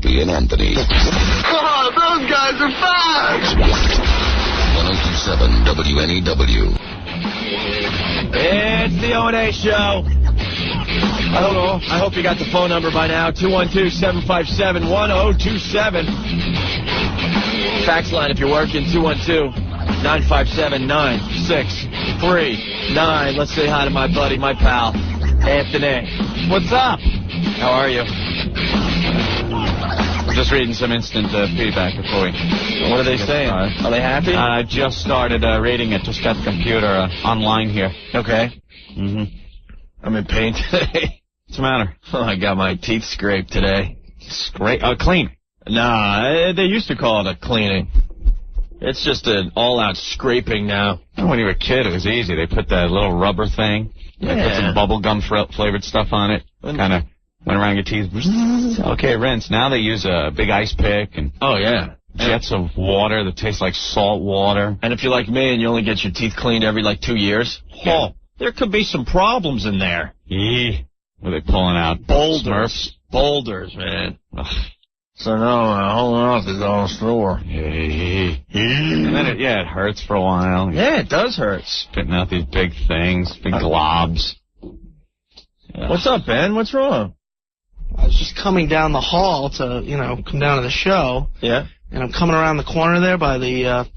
Opie and Anthony. Oh, those guys are fast! 1027 WNEW. It's the O&A show. I don't know. I hope you got the phone number by now. 212-757-1027. Fax line if you're working. 212-957-9639. Let's say hi to my buddy, my pal, Anthony. What's up? How are you? Just reading some instant feedback before we... What are they saying? Are they happy? I just started reading it. Just got the computer online here. Okay. Mm-hmm. I'm in pain today. What's the matter? Oh, I got my teeth scraped today. Clean? Nah, they used to call it a cleaning. It's just an all-out scraping now. When you were a kid, it was easy. They put that little rubber thing. Yeah. They put some bubble gum flavored stuff on it. Kind of went around your teeth. Okay, rinse. Now they use a big ice pick and jets of water that taste like salt water. And if you're like me and you only get your teeth cleaned every, 2 years, there could be some problems in there. Were they pulling out Boulders. Smurfs? Boulders, man. Ugh. So now holding off is all sore. And then it hurts for a while. Yeah, it does hurt. Spitting out these big things, big globs. Yeah. What's up, Ben? What's wrong? I was just coming down the hall to, come down to the show. Yeah. And I'm coming around the corner there by the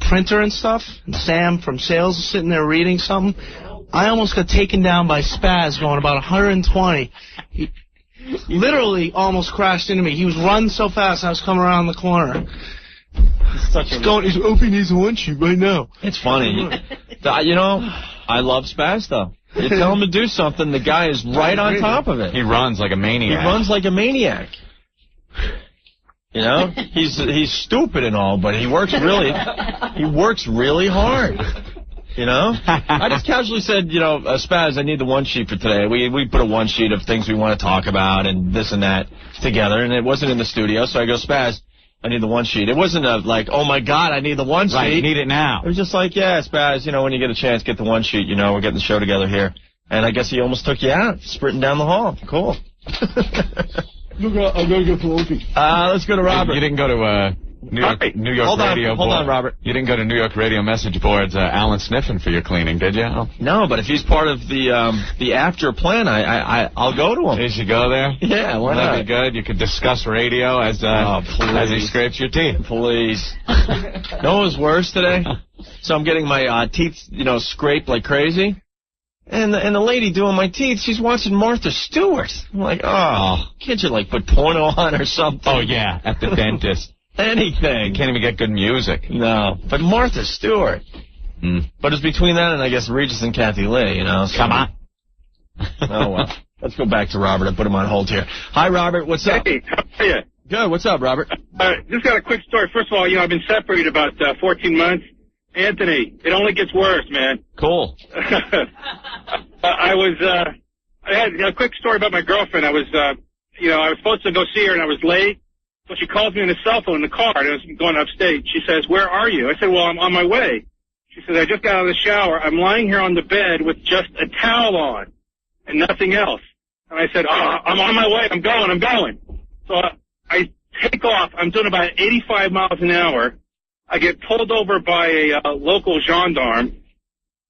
printer and stuff. And Sam from sales is sitting there reading something. I almost got taken down by Spaz going about 120. He literally almost crashed into me. He was running so fast I was coming around the corner. He's Opie needs a one sheet right now. It's funny. I love Spaz, though. You tell him to do something, the guy is right on top of it. He runs like a maniac. He's stupid and all, but he works really hard. I just casually said, Spaz, I need the one sheet for today. We put a one sheet of things we want to talk about and this and that together, and it wasn't in the studio, so I go, Spaz, I need the one sheet. It wasn't oh my God, I need the one sheet. Right, you need it now. It was just like, yeah, Spaz, when you get a chance, get the one sheet, we're getting the show together here. And I guess he almost took you out, sprinting down the hall. Cool. I'm going to go to Opie. Let's go to Robert. You didn't go to New York Radio. Hold on, Robert. You didn't go to New York Radio message boards, Alan Sniffen for your cleaning, did you? Oh. No, but if he's part of the after plan, I'll go to him. You should go there. Yeah, why not? That'd be good. You could discuss radio as he scrapes your teeth. Please. No, it was worse today. So I'm getting my teeth, scraped like crazy. And the lady doing my teeth, she's watching Martha Stewart. I'm like, can't you put porno on or something? Oh yeah, at the dentist. Anything. You can't even get good music. No, but Martha Stewart. But it's between that and I guess Regis and Kathy Lee, So. Come on. Oh well. Let's go back to Robert. I put him on hold here. Hi, Robert. What's up? Hey, how are you? Good. What's up, Robert? Just got a quick story. First of all, I've been separated about 14 months. Anthony, it only gets worse, man. Cool. I had a quick story about my girlfriend. I was supposed to go see her and I was late. So she calls me on the cell phone in the car and I was going upstate. She says, "Where are you?" I said, "Well, I'm on my way." She said, "I just got out of the shower. I'm lying here on the bed with just a towel on and nothing else." And I said, I'm on my way. I'm going. So I take off. I'm doing about 85 miles an hour. I get pulled over by a local gendarme,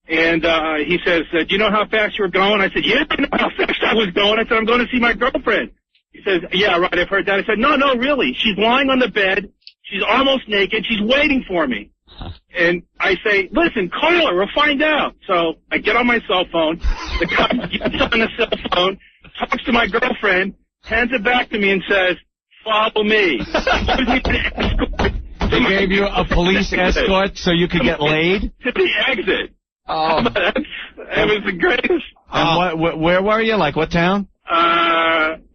and he says, "Do you know how fast you were going?" I said, "Yeah, I know how fast I was going." I said, "I'm going to see my girlfriend." He says, "Yeah, right, I've heard that." I said, No, really. She's lying on the bed. She's almost naked. She's waiting for me." And I say, "Listen, call her. We'll find out." So I get on my cell phone. The cop gets on the cell phone, talks to my girlfriend, hands it back to me, and says, "Follow me." They gave you a police escort so you could get laid? To the exit. Oh. It was the greatest. And where were you? What town?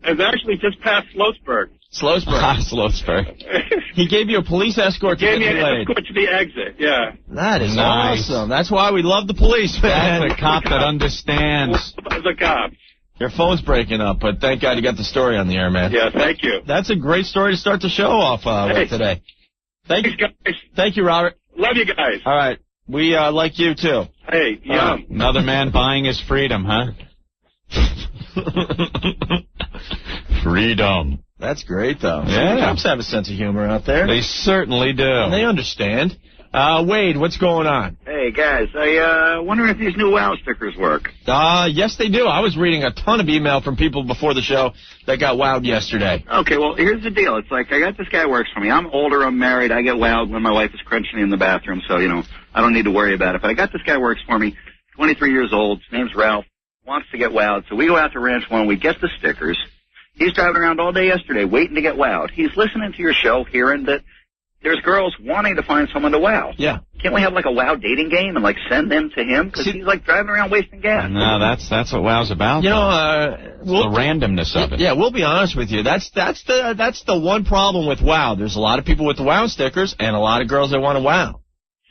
It was actually just past Sloatsburg. Sloatsburg. He gave you a police escort to get you laid. Gave me an escort to the exit, yeah. That is nice. Awesome. That's why we love the police, man. That's a cop that understands. As a cop. Your phone's breaking up, but thank God you got the story on the air, man. Yeah, thank you. That's a great story to start the show off with today. Thanks, guys. Thank you, Robert. Love you guys. All right. We like you, too. Hey, yum. Another man buying his freedom, huh? Freedom. That's great, though. Yeah. Cops have a sense of humor out there. They certainly do. And they understand. Wade, what's going on? Hey, guys, wondering if these new WOW stickers work. Yes, they do. I was reading a ton of email from people before the show that got wowed yesterday. Okay, well, here's the deal. It's like I got this guy who works for me. I'm older, I'm married, I get wowed when my wife is crunching me in the bathroom, so, I don't need to worry about it. But I got this guy who works for me, 23 years old, his name's Ralph, wants to get wowed. So we go out to Ranch 1, we get the stickers. He's driving around all day yesterday waiting to get wowed. He's listening to your show, hearing that there's girls wanting to find someone to wow. Yeah. Can't we have like a wow dating game and like send them to him? Because he's like driving around wasting gas. No, that's what WOW's about. The randomness of it. Yeah, we'll be honest with you. That's the one problem with WOW. There's a lot of people with the WOW stickers and a lot of girls that want to wow.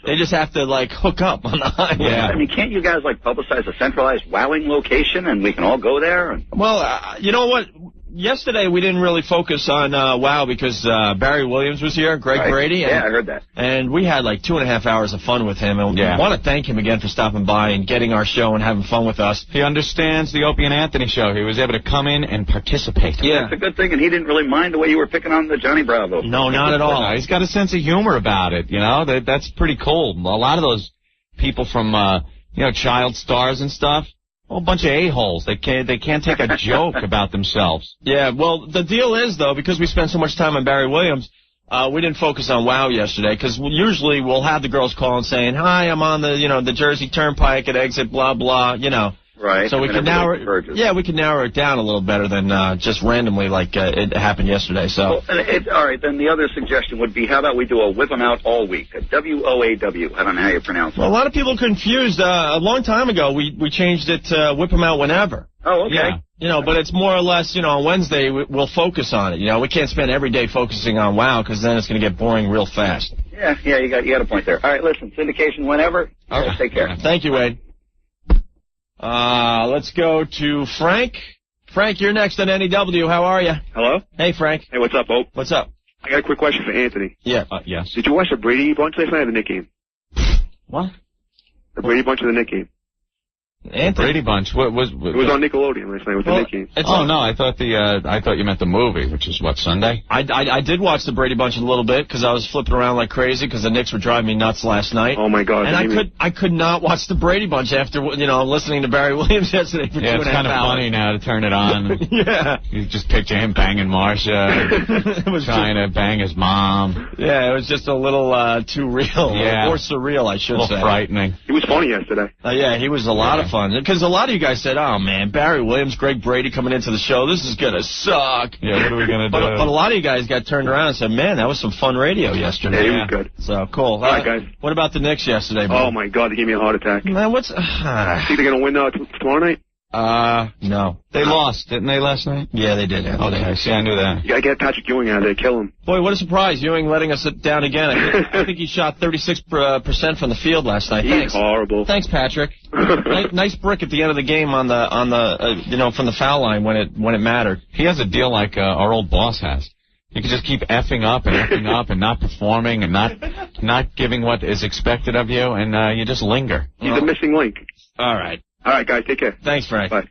They just have to like hook up on the highway. Yeah. I mean, can't you guys like publicize a centralized wowing location and we can all go there? Well, you know what? Yesterday we didn't really focus on WOW because Barry Williams was here, Greg Brady. Yeah, I heard that. And we had like 2.5 hours of fun with him. And we want to thank him again for stopping by and getting our show and having fun with us. He understands the Opie and Anthony show. He was able to come in and participate. Yeah. That's a good thing, and he didn't really mind the way you were picking on the Johnny Bravo. No, not at all. He's got a sense of humor about it, That's pretty cool. A lot of those people from, child stars and stuff, a whole bunch of a-holes. They can't take a joke about themselves. Yeah, well, the deal is, though, because we spent so much time on Barry Williams, we didn't focus on WOW yesterday, because usually we'll have the girls call and saying, hi, I'm on the Jersey Turnpike at exit, blah, blah, Right. So we can narrow it down a little better than just randomly like it happened yesterday. So. Well, all right, then the other suggestion would be, how about we do a whip 'em out all week, a WOAW. I don't know how you pronounce it. Well, a lot of people are confused. A long time ago, we changed it to whip 'em out whenever. Oh, okay. Yeah. But it's more or less, on Wednesday we'll focus on it. We can't spend every day focusing on WOW because then it's going to get boring real fast. Yeah, you got a point there. All right, listen, syndication whenever. All right. Take care. Thank you, Wade. Let's go to Frank. Frank, you're next on NEW. How are you? Hello? Hey, Frank. Hey, what's up, Ope? What's up? I got a quick question for Anthony. Yeah. Yes. Did you watch the Brady Bunch last night or the Nick game? What? The Brady Bunch or the Nick game? Anthony. Brady Bunch. What was? It was on Nickelodeon last night with the Nick game. No, I thought you meant the movie, which is what, Sunday? I did watch the Brady Bunch a little bit because I was flipping around like crazy because the Knicks were driving me nuts last night. Oh my God! And I could not watch the Brady Bunch after listening to Barry Williams yesterday for 2.5 hours. It's kind of funny now to turn it on. Yeah. You just picture him banging Marsha, trying to bang his mom. Yeah, it was just a little too real, or surreal, I should say. A little frightening. He was funny yesterday. Yeah, he was a lot of fun because a lot of you guys said, "Oh man, Barry Williams, Greg Brady coming into the show. This is gonna suck." Yeah, what are we gonna do? But a lot of you guys got turned around and said, "Man, that was some fun radio yesterday." Yeah, he was good. So cool. All right, guys. What about the Knicks yesterday, bro? Oh my God, they gave me a heart attack. Man, Think they're gonna win tomorrow night? No. They lost, didn't they, last night? Yeah, they did. Okay, see, I knew that. You gotta get Patrick Ewing out of there, kill him. Boy, what a surprise! Ewing letting us down again. I think he shot 36% from the field last night. He's horrible. Thanks, Patrick. Nice brick at the end of the game on the from the foul line when it mattered. He has a deal like our old boss has. You can just keep effing up and not performing and not giving what is expected of you, and you just linger. He's a missing link. All right. All right, guys, take care. Thanks, Frank. Bye.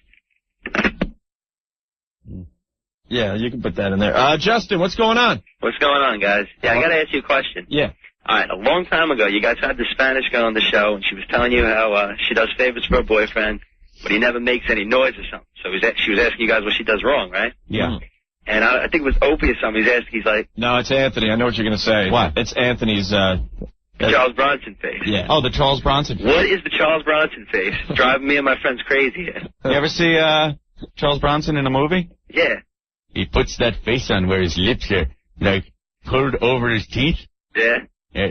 Yeah, you can put that in there. Justin, what's going on? What's going on, guys? Yeah, I got to ask you a question. Yeah. All right, a long time ago, you guys had the Spanish girl on the show, and she was telling you how she does favors for her boyfriend, but he never makes any noise or something. So she was asking you guys what she does wrong, right? Yeah. And I think it was Opie or something. He's like... No, it's Anthony. I know what you're going to say. What? It's Anthony's... Charles Bronson face. Yeah. Oh, the Charles Bronson face. What is the Charles Bronson face? Driving me and my friends crazy here. You ever see Charles Bronson in a movie? Yeah. He puts that face on where his lips are, like, pulled over his teeth. Yeah.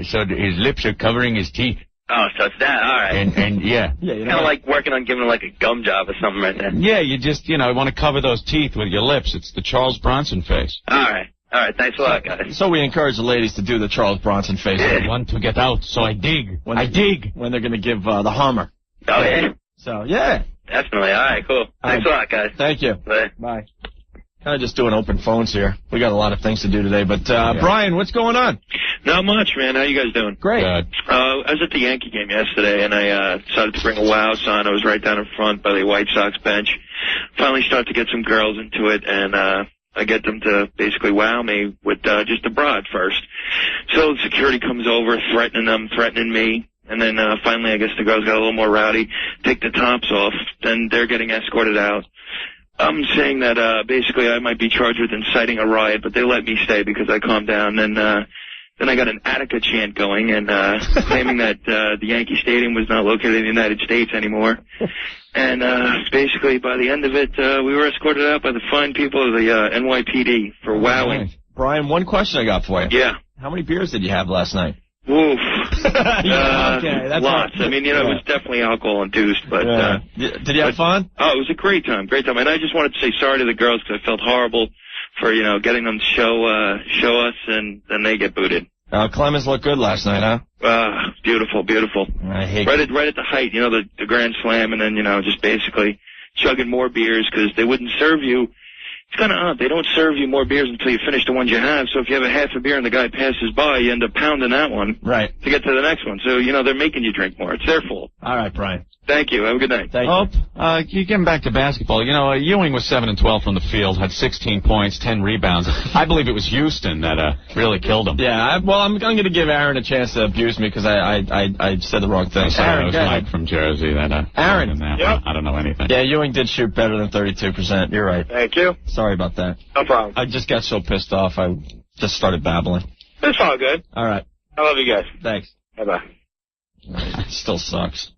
So his lips are covering his teeth. Oh, so it's that. All right. And yeah. Kind of like working on giving him like a gum job or something right there. Yeah, you just, want to cover those teeth with your lips. It's the Charles Bronson face. All right. All right, thanks a lot, guys. So we encourage the ladies to do the Charles Bronson face. Yeah. I want to get out, so I dig. I dig. When they're going to give the Hummer. Oh, yeah? So, yeah. Definitely. All right, cool. Thanks a lot, guys. Thank you. Bye. Kind of just doing open phones here. We got a lot of things to do today. But, Brian, what's going on? Not much, man. How you guys doing? Great. I was at the Yankee game yesterday, and I decided to bring a WOW sign. I was right down in front by the White Sox bench. Finally started to get some girls into it, and I get them to basically wow me with just a broad first. So security comes over, threatening me. And then finally, I guess the girls got a little more rowdy, take the tops off. Then they're getting escorted out. I'm saying that basically I might be charged with inciting a riot, but they let me stay because I calmed down. Then I got an Attica chant going and claiming that the Yankee Stadium was not located in the United States anymore. And basically by the end of it, we were escorted out by the fine people of the NYPD for wowing. Brian, one question I got for you. Yeah. How many beers did you have last night? Oof. Okay, that's lots. I mean, it was definitely alcohol-induced, but... did you have fun? Oh, it was a great time. And I just wanted to say sorry to the girls because I felt horrible for, getting them to show us, and then they get booted. Clemens looked good last night, huh? Beautiful, beautiful. I hate right at the height, the Grand Slam, and then, just basically chugging more beers because they wouldn't serve you. It's kind of odd. They don't serve you more beers until you finish the ones you have. So if you have a half a beer and the guy passes by, you end up pounding that one to get to the next one. So, they're making you drink more. It's their fault. All right, Brian. Thank you. Have a good night. Hope, getting back to basketball, Ewing was 7 and 12 from the field, had 16 points, 10 rebounds. I believe it was Houston that really killed him. Yeah, I'm going to give Aaron a chance to abuse me because I said the wrong thing. Sorry, Aaron, it was Mike from Jersey that Aaron. Yep. I don't know anything. Yeah, Ewing did shoot better than 32%. You're right. Thank you. Sorry about that. No problem. I just got so pissed off. I just started babbling. It's all good. All right. I love you guys. Thanks. Bye-bye. It still sucks.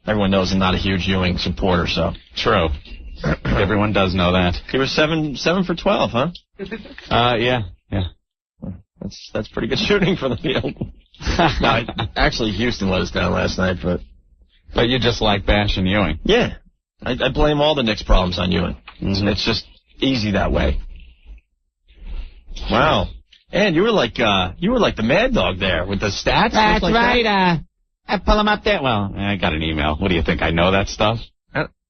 Everyone knows I'm not a huge Ewing supporter, so. True. Everyone does know that. He was 7 for 12, huh? Yeah. That's pretty good shooting for the field. No, actually, Houston let us down last night, but you just like bashing Ewing. Yeah. I blame all the Knicks' problems on Ewing. Mm-hmm. It's just easy that way. Wow. And you were like the mad dog there with the stats. That's like right. That. I pull them up there. Well, I got an email. What do you think? I know that stuff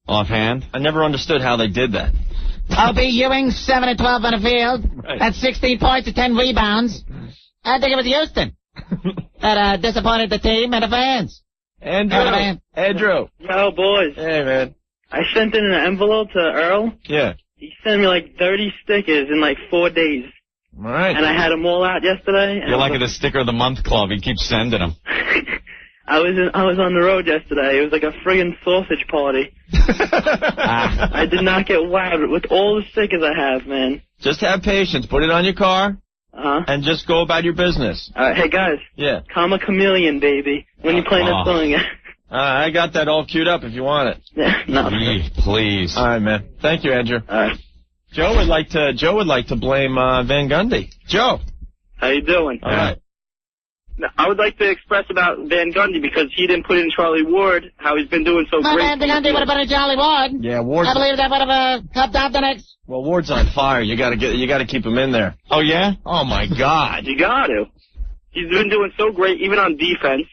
offhand. I never understood how they did that. Opie Ewing, 7 and 12 on the field. Right. That's 16 points and 10 rebounds. I think it was Houston that disappointed the team and the fans. Andrew. Yo, boys. Hey, man. I sent in an envelope to Earl. Yeah. He sent me like 30 stickers in like 4 days. All right. And I had them all out yesterday. You're like at the Sticker of the Month Club. He keeps sending them. I was on the road yesterday. It was like a friggin' sausage party. I did not get wowed with all the stickers I have, man. Just have patience. Put it on your car. And just go about your business. Hey, guys. Yeah. I'm a chameleon, baby. When you play that song again. I got that all queued up if you want it. Yeah, no. Please. All right, man. Thank you, Andrew. All right. Joe would like to blame Van Gundy. Joe. How you doing? All right. I would like to express about Van Gundy because he didn't put in Charlie Ward, how he's been doing so great. Van Gundy would have been a Charlie Ward. Yeah, Ward's... I believe that would have helped out the Knicks. Well, Ward's on fire. You got to keep him in there. Oh yeah? Oh my God. You got to. He's been doing so great, even on defense.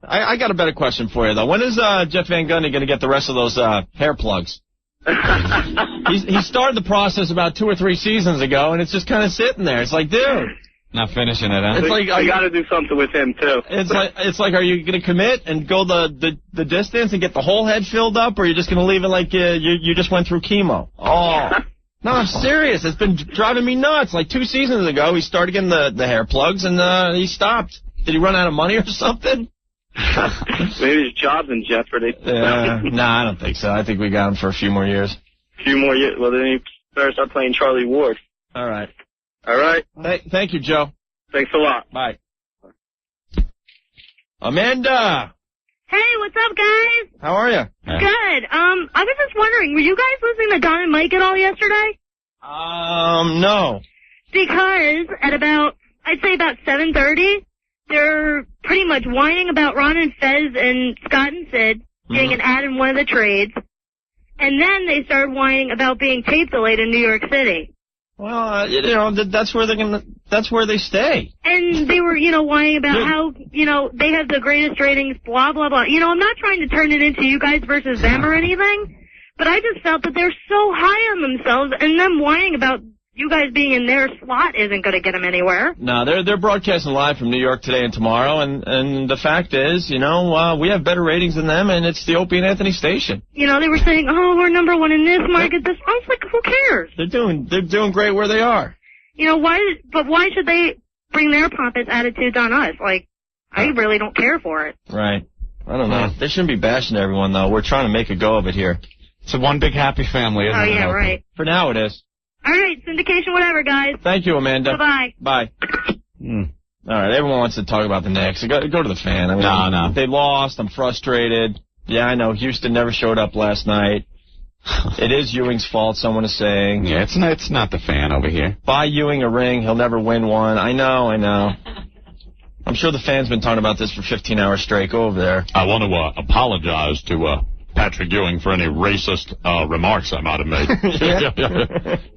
I got a better question for you though. When is Jeff Van Gundy going to get the rest of those hair plugs? He started the process about 2 or 3 seasons ago, and it's just kind of sitting there. It's like, dude. Not finishing it, huh? It's like I got to do something with him too. It's like, are you going to commit and go the distance and get the whole head filled up, or are you just going to leave it like you just went through chemo? Oh, no, I'm serious. It's been driving me nuts. Like 2 seasons ago, he started getting the hair plugs, and he stopped. Did he run out of money or something? Maybe his job's in jeopardy. No, I don't think so. I think we got him for a few more years. A few more years. Well, then he better start playing Charlie Ward. All right. All right. Thank you, Joe. Thanks a lot. Bye. Amanda. Hey, what's up, guys? How are you? Good. I was just wondering, were you guys listening to Don and Mike at all yesterday? No. Because at I'd say about 7:30, they're pretty much whining about Ron and Fez and Scott and Sid getting an ad in one of the trades. And then they started whining about being tape delayed in New York City. Well, that's where that's where they stay. And they were, whining about how, they have the greatest ratings, blah, blah, blah. I'm not trying to turn it into you guys versus them or anything, but I just felt that they're so high on themselves and them whining about, you guys being in their slot isn't going to get them anywhere. No, they're broadcasting live from New York today and tomorrow, and the fact is, we have better ratings than them, and it's the Opie and Anthony station. They were saying, oh, we're number one in this market. This. I was like, who cares? They're doing great where they are. Why should they bring their pompous attitudes on us? Like, I really don't care for it. Right. I don't know. They shouldn't be bashing everyone, though. We're trying to make a go of it here. It's a one big happy family, isn't it? Oh, yeah, right. For now, it is. All right, syndication, whatever, guys. Thank you, Amanda. Bye-bye. Bye. All right, everyone wants to talk about the Knicks. Go to the fan. No. They lost. I'm frustrated. Yeah, I know. Houston never showed up last night. It is Ewing's fault, someone is saying. Yeah, it's not the fan over here. Buy Ewing a ring. He'll never win one. I know. I'm sure the fans been talking about this for 15 hours straight. Go over there. I want to apologize to Patrick Ewing for any racist remarks I might have made. Yeah.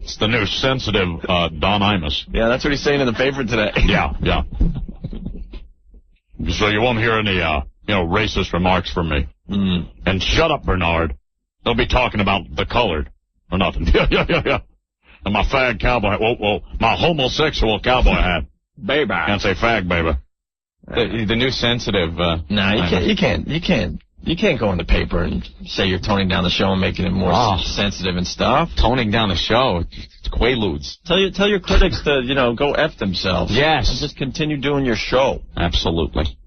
It's the new sensitive Don Imus. Yeah, that's what he's saying in the paper today. Yeah. So you won't hear any racist remarks from me. And shut up, Bernard. They'll be talking about the colored or nothing. Yeah. And my fag cowboy. Whoa. My homosexual cowboy hat. Baby. Can't say fag, baby. The new sensitive. You can't go in the paper and say you're toning down the show and making it more sensitive and stuff. Toning down the show. It's quaaludes. Tell your critics to, go F themselves. Yes. And just continue doing your show. Absolutely.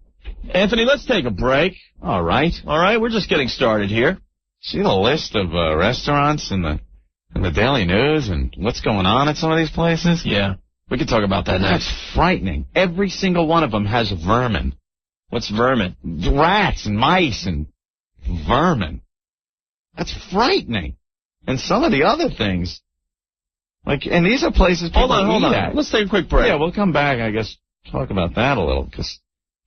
Anthony, let's take a break. All right, we're just getting started here. See the list of restaurants in the Daily News and what's going on at some of these places? Yeah. We can talk about that next. That's frightening. Every single one of them has vermin. What's vermin? Rats and mice and vermin. That's frightening. And some of the other things. And these are places people Hold on. at. Let's take a quick break. Yeah, we'll come back, I guess, talk about that a little, because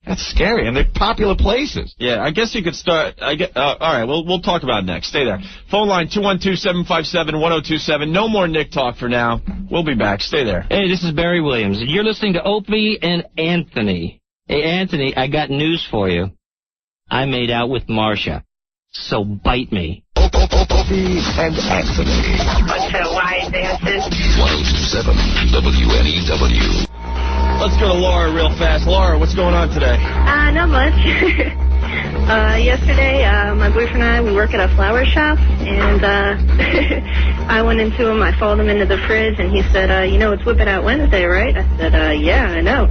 that's scary, and they're popular places. Yeah, I guess you could start. All right, we'll talk about it next. Stay there. Phone line 212-757-1027. No more Nick talk for now. We'll be back. Stay there. Hey, this is Barry Williams. You're listening to Opie and Anthony. Hey, Anthony, I got news for you. I made out with Marcia. So bite me. Opie and Anthony. Bunch of wise asses. 1027 WNEW. Let's go to Laura real fast. Laura, what's going on today? Not much. Yesterday, my boyfriend and I, we work at a flower shop, and I went into him, I followed him into the fridge, and he said, it's Whip It Out Wednesday, right? I said, yeah, I know.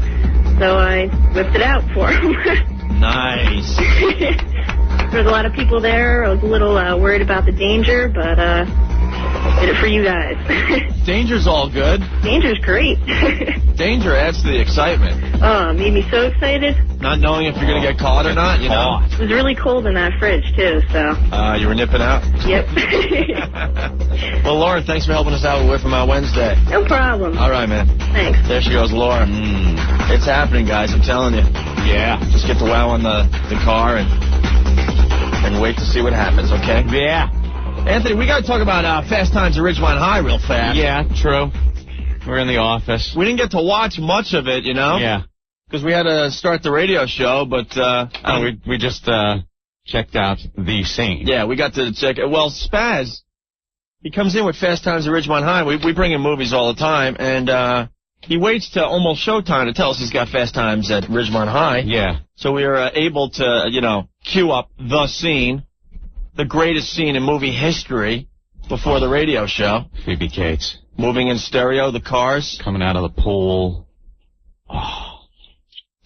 So I whipped it out for him. Nice. There was a lot of people there. I was a little worried about the danger, but did it for you guys. Danger's all good. Danger's great. Danger adds to the excitement. Oh, it made me so excited. Not knowing if you're going to get caught or not, It was really cold in that fridge, too, so. You were nipping out? Yep. Well, Laura, thanks for helping us out with Whip 'em Out Wednesday. No problem. All right, man. Thanks. There she goes, Laura. It's happening, guys, I'm telling you. Yeah. Just get the wow on the car and wait to see what happens, okay? Yeah. Anthony, we got to talk about Fast Times at Ridgemont High real fast. Yeah, true. We're in the office. We didn't get to watch much of it, Yeah. Because we had to start the radio show, but... we just checked out the scene. Yeah, we got to check it. Well, Spaz, he comes in with Fast Times at Ridgemont High. We bring him movies all the time, and he waits till almost showtime to tell us he's got Fast Times at Ridgemont High. Yeah. So we were able to, cue up the scene, the greatest scene in movie history before the radio show. Phoebe Cates. Moving in stereo, the cars. Coming out of the pool. Oh.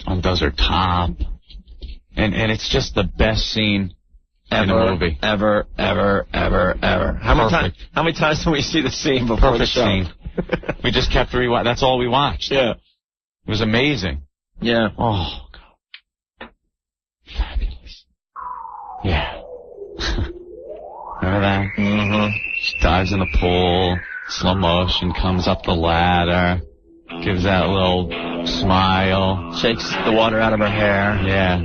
Undoes her top. And it's just the best scene in the movie. Ever. How many times do we see the scene before the show? Scene. We just kept rewatching. That's all we watched. Yeah. It was amazing. Yeah. Oh, God. Fabulous. Yeah. Remember that? Mm-hmm. She dives in the pool, slow motion, comes up the ladder, gives that little smile. Shakes the water out of her hair. Yeah.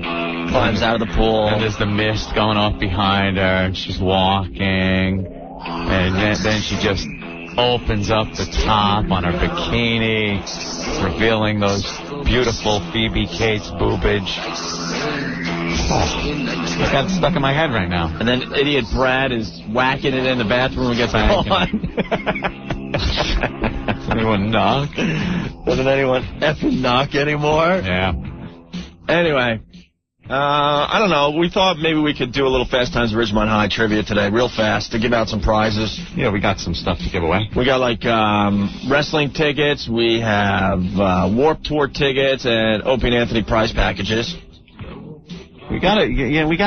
Climbs out of the pool. And there's the mist going off behind her, and she's walking. And then she just opens up the top on her bikini, revealing those beautiful Phoebe Cates boobage. Oh, I got it stuck in my head right now. And then idiot Brad is whacking it in the bathroom and gets caught. Anyone knock? Doesn't anyone effing knock anymore? Yeah. Anyway, I don't know. We thought maybe we could do a little Fast Times at Ridgemont High trivia today, real fast, to give out some prizes. Yeah, we got some stuff to give away. We got, like, wrestling tickets. We have Warped Tour tickets and Opie and Anthony prize packages. We gotta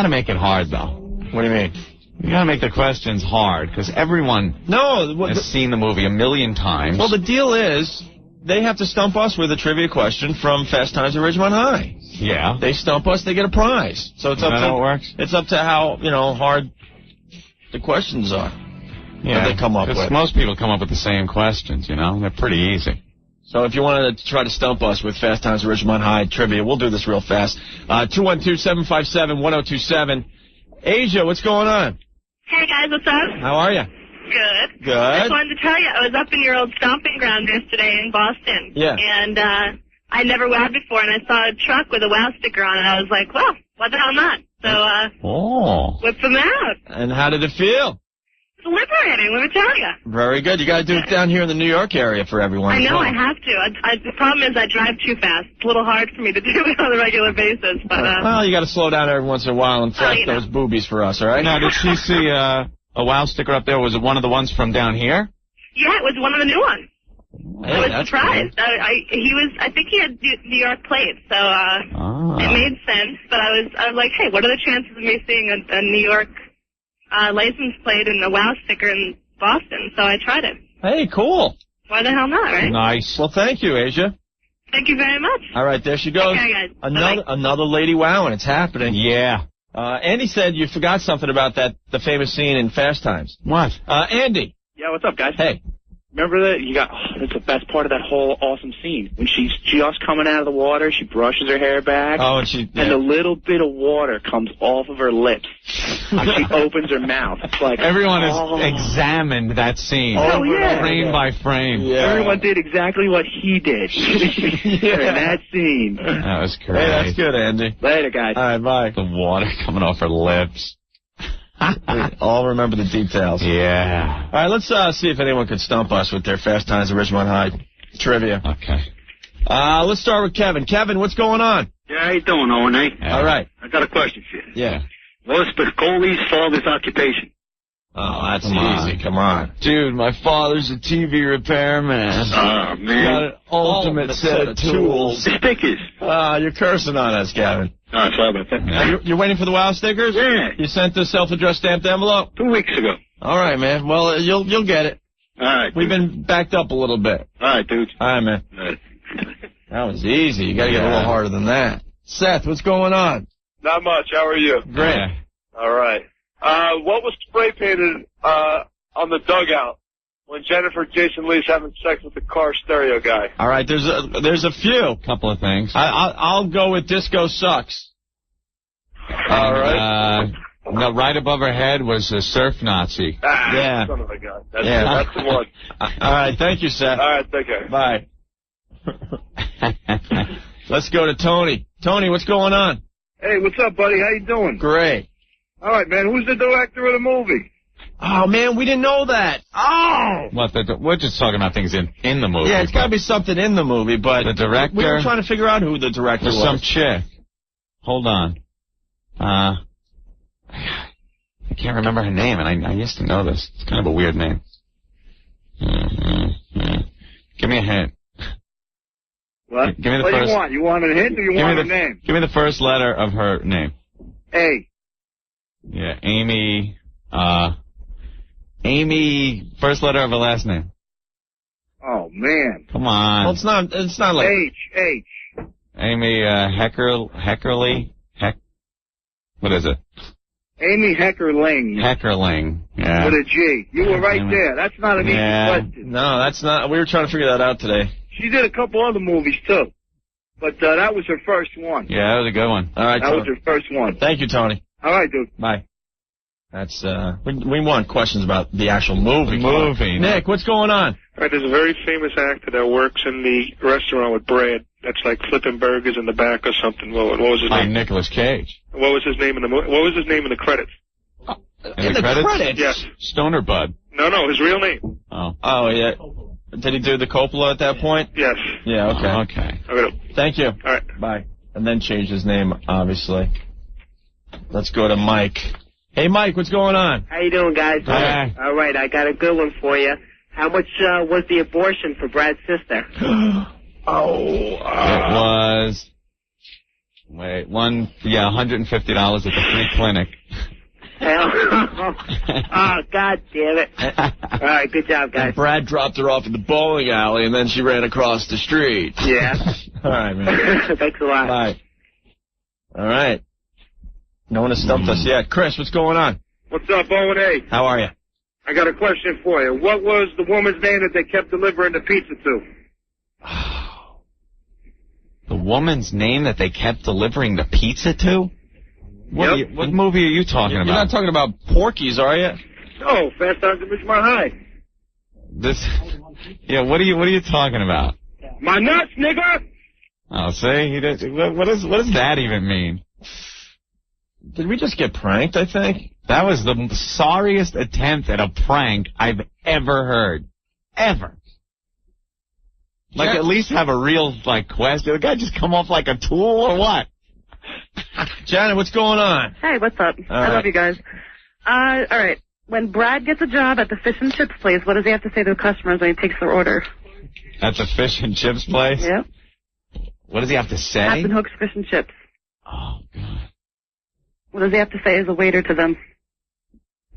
make it hard, though. What do you mean? You gotta make the questions hard, because everyone has seen the movie a million times. Well, the deal is, they have to stump us with a trivia question from Fast Times at Ridgemont High. Yeah. They stump us, they get a prize. So it's up to how it works? It's up to how, hard the questions are. Yeah. That they come up with. Most people come up with the same questions, They're pretty easy. So if you wanted to try to stump us with Fast Times at Ridgemont High trivia, we'll do this real fast. 212-757-1027. Asia, what's going on? Hey, guys, what's up? How are you? Good. Good. I just wanted to tell you, I was up in your old stomping ground yesterday in Boston. Yeah. And I never wowed before, and I saw a truck with a wow sticker on it. I was like, well, what the hell not? So, whipped them out. And how did it feel? It's liberating, let me tell you. Very good. You got to do it down here in the New York area for everyone. I know, I have to. The problem is I drive too fast. It's a little hard for me to do it on a regular basis. But well, you got to slow down every once in a while and flex those boobies for us, all right? Now, did she see a wow sticker up there? Was it one of the ones from down here? Yeah, it was one of the new ones. Hey, I was surprised. I think he had New York plates, so it made sense. But I was like, hey, what are the chances of me seeing a New York license plate and a wow sticker in Boston? So I tried it. Hey, cool. Why the hell not, right? Nice. Well, thank you, Asia. Thank you very much. All right, there she goes. Okay, guys. Another lady wowing. It's happening. Yeah. Andy said you forgot something about the famous scene in Fast Times. What? Andy. Yeah, what's up, guys? Hey. Remember that? That's the best part of that whole awesome scene. When she's just coming out of the water, she brushes her hair back. Oh, and and a little bit of water comes off of her lips. And she opens her mouth. It's like, everyone has examined that scene. Oh, yeah. Frame by frame. Yeah. Everyone did exactly what he did in that scene. That was great. Hey, that's good, Andy. Later, guys. All right, bye. The water coming off her lips. We all remember the details. Yeah. All right, let's see if anyone can stump us with their Fast Times at Ridgemont High trivia. Okay. Let's start with Kevin. Kevin, what's going on? Yeah, how you doing, Owen? All right. I got a question for you. Yeah. What's Spicoli's father's occupation? Oh, that's easy. Come on. Dude, my father's a TV repairman. Oh, man. Got an ultimate set of tools. Stickers. You're cursing on us, Kevin. Oh, sorry about that. You're waiting for the WOW stickers? Yeah. You sent the self-addressed stamped envelope? 2 weeks ago. All right, man. Well, you'll get it. All right. We've been backed up a little bit. All right, dude. All right, man. All right. That was easy. You got to get a little harder than that. Seth, what's going on? Not much. How are you? Great. All right. What was spray painted on the dugout when Jennifer Jason Leigh's having sex with the car stereo guy? All right. There's a few. Couple of things. I'll go with Disco Sucks. All right. No, right above her head was a surf Nazi. Yeah. Son of a gun. That's the one. All right. Thank you, Seth. All right. Take care. Bye. Let's go to Tony. Tony, what's going on? Hey, what's up, buddy? How you doing? Great. All right, man. Who's the director of the movie? Oh, man, we didn't know that. Oh! We're just talking about things in the movie. Yeah, it's got to be something in the movie, but the director. We were trying to figure out who the director was. Some chick. Hold on. I can't remember her name, and I used to know this. It's kind of a weird name. Give me a hint. What? Give me the what first. Do you want? You want a hint or you want a name? Give me the first letter of her name. A. Yeah, Amy. Amy. First letter of her last name. Oh man. Come on. Well, it's not like H. Amy Heckerly. What is it? Amy Heckerling. Heckerling. Yeah. With a G. You were right there. That's not an easy question. No, that's not. We were trying to figure that out today. She did a couple other movies too, but that was her first one. Yeah, that was a good one. All right, that was her first one. Thank you, Tony. All right, dude. Bye. That's we want questions about the actual movie. Nick, what's going on? All right, there's a very famous actor that works in the restaurant with Brad. That's like flipping burgers in the back or something. What was his name? Nicolas Cage. What was his name in the movie? What was his name in the credits? In the credits? Yes. Stoner Bud. No, his real name. Oh. Oh, yeah. Did he do the Coppola at that point? Yes. Yeah, okay. Okay. Okay. Thank you. All right. Bye. And then change his name, obviously. Let's go to Mike. Hey, Mike, what's going on? How you doing, guys? Hi. All right, I got a good one for you. How much was the abortion for Brad's sister? It was... Wait, $150 at the free clinic. Hell. Oh, God damn it. All right, good job, guys. And Brad dropped her off at the bowling alley, and then she ran across the street. Yeah. All right, man. Thanks a lot. Bye. All right. No one has stumped us yet. Chris, what's going on? What's up, O&A? How are you? I got a question for you. What was the woman's name that they kept delivering the pizza to? The woman's name that they kept delivering the pizza to? What movie are you talking about? You're not talking about Porky's, are you? Oh, Fast Times at Ridgemont High. What are you talking about? My nuts, nigga! Oh, see, what does that even mean? Did we just get pranked, I think? That was the sorriest attempt at a prank I've ever heard. Ever. Like, at least have a real, question. The guy just come off like a tool or what? Janet, what's going on? Hey, what's up? I love you guys. All right. When Brad gets a job at the fish and chips place, what does he have to say to the customers when he takes their order? At the fish and chips place? Yep. What does he have to say? Captain Hook's Fish and Chips. Oh, God. What does he have to say as a waiter to them?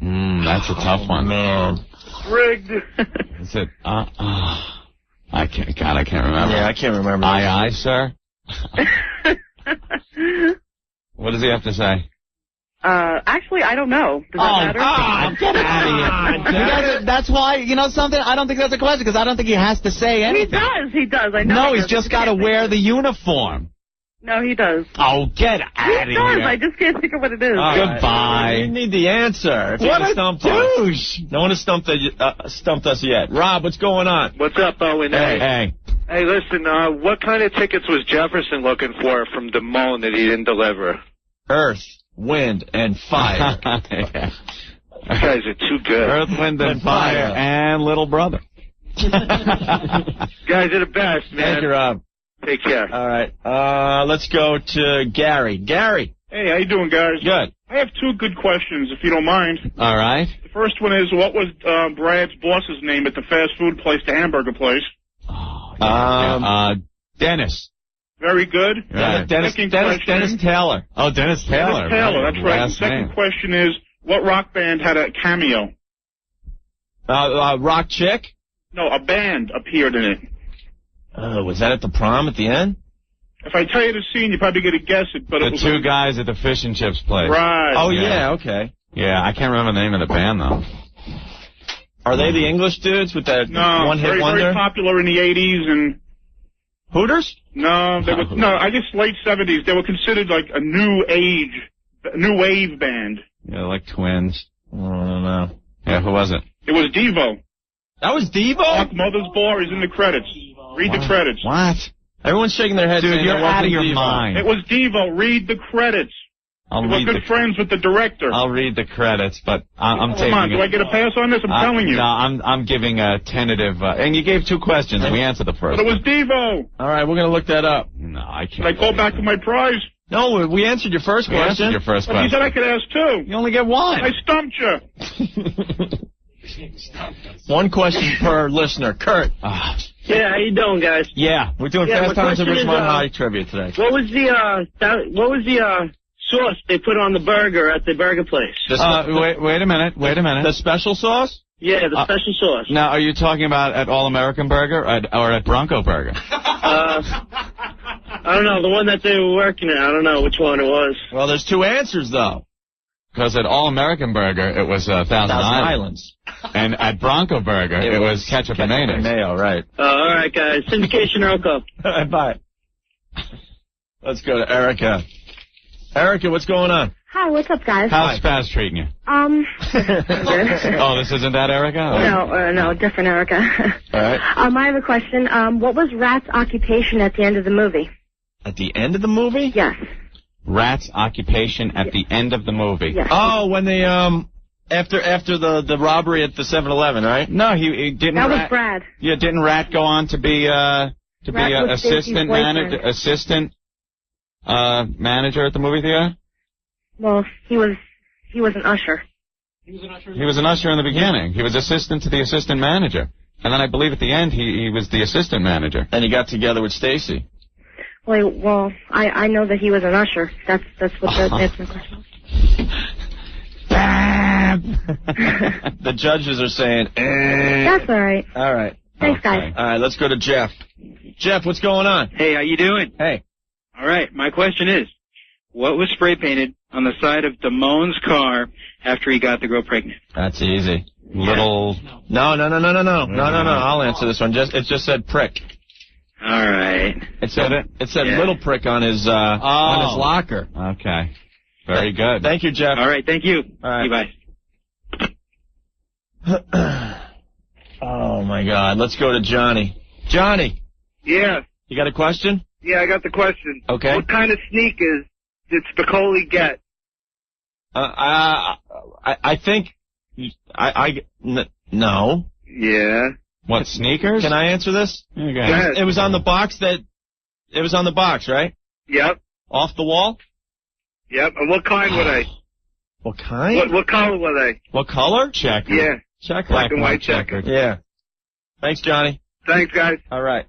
That's a tough one. Man. Rigged. Is it, I can't remember. Yeah, I can't remember. Aye, sir. What does he have to say? Actually, I don't know. Does that matter? Get out of here. That's why, you know something? I don't think that's a question, because I don't think he has to say anything. He does. I know. No, he's just got to wear the uniform. No, he does. Oh, get out of He here. does. I just can't think of what it is. Goodbye. You need the answer. If What you a stumped douche. us. No one has stumped us yet. Rob, what's going on? What's up, O&A? Hey. Hey, listen, what kind of tickets was Jefferson looking for from Des Moines that he didn't deliver? Earth, wind, and fire. You guys are too good. Earth, wind, and fire, and little brother. Guys are the best, man. Thank you, Rob. Take care. All right. Let's go to Gary. Gary. Hey, how you doing, guys? Good. I have two good questions, if you don't mind. All right. The first one is, what was Brad's boss's name at the fast food place, the hamburger place? Dennis. Very good. Right. Dennis Taylor. Oh, Dennis Taylor. Dennis Taylor, that's right. The Last second name. question is, what rock band had a cameo? Rock Chick? No, a band appeared in it. Oh, was that at the prom at the end? If I tell you the scene, you're probably going to guess it, but it The was two guys at the fish and chips place. Right. Oh, yeah, okay. Yeah, I can't remember the name of the band, though. Are they the English dudes with that one-hit very, wonder? very popular in the 80s and... Hooters? No, they were, I guess late 70s. They were considered like a new wave band. Yeah, like twins. I don't know. Yeah, who was it? It was Devo. That was Devo? Mark Mothersbaugh is in the credits. Read the credits. What? Everyone's shaking their heads. Dude, saying you're that wasn't out of your Devo. mind. It was Devo. Read the credits. I'll We're read good friends with the director. I'll read the credits, but I'm taking. Come on, do I get a pass on this? I'm telling you. No, I'm giving a tentative. And you gave two questions, and we answered the first. But it was Devo. All right, we're going to look that up. No, I can't. Should I call back to my prize? No, we answered your first We question. answered your first But you question. said I could ask two. You only get one. I stumped you. One question per listener. Kurt. Yeah, how you doing, guys? Yeah, we're doing Yeah, Fast my Times at question is, Ridgemont High trivia today. What was the sauce they put on the burger at the burger place? Wait a minute. The special sauce? Yeah, the special sauce. Now, are you talking about at All American Burger or at Bronco Burger? I don't know, the one that they were working at. I don't know which one it was. Well, there's two answers, though. Because at All American Burger, it was Thousand Islands. And at Bronco Burger, it was ketchup and mayonnaise. Mayo, right. All right, guys. Syndication Earl Cup. Bye. Let's go to Erica. Erica, what's going on? Hi, what's up, guys? How's Spaz treating you? Oh, this isn't that Erica? No, different Erica. All right. I have a question. What was Rat's occupation at the end of the movie? At the end of the movie? Yes. Rat's occupation at the end of the movie. Yes. Oh, when they After the robbery at the 7-Eleven, right? No, he didn't. That was Brad. Yeah, didn't Rat go on to be Rat was Stacy's boyfriend. assistant manager at the movie theater? Well, he was an usher. He was an usher in the beginning. He was assistant to the assistant manager. And then I believe at the end he was the assistant manager. And he got together with Stacy. Well, I know that he was an usher. That's what that's my question. The judges are saying, That's all right. All right. Thanks, guys. All right, let's go to Jeff. Jeff, what's going on? Hey, how you doing? Hey. All right, my question is, what was spray painted on the side of Damone's car after he got the girl pregnant? That's easy. Little... No. I'll answer this one. It just said prick. All right. It said little prick on his locker. Okay. Very good. Thank you, Jeff. All right, thank you. All right. Bye. Oh, my God. Let's go to Johnny. Johnny. Yeah. You got a question? Yeah, I got the question. Okay. What kind of sneakers did Spicoli get? I think... No. Yeah. What, sneakers? Can I answer this? Okay. It was on the box It was on the box, right? Yep. Off the wall? Yep. And what kind were they? What kind? What color were they? What color? Checker. Yeah. Checker. Black and white checker. Yeah. Thanks, Johnny. Thanks, guys. All right.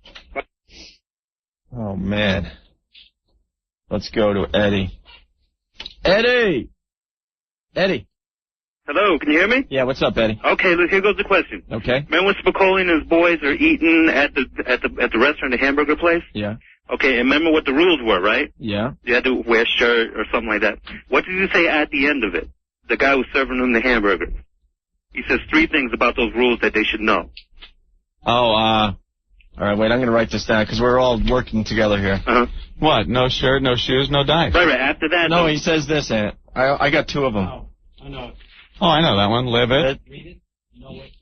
Oh, man. Let's go to Eddie. Eddie! Hello, can you hear me? Yeah, what's up, Eddie? Okay, look, here goes the question. Okay. Remember when Spicoli and his boys are eating at the restaurant, the hamburger place? Yeah. Okay, and remember what the rules were, right? Yeah. You had to wear a shirt or something like that. What did you say at the end of it? The guy who's serving them the hamburger. He says 3 things about those rules that they should know. Oh, all right, wait, I'm going to write this down because we're all working together here. Uh-huh. What? No shirt, no shoes, no dice. Right, after that. No, he says this, Aunt. I got 2 of them. Oh, I know it. Oh, I know that one. Live it. Read it? No, wait.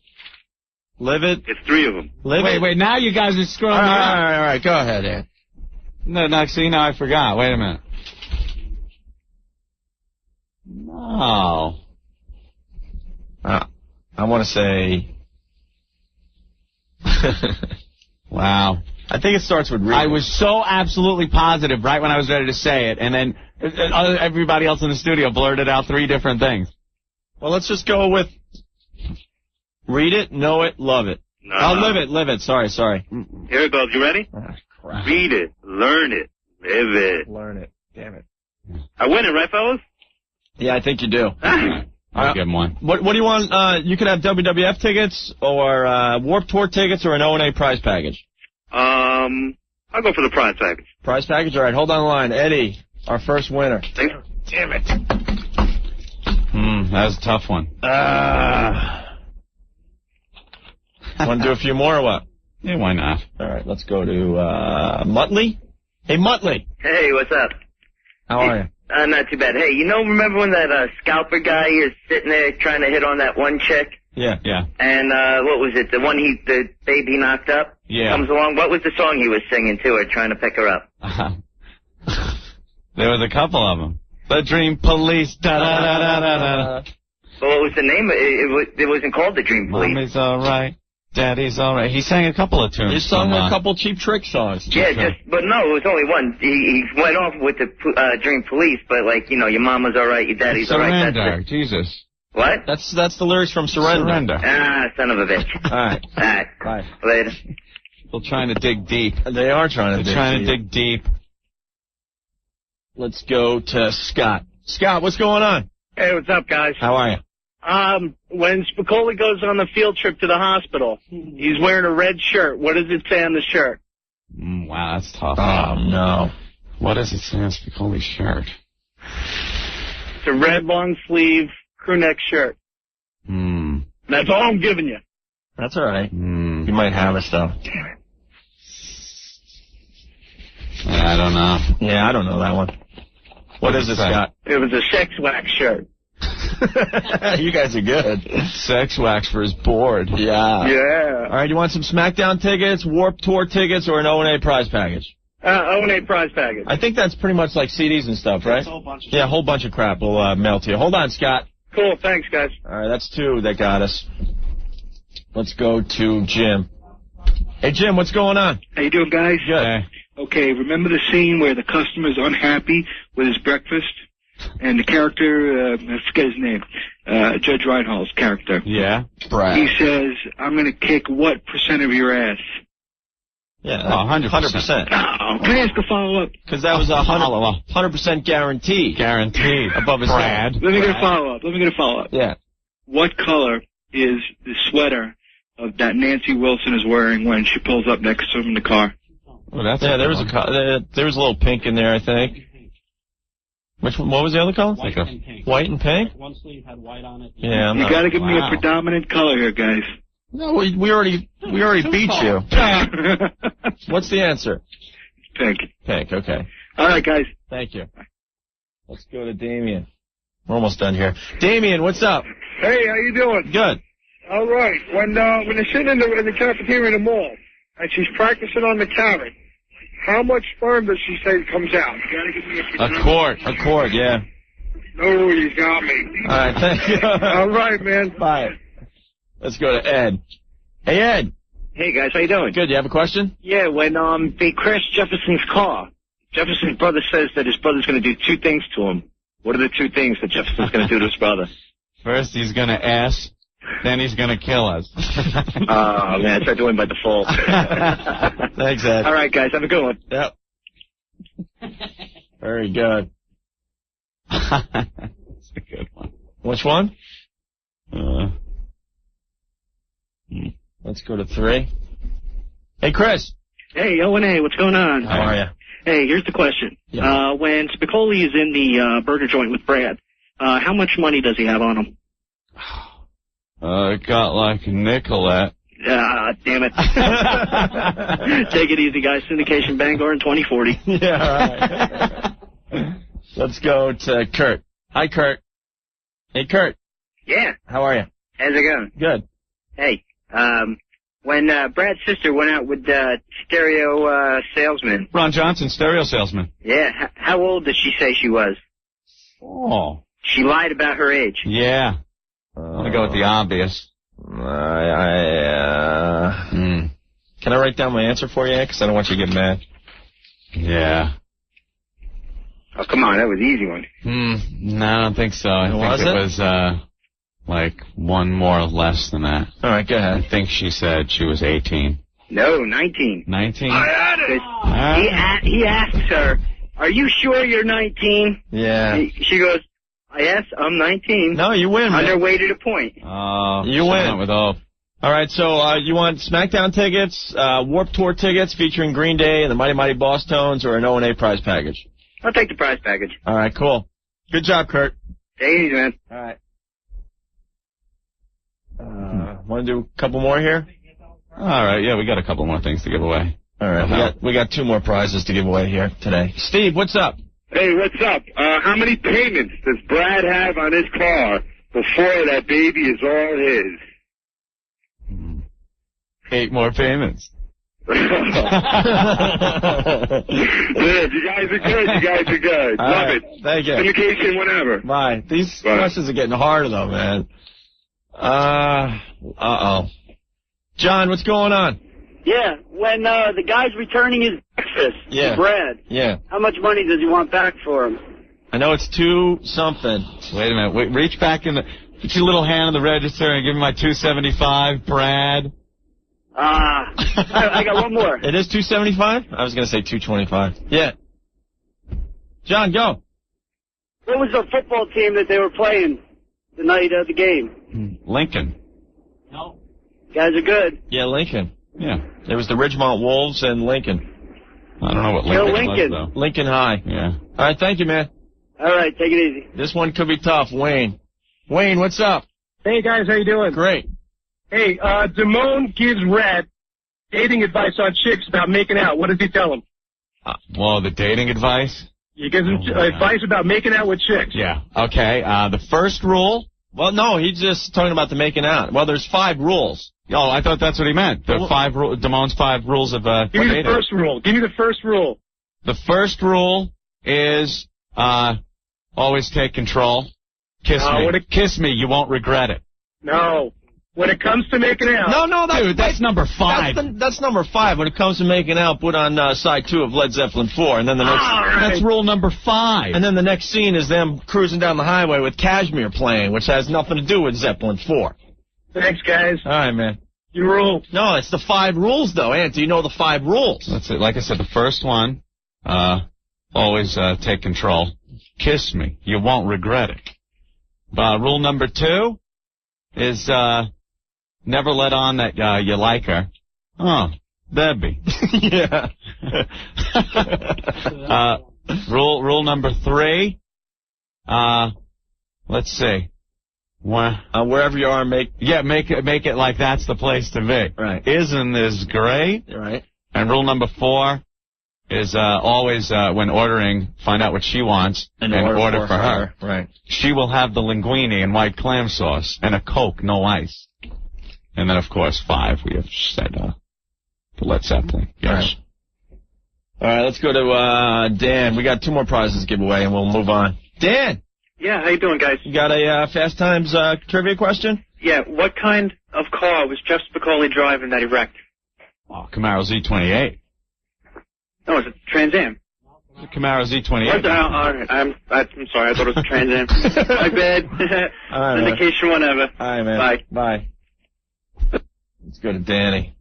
Live it. It's 3 of them. Live it. Wait, now you guys are screwing All me up. right, go ahead, Aunt. No, see, now I forgot. Wait a minute. No. I want to say... Wow. I think it starts with read. I was so absolutely positive right when I was ready to say it, and then everybody else in the studio blurted out 3 different things. Well, let's just go with read it, know it, love it. No. Oh, live it. Sorry. Here it goes. You ready? Crap. Read it, learn it, live it. Learn it. Damn it. I win it, right, fellas? Yeah, I think you do. I'll give him one. What do you want? You could have WWF tickets or Warped Tour tickets or an O&A prize package. I'll go for the prize package. Prize package? All right, hold on the line. Eddie, our first winner. Thanks. Damn it. That was a tough one. Want to do a few more or what? Yeah, why not? All right, let's go to Muttley. Hey, Muttley. Hey, what's up? How are you? Not too bad. Hey, remember when that scalper guy is sitting there trying to hit on that one chick? Yeah. And what was it? The baby knocked up? Yeah. Comes along. What was the song he was singing to her, trying to pick her up? There was a couple of them. The Dream Police. Da-da-da-da-da-da. Well, what was the name? It wasn't called the Dream Police. Mommy's all right. Daddy's all right. He sang a couple of tunes. He sung a couple Cheap Trick songs. But no, it was only one. He went off with the Dream Police, but your mama's all right, your daddy's all right. Surrender. Jesus. What? That's the lyrics from Surrender. Ah, son of a bitch. All right. All right. Bye. Later. People trying to dig deep. They are trying to dig deep. Let's go to Scott. Scott, what's going on? Hey, what's up, guys? How are you? When Spicoli goes on the field trip to the hospital, he's wearing a red shirt. What does it say on the shirt? Wow, that's tough. Oh, no. What does it say on Spicoli's shirt? It's a red long sleeve crew neck shirt. That's all I'm giving you. That's all right. You might have us, though. Damn it. Yeah, I don't know. Yeah, I don't know that one. What is it, Scott? It was a sex wax shirt. You guys are good. Sex wax for his board. Yeah. Yeah. All right, you want some SmackDown tickets, Warped Tour tickets, or an O&A prize package? O&A prize package. I think that's pretty much like CDs and stuff, right? That's a whole bunch of a whole bunch of crap we'll mail to you. Hold on, Scott. Cool, thanks, guys. All right, that's 2 that got us. Let's go to Jim. Hey, Jim, what's going on? How you doing, guys? Good. Okay, remember the scene where the customer's unhappy with his breakfast? And the character, I forget his name, Judge Reinhold's character. Yeah. Brad. He says, I'm going to kick what % of your ass? Yeah, 100%. 100%. Oh, can I ask a follow-up? Because that was a 100% guarantee. Guaranteed. Above his Brad. head. Let me get a follow-up. Yeah. What color is the sweater of that Nancy Wilson is wearing when she pulls up next to him in the car? Well, that's there was there was a little pink in there, I think. Which one? What was the other color? White and pink. White and pink? One sleeve had white on it. Yeah, You got to give me a predominant color here, guys. No, we already beat you. What's the answer? Pink. Pink. Okay. All right, guys. Thank you. Let's go to Damien. We're almost done here. Damien, what's up? Hey, how you doing? Good. All right. When they're sitting in the cafeteria in the mall and she's practicing on the carrot, how much sperm does she say comes out? You gotta give me A quart, yeah. No, you got me. All right, thank you. All right, man. Bye. Let's go to Ed. Hey, Ed. Hey, guys, how you doing? Good. You have a question? Yeah, when they crashed Jefferson's car, Jefferson's brother says that his brother's going to do 2 things to him. What are the 2 things that Jefferson's going to do to his brother? First, he's going to ask, then he's going to kill us. Oh, man, I tried to win by default. Thanks, Ed. All right, guys, have a good one. Yep. Very good. That's a good one. Which one? Let's go to 3. Hey, Chris. Hey, O&A, what's going on? How are you? Hey, here's the question. Yeah. When Spicoli is in the burger joint with Brad, how much money does he have on him? Got like a Nicolette. Ah, damn it. Take it easy, guys. Syndication Bangor in 2040. Yeah, all right. Let's go to Kurt. Hi, Kurt. Hey, Kurt. Yeah. How are you? How's it going? Good. Hey, when Brad's sister went out with stereo salesman. Ron Johnson, stereo salesman. Yeah. How old did she say she was? Oh. She lied about her age. Yeah. I'm going to go with the obvious. Can I write down my answer for you? Because I don't want you to get mad. Yeah. Oh, come on. That was an easy one. No, I don't think so. I think it was, like, 1 more or less than that. All right, go ahead. I think she said she was 18. No, 19. 19? I had it! He asks her, are you sure you're 19? Yeah. She goes, yes, I'm 19. No, you win, man. Underweighted a point. Oh, you win. With All right, so you want SmackDown tickets, Warped Tour tickets featuring Green Day and the Mighty Mighty Boss Tones, or an O&A prize package? I'll take the prize package. All right, cool. Good job, Kurt. Take it easy, man. All right. Want to do a couple more here? All right, yeah, we got a couple more things to give away. All right, we got 2 more prizes to give away here today. Steve, what's up? Hey, what's up? How many payments does Brad have on his car before that baby is all his? 8 more payments. Good. You guys are good. All Love right, it. Thank you. Communication, whenever. Bye. These questions are getting harder, though, man. Uh-oh. John, what's going on? Yeah, when the guy's returning his breakfast to Brad, how much money does he want back for him? I know it's 2 something. Wait a minute. Wait, reach back in put your little hand on the register and give me my $2.75, Brad. I got 1 more. It is $2.75? I was going to say $2.25. Yeah. John, go. What was the football team that they were playing the night of the game? Lincoln. No. You guys are good. Yeah, Lincoln. Yeah. There was the Ridgemont Wolves and Lincoln. I don't know what Lincoln was, though. Lincoln High. Yeah. All right, thank you, man. All right, take it easy. This one could be tough. Wayne. Wayne, what's up? Hey, guys, how you doing? Great. Hey, Damone gives Red dating advice on chicks about making out. What does he tell him? Well, the dating advice? He gives him advice about making out with chicks. Yeah. Okay, the first rule? Well, no, he's just talking about the making out. Well, there's 5 rules. Oh, I thought that's what he meant. The Damone's 5 rules of Give me the first rule. Give me the first rule. The first rule is always take control. Kiss No, me. Kiss me. You won't regret it. No. When it comes to making out. No, that's number 5. That's number 5. When it comes to making out, put on side 2 of Led Zeppelin 4, and then the next. That's rule number 5. And then the next scene is them cruising down the highway with Kashmir playing, which has nothing to do with Zeppelin 4. Thanks, guys. All right, man. You rule. No, it's the 5 rules, though. Ant, do you know the 5 rules? That's it. Like I said, the first one, always take control. Kiss me. You won't regret it. Rule number 2 is never let on that you like her. Oh, Debbie. Yeah. Rule number 3. Let's see. Wherever you are, make it like that's the place to be. Right. Isn't this great? Right. And rule number 4 is always when ordering, find out what she wants and order for her. Right. She will have the linguine and white clam sauce and a Coke, no ice. And then, of course, 5 we have said the Led Zeppelin. Yes. All right, let's go to Dan. We got 2 more prizes to give away, and we'll move on. Dan. Yeah, how you doing, guys? You got a Fast Times trivia question? Yeah, what kind of car was Jeff Spicoli driving that he wrecked? Oh, Camaro Z28. No, it's a Trans Am. The Camaro Z28. All right, I'm sorry, I thought it was a Trans Am. My bad. All right, Syndication, whatever. All right, man. Bye. Bye. Let's go to Danny.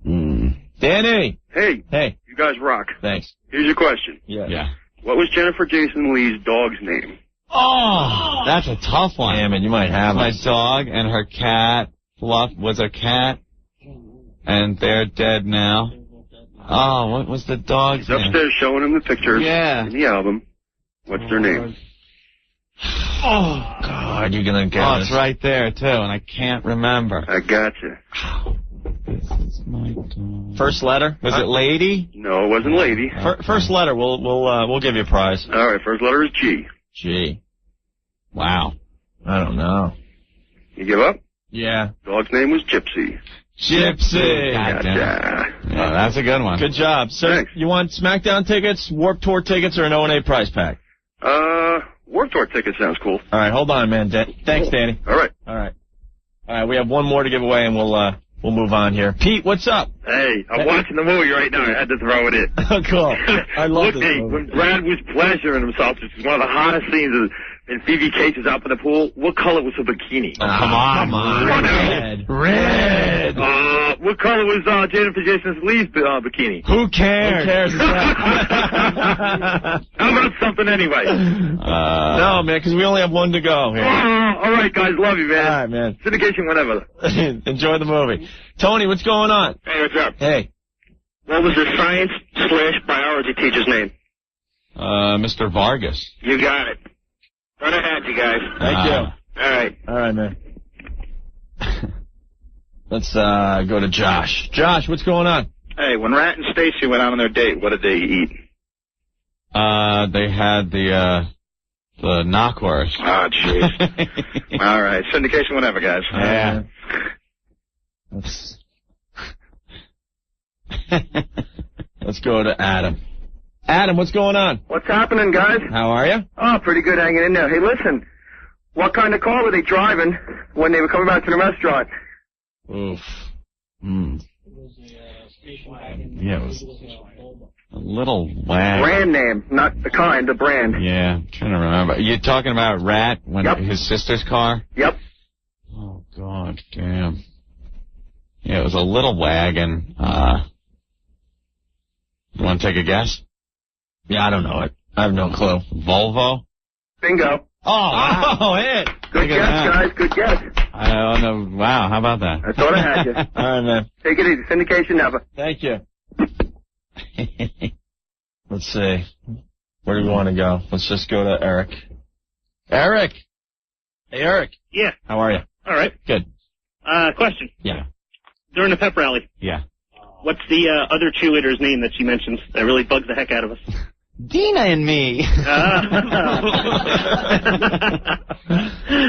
Danny! Hey. Hey. You guys rock. Thanks. Here's your question. Yeah. What was Jennifer Jason Leigh's dog's name? Oh, that's a tough one. Damn it, you might have my dog and her cat. Fluff was her cat. And they're dead now. Oh, what was the dog's He's upstairs showing him the pictures in the album. What's their name? Oh, God, you're going to get it. It's right there, too, and I can't remember. I gotcha. First letter? Was it Lady? No, it wasn't Lady. First letter, we'll give you a prize. All right, first letter is G. G. Wow. I don't know. You give up? Yeah. Dog's name was Gypsy. Gypsy. Gotcha. Yeah, that's a good one. Good job. So, Thanks. You want SmackDown tickets, Warped Tour tickets, or an O&A prize pack? Warped Tour ticket sounds cool. All right, hold on, man. Thanks, Danny. All right. All right. We have 1 more to give away, and we'll move on here. Pete, what's up? Hey, I'm watching the movie right now. I had to throw it in. Cool. I love this movie. When Brad was pleasuring himself, this is one of the hottest scenes in Phoebe Cates is out in the pool. What color was her bikini? Oh, come on. Red. What color was Jennifer Jason Leigh's bikini? Who cares? How about something anyway? No, man, because we only have 1 to go here. All right, guys. Love you, man. All right, man. Syndication whenever. Enjoy the movie. Tony, what's going on? Hey, what's up? Hey. What was the science/biology teacher's name? Mr. Vargas. You got it. Run ahead, you guys. Thank you. All right. All right, man. Let's go to Josh. Josh, what's going on? Hey, when Rat and Stacy went out on their date, what did they eat? They had the knockwurst. Oh, jeez. All right. Syndication whenever, guys. Yeah. Let's go to Adam. Adam, what's going on? What's happening, guys? How are you? Oh, pretty good hanging in there. Hey, listen, what kind of car were they driving when they were coming back to the restaurant? Oof. Yeah, it was a little wagon. Brand name, not the kind, the brand. Yeah, I'm trying to remember. You're talking about Rat, when his sister's car? Yep. Oh, God damn. Yeah, it was a little wagon. You want to take a guess? Yeah, I don't know it. I have no clue. Volvo? Bingo. Oh, wow. Oh, it. Good guess, guys. Good guess. I don't know. Wow, how about that? I thought I had you. All right, man. Take it easy. Syndication never. Thank you. Let's see. Where do we want to go? Let's just go to Eric. Eric! Hey, Eric. Yeah. How are you? All right. Good. Question. Yeah. During the pep rally, Yeah. what's the other cheerleader's name that she mentions that really bugs the heck out of us? Dina and me.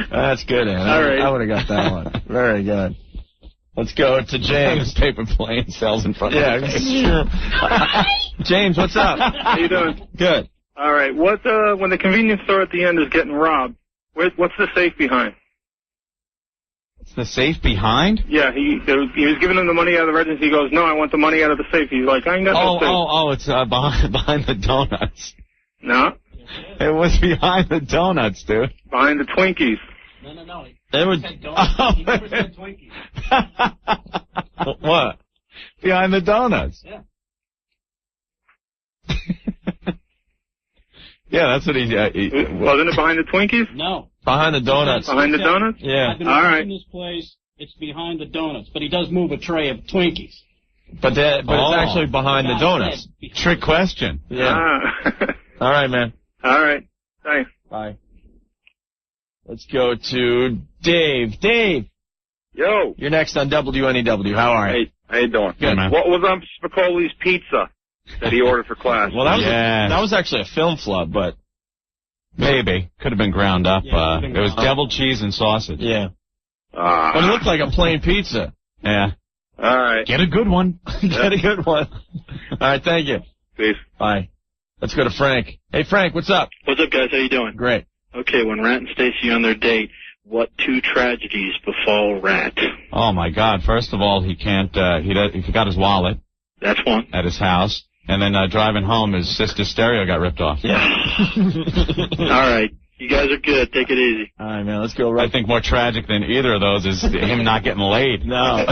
That's good, Ann. All right. I would have got that one. Very good. Let's go to James. Paper plane sells in front of Yeah, me. sure. James, what's up? How you doing? Good. All right. What when the convenience store at the end is getting robbed, What's the safe behind? It's the safe behind? Yeah, he was giving him the money out of the register. He goes, no, I want the money out of the safe. He's like, I ain't got no safe. It's behind the donuts. No. It was behind the donuts, dude. Behind the Twinkies. No. It was. He never said Twinkies. What? Behind the donuts. Yeah. Yeah, that's what he wasn't it behind the Twinkies? No. Behind the donuts. Behind the donuts? Yeah. I've been All right. watching this place. It's behind the donuts, but he does move a tray of Twinkies. But it's actually behind the donuts. Trick question. Yeah. All right, man. All right. Thanks. Bye. Let's go to Dave. Dave. Yo. You're next on WNEW. How are you? Hey, how you doing? Good, man. What was on Spicoli's pizza that he ordered for class? Well, that was actually a film flub, but maybe could have been ground up. It was deviled cheese and sausage. Yeah. But it looked like a plain pizza. Yeah. All right. Get a good one. Get a good one. All right, thank you. Peace. Bye. Let's go to Frank. Hey, Frank, what's up? What's up, guys? How you doing? Great. Okay, when Rat and Stacy are on their date, what two tragedies befall Rat? Oh my God! First of all, he can't. He forgot his wallet. That's one. At his house, and then driving home, his sister's stereo got ripped off. Yeah. All right, you guys are good. Take it easy. All right, man. Let's go. I think more tragic than either of those is him not getting laid. No.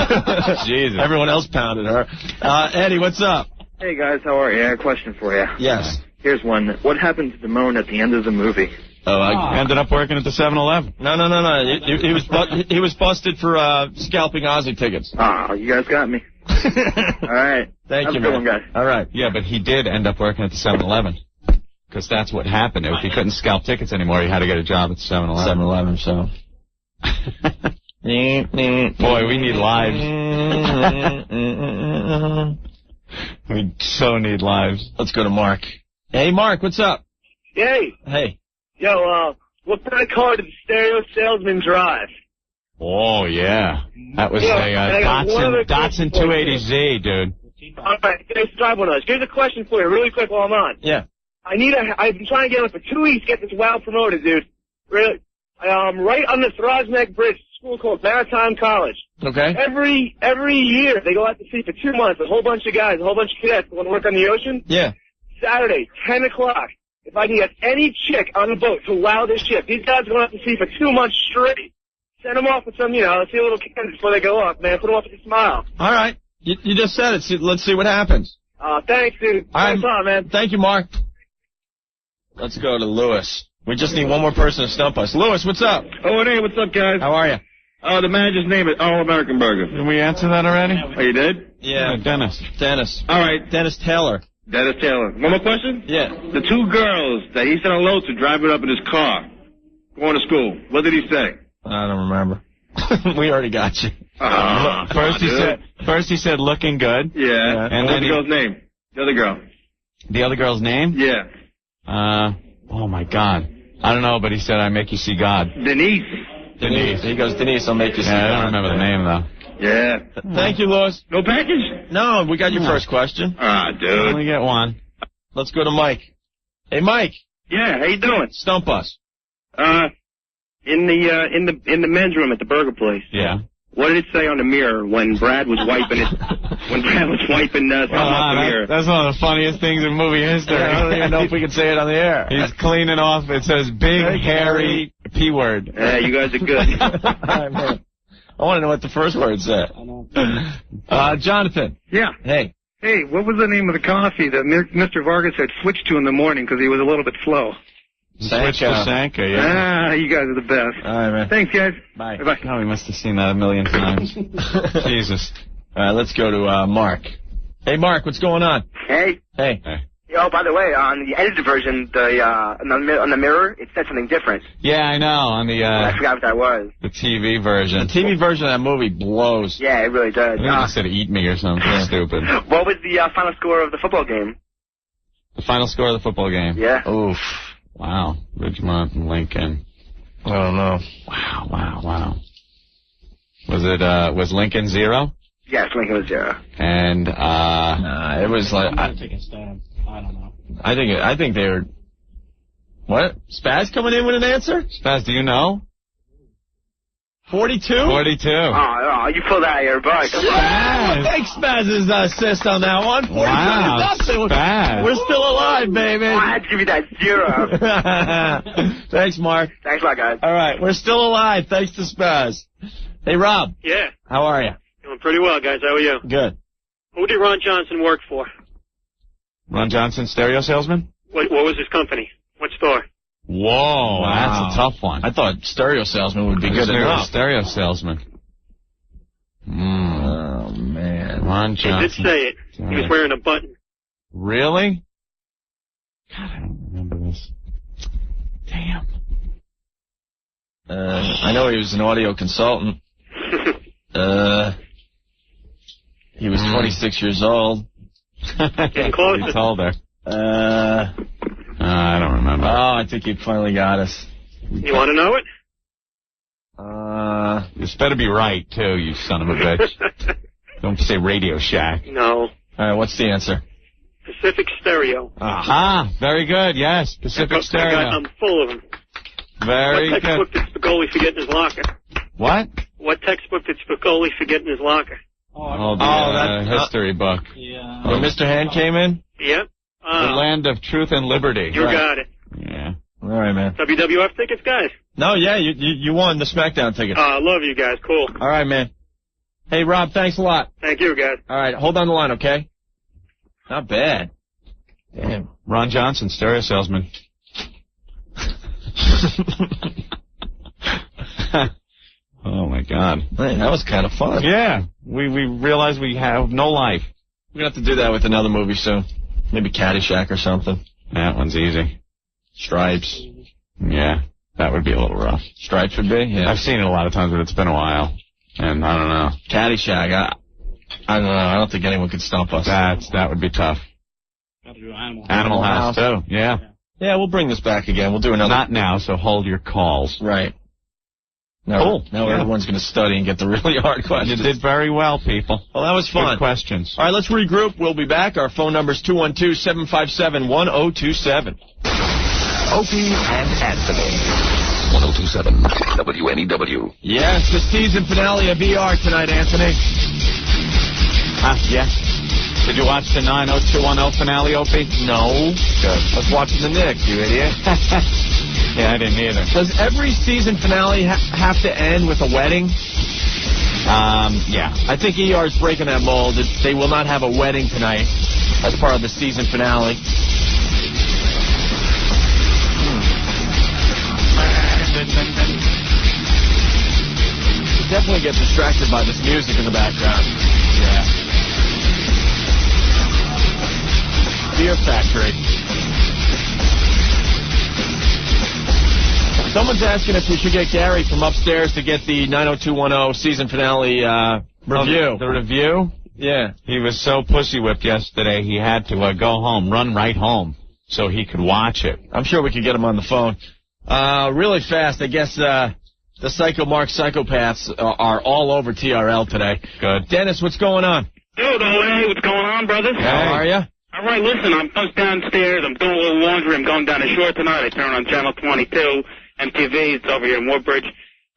Jesus. Everyone else pounded her. Eddie, what's up? Hey guys, how are you? I have a question for you. Yes. Here's one. What happened to Damone at the end of the movie? Oh, I ended up working at the 7-Eleven. No. He was busted for scalping Ozzy tickets. Oh, you guys got me. All right. Thank you, Have a good man. one, guys. All right. Yeah, but he did end up working at the 7-Eleven. Because that's what happened. If he couldn't scalp tickets anymore, he had to get a job at the 7-Eleven. 7-Eleven, so. Boy, we need lives. We so need lives. Let's go to Mark. Hey, Mark, what's up? Hey. Hey. Yo, what kind of car did the stereo salesman drive? Oh, yeah. That was a Datsun 280Z, dude. All right, let's drive one of those. Here's a question for you, really quick while I'm on. Yeah. I've been trying to get one for 2 weeks, get this WOW promoted, dude. Really. Right on the Throsneck Bridge, a school called Maritime College. Okay. Every year, they go out to sea for 2 months, a whole bunch of guys, a whole bunch of cadets want to work on the ocean. Yeah. Saturday, 10 o'clock. If I can get any chick on the boat to wow this ship, these guys are going out to sea for 2 months straight. Send them off with some, see a little candy before they go off, man. Put them off with a smile. All right. You just said it. Let's see what happens. Thanks, dude. Thanks a lot, man. Thank you, Mark. Let's go to Lewis. We just need one more person to stump us. Lewis, what's up? Oh, hey, what's up, guys? How are you? The manager's name is All American Burger. Did we answer that already? Oh, you did? Yeah. Dennis. All right. Dennis Taylor. Dennis Taylor. One more question? Yeah. The two girls that he said hello to driving up in his car, going to school. What did he say? I don't remember. We already got you. First he said looking good. Yeah. And what's then the girl's name? The other girl. The other girl's name? Yeah. Oh my God. I don't know, but he said I make you see God. Denise. He goes, Denise, I'll make you see God. I don't remember the name though. Yeah. Thank you, Lewis. No package? No, we got your first question. Dude. Only get one. Let's go to Mike. Hey, Mike. Yeah, how you doing? Stump us. In the men's room at the burger place. Yeah. What did it say on the mirror when Brad was wiping it? When Brad was wiping something off the mirror. That's one of the funniest things in movie history. I don't even know if we can say it on the air. He's cleaning off. It says big hairy P word. Yeah, you guys are good. All right, man. I want to know what the first word said. Jonathan. Yeah. Hey. Hey, what was the name of the coffee that Mr. Vargas had switched to in the morning because he was a little bit slow? Switch to Sanka, yeah. You guys are the best. All right, man. Thanks, guys. Bye. Bye-bye. God, we must have seen that a million times. Jesus. All right, let's go to Mark. Hey, Mark, what's going on? Hey. Hey. Yo, by the way, on the edited version, on the mirror, it said something different. Yeah, I know. On the I forgot what that was. The TV version. The TV version of that movie blows. Yeah, it really does. I think it just said eat me or something stupid. What was the final score of the football game? The final score of the football game? Yeah. Oof. Wow. Ridgemont and Lincoln. I don't know. Wow. Was Lincoln 0? Yes, Lincoln was 0. And it was like I'm gonna take a stab. I don't know. I think they were. What? Spaz coming in with an answer? Spaz, do you know? 42? 42. Oh, you pulled out of your butt. Yeah! Thanks, Spaz's assist on that one. 42 Wow, to nothing. Spaz. We're still alive, baby. Oh, I had to give you that 0. Thanks, Mark. Thanks a lot, guys. All right, we're still alive thanks to Spaz. Hey, Rob. Yeah. How are you? Doing pretty well, guys. How are you? Good. Who did Ron Johnson work for? Ron Johnson, stereo salesman? What was his company? What store? Whoa, that's a tough one. I thought stereo salesman would be good enough. Stereo salesman. Oh, man. Ron He Johnson. did say it. He was wearing a button. Really? God, I don't remember this. Damn. I know he was an audio consultant. He was 26 years old. Getting closer. He's older. I don't remember. Oh, I think he finally got us. You want to know it? This better be right, too, you son of a bitch. Don't say Radio Shack. No. All right, what's the answer? Pacific Stereo. Aha, very good, yes. Pacific Stereo. I'm full of them. Very What textbook good. did Spicoli forget in his locker? What? What textbook did Spicoli forget in his locker? The history book. Yeah. When Mr. Hand came in? Yep. The land of truth and liberty. You got it. Yeah. All right, man. WWF tickets, guys? No, yeah, you won the SmackDown tickets. I love you guys. Cool. All right, man. Hey, Rob, thanks a lot. Thank you, guys. All right, hold on the line, okay? Not bad. Damn. Ron Johnson, stereo salesman. Oh, my God. Man, that was kind of fun. Yeah. We realize we have no life. We're going to have to do that with another movie soon. Maybe Caddyshack or something. That one's easy. Stripes. Yeah, that would be a little rough. Stripes would be? Yeah. I've seen it a lot of times, but it's been a while. And I don't know. Caddyshack, I don't know. I don't think anyone could stump us. That would be tough. Animal House, too. Yeah. Yeah, we'll bring this back again. We'll do another. Not now, so hold your calls. Right. Now, Cool. Now everyone's going to study and get the really hard questions. You did very well, people. Well, that was fun. Good questions. All right, let's regroup. We'll be back. Our phone number is 212-757-1027. Opie and Anthony. 1027 WNEW. Yes, the season finale of ER tonight, Anthony. Yeah. Did you watch the 90210 finale, Opie? No. Good. I was watching the Knicks, you idiot. Yeah, I didn't either. Does every season finale have to end with a wedding? Yeah. I think ER's breaking that mold. They will not have a wedding tonight as part of the season finale. You definitely get distracted by this music in the background. Yeah. Beer Factory. Someone's asking if we should get Gary from upstairs to get the 90210 season finale review. The review? Yeah. He was so pussy-whipped yesterday, he had to go home, run right home, so he could watch it. I'm sure we could get him on the phone. Really fast, I guess the Psycho Mark psychopaths are all over TRL today. Good. Dennis, what's going on? Dude, hey, what's going on, brothers? How are you? All right, listen, I'm just downstairs. I'm doing a little laundry. I'm going down the shore tonight. I turn on Channel 22, MTV. It's over here in Woodbridge.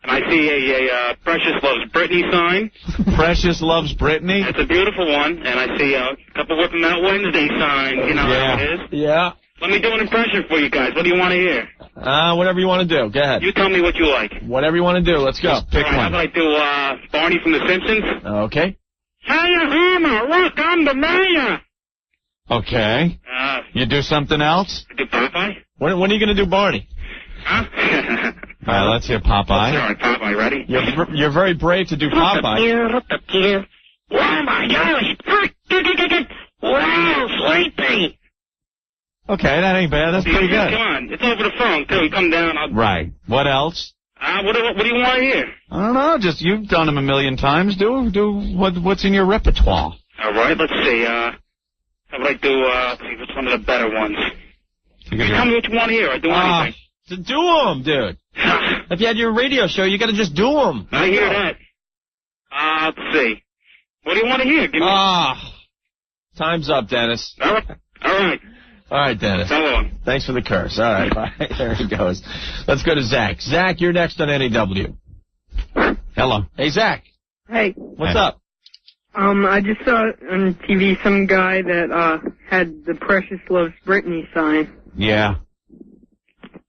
And I see a Precious Loves Britney sign. Precious Loves Britney? It's a beautiful one. And I see a couple Whipping Out Wednesday signs. You know how it is. Yeah. Let me do an impression for you guys. What do you want to hear? Whatever you want to do. Go ahead. You tell me what you like. Whatever you want to do. Let's go. Just pick All right, one. how about I do Barney from The Simpsons? Okay. Hey, Hammer, look, I'm the mayor. Okay. You do something else? Do Popeye? When are you going to do Barney? Huh? All right, let's hear Popeye. All right, Popeye, ready? You're very brave to do Popeye. Oh, my gosh. Wow, sleepy. Okay, that ain't bad. That's pretty good. Come on. It's over the phone, too. Come down. Right. What else? What do you want to hear? I don't know. Just you've done them a million times. Do what's in your repertoire. All right, let's see. How about I do, what's one of the better ones? Tell me what you want to hear. I do anything. To do them, dude. If you had your radio show, you got to just do them. I hear that. Let's see. What do you want to hear? Give me... Time's up, Dennis. All right. All right, Dennis. So long. Thanks for the curse. All right, bye. There he goes. Let's go to Zach. Zach, you're next on NEW. Hello. Hey, Zach. Hey. What's up? I just saw on TV some guy that had the Precious Loves Britney sign. Yeah.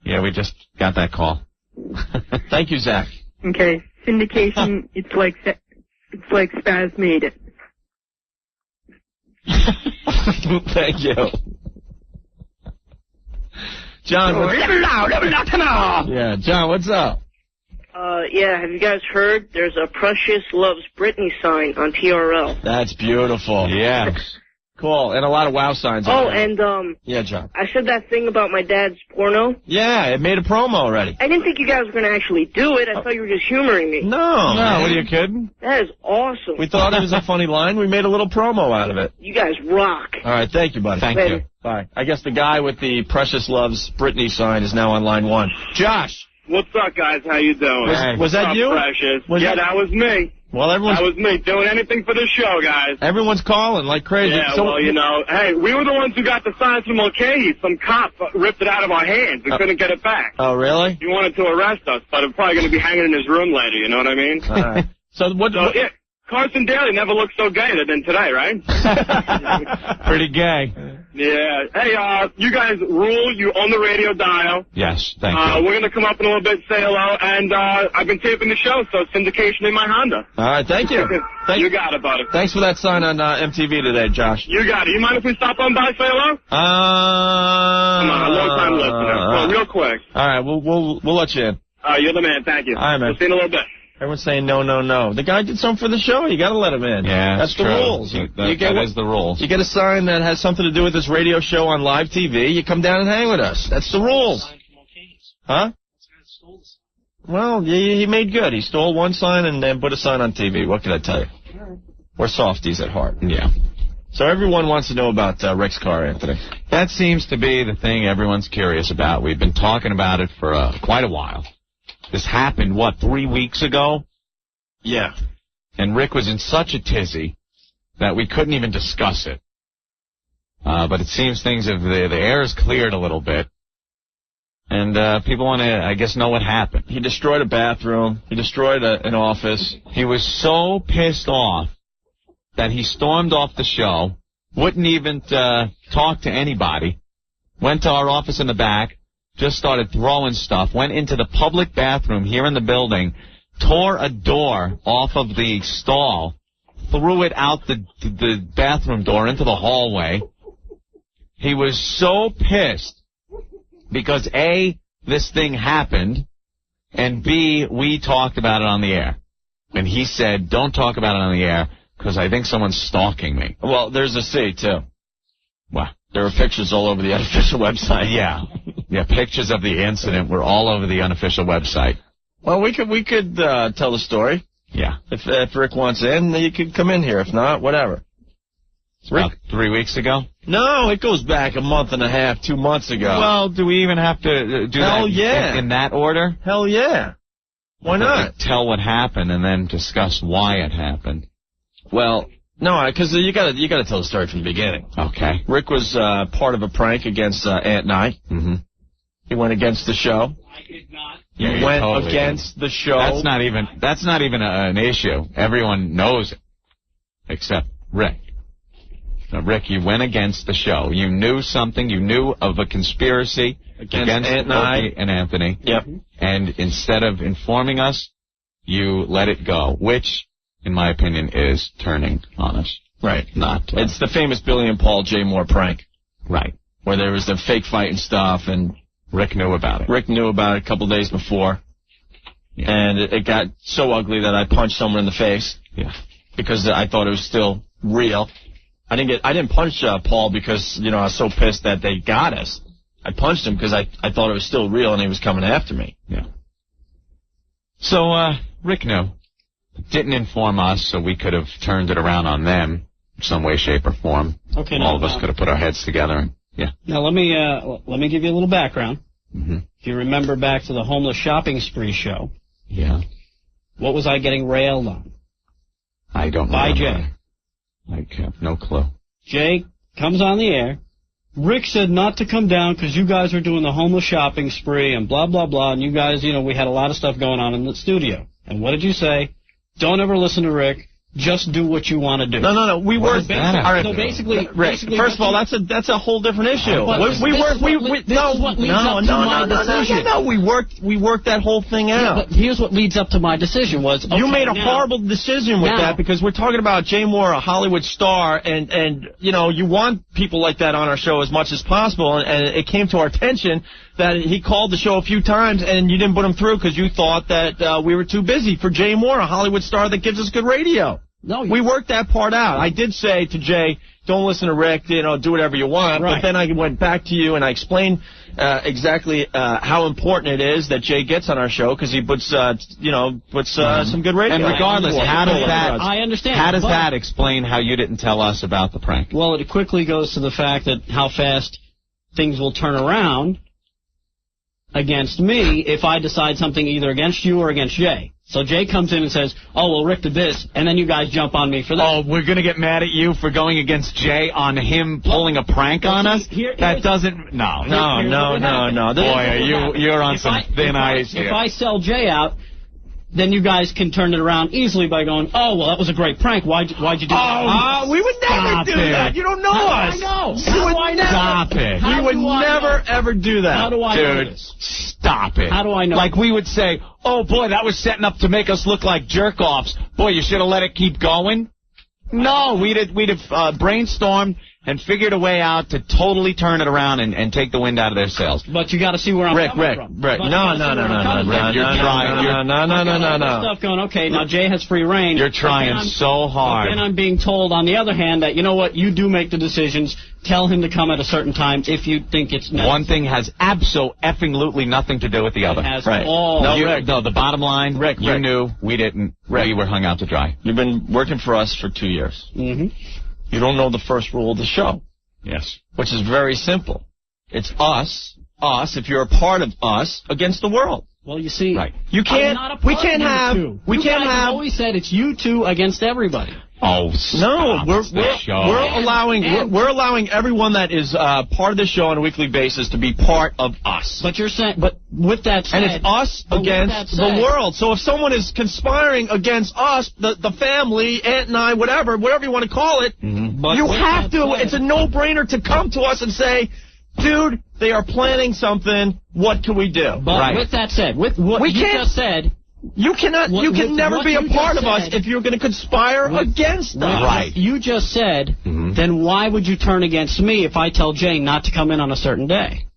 Yeah, we just got that call. Thank you, Zach. Okay, syndication. It's like Spaz made it. Thank you. John. Yeah, John, what's up? Yeah, have you guys heard? There's a Precious Loves Britney sign on TRL. That's beautiful. Yeah. Cool. And a lot of wow signs. Oh, and, yeah, John. I said that thing about my dad's porno. Yeah, it made a promo already. I didn't think you guys were going to actually do it. I thought you were just humoring me. No, what are you kidding? That is awesome. We thought it was a funny line. We made a little promo out of it. You guys rock. All right, thank you, buddy. Thank Later. you. Bye. I guess the guy with the Precious Loves Britney sign is now on line 1. Josh. What's up, guys? How you doing? Was that you? Precious? That was me. Well, That was me doing anything for the show, guys. Everyone's calling like crazy. Yeah, So, well, you know, hey, we were the ones who got the signs from Mulcahy. Some cop ripped it out of our hands. We couldn't get it back. Oh, really? He wanted to arrest us, but it's probably going to be hanging in his room later, you know what I mean? All right. So what? Yeah, Carson Daly never looked so gay than today, right? Pretty gay. Yeah. Hey, you guys rule. You own the radio dial. Yes, thank you. We're going to come up in a little bit, say hello, and I've been taping the show, so syndication in my Honda. All right, thank you. You got it, buddy. Thanks for that sign on MTV today, Josh. You got it. You mind if we stop on by, say hello? Come on, a long-time listener. Well, real quick. All right, we'll let you in. You're the man. Thank you. All right, man. We'll see you in a little bit. Everyone's saying no, no, no. The guy did something for the show. You got to let him in. Yeah, that's the true. rules. That is the rules. You get a sign that has something to do with this radio show on live TV. You come down and hang with us. That's the rules. Huh? Well, he made good. He stole one sign and then put a sign on TV. What can I tell you? We're softies at heart. Yeah. So everyone wants to know about Rick's car, Anthony. That seems to be the thing everyone's curious about. We've been talking about it for quite a while. This happened, 3 weeks ago? Yeah. And Rick was in such a tizzy that we couldn't even discuss it. But it seems things have, the air is cleared a little bit. And people want to, I guess, know what happened. He destroyed a bathroom. He destroyed an office. He was so pissed off that he stormed off the show, wouldn't even talk to anybody, went to our office in the back, just started throwing stuff, went into the public bathroom here in the building, tore a door off of the stall, threw it out the bathroom door into the hallway. He was so pissed because, A, this thing happened, and B, we talked about it on the air. And he said, don't talk about it on the air because I think someone's stalking me. Well, there's a C, too. What? There were pictures all over the unofficial website. Yeah. Yeah, pictures of the incident were all over the unofficial website. Well, we could tell the story. Yeah. If Rick wants in, you could come in here. If not, whatever. Rick, 3 weeks ago? No, it goes back a month and a half, 2 months ago. Well, do we even have to do Hell that yeah. in that order? Hell yeah. Why not? Tell what happened and then discuss why it happened. Well, no, because you gotta tell the story from the beginning. Okay. Rick was part of a prank against Aunt and I. Mm-hmm. He went against the show. I did not. He went totally against the show. That's not even an issue. Everyone knows it, except Rick. Now, Rick, you went against the show. You knew something. You knew of a conspiracy against Aunt and Opie and Anthony. Yep. And instead of informing us, you let it go, which, in my opinion, is turning on us. Right. Not. It's the famous Billy and Paul J. Moore prank. Right. Where there was the fake fight and stuff, and Rick knew about it. Rick knew about it a couple days before. Yeah. And it got so ugly that I punched someone in the face. Yeah. Because I thought it was still real. I didn't punch Paul because, I was so pissed that they got us. I punched him because I thought it was still real and he was coming after me. Yeah. So, Rick knew. Didn't inform us, so we could have turned it around on them in some way, shape, or form. Okay. All of us could have put our heads together and, yeah. Now, let me give you a little background. Mm-hmm. If you remember back to the homeless shopping spree show. Yeah. What was I getting railed on? I don't know. By Jay. I have no clue. Jay comes on the air, Rick said not to come down because you guys were doing the homeless shopping spree and blah, blah, blah, and you guys, we had a lot of stuff going on in the studio. And what did you say? Don't ever listen to Rick. Just do what you want to do. No. We worked. So basically, first of all, that's a whole different issue. We worked that whole thing out. Yeah, but here's what leads up to my decision was, okay, you made a horrible decision with that because we're talking about Jay Moore, a Hollywood star, and you want people like that on our show as much as possible, and it came to our attention that he called the show a few times and you didn't put him through because you thought that we were too busy for Jay Moore, a Hollywood star that gives us good radio. No, we worked that part out. I did say to Jay, don't listen to Rick, do whatever you want. Right. But then I went back to you and I explained exactly how important it is that Jay gets on our show because he puts some good radio. And regardless, how does that? I understand. How does that explain how you didn't tell us about the prank? Well, it quickly goes to the fact that how fast things will turn around against me if I decide something either against you or against Jay. So Jay comes in and says, oh, well, Rick did this, and then you guys jump on me for that. Oh, we're going to get mad at you for going against Jay on him pulling a prank on us? That doesn't... No. Boy, you're on some thin ice here. If I sell Jay out, then you guys can turn it around easily by going, oh, well, that was a great prank. Why'd you do that? We would never do that. You don't know us. I know. Stop it. We would never, ever do that. How do I know this? Stop it. How do I know? Like we would say, oh, boy, that was setting up to make us look like jerk-offs. Boy, you should have let it keep going. No, we'd have brainstormed and figured a way out to totally turn it around and take the wind out of their sails. But you got to see where I'm coming from. Rick. No. You're trying. No. Stuff going, okay, now Jay has free reign. You're trying so hard. But then I'm being told, on the other hand, that, you know what, you do make the decisions. Tell him to come at a certain time if you think it's necessary. One thing has abso-effing-lutely nothing to do with the other. It has all. No, the bottom line, Rick, you knew, we didn't. We were hung out to dry. You've been working for us for 2 years. Mm-hmm. You don't know the first rule of the show. Yes. Which is very simple. It's us, if you're a part of us, against the world. Well, you see, you can't. We can't have. We can't have. I've always said it's you two against everybody. Oh, no! We're allowing everyone that is part of the show on a weekly basis to be part of us. But you're saying, but with that said, and it's us against the world. So if someone is conspiring against us, the family, Aunt and I, whatever you want to call it, you have to. It's a no-brainer to come to us and say, dude, they are planning something. What can we do? But with that said, with what you just said. You cannot. You can never be a part of us if you're going to conspire against us. Right. You just said. Then why would you turn against me if I tell Jay not to come in on a certain day?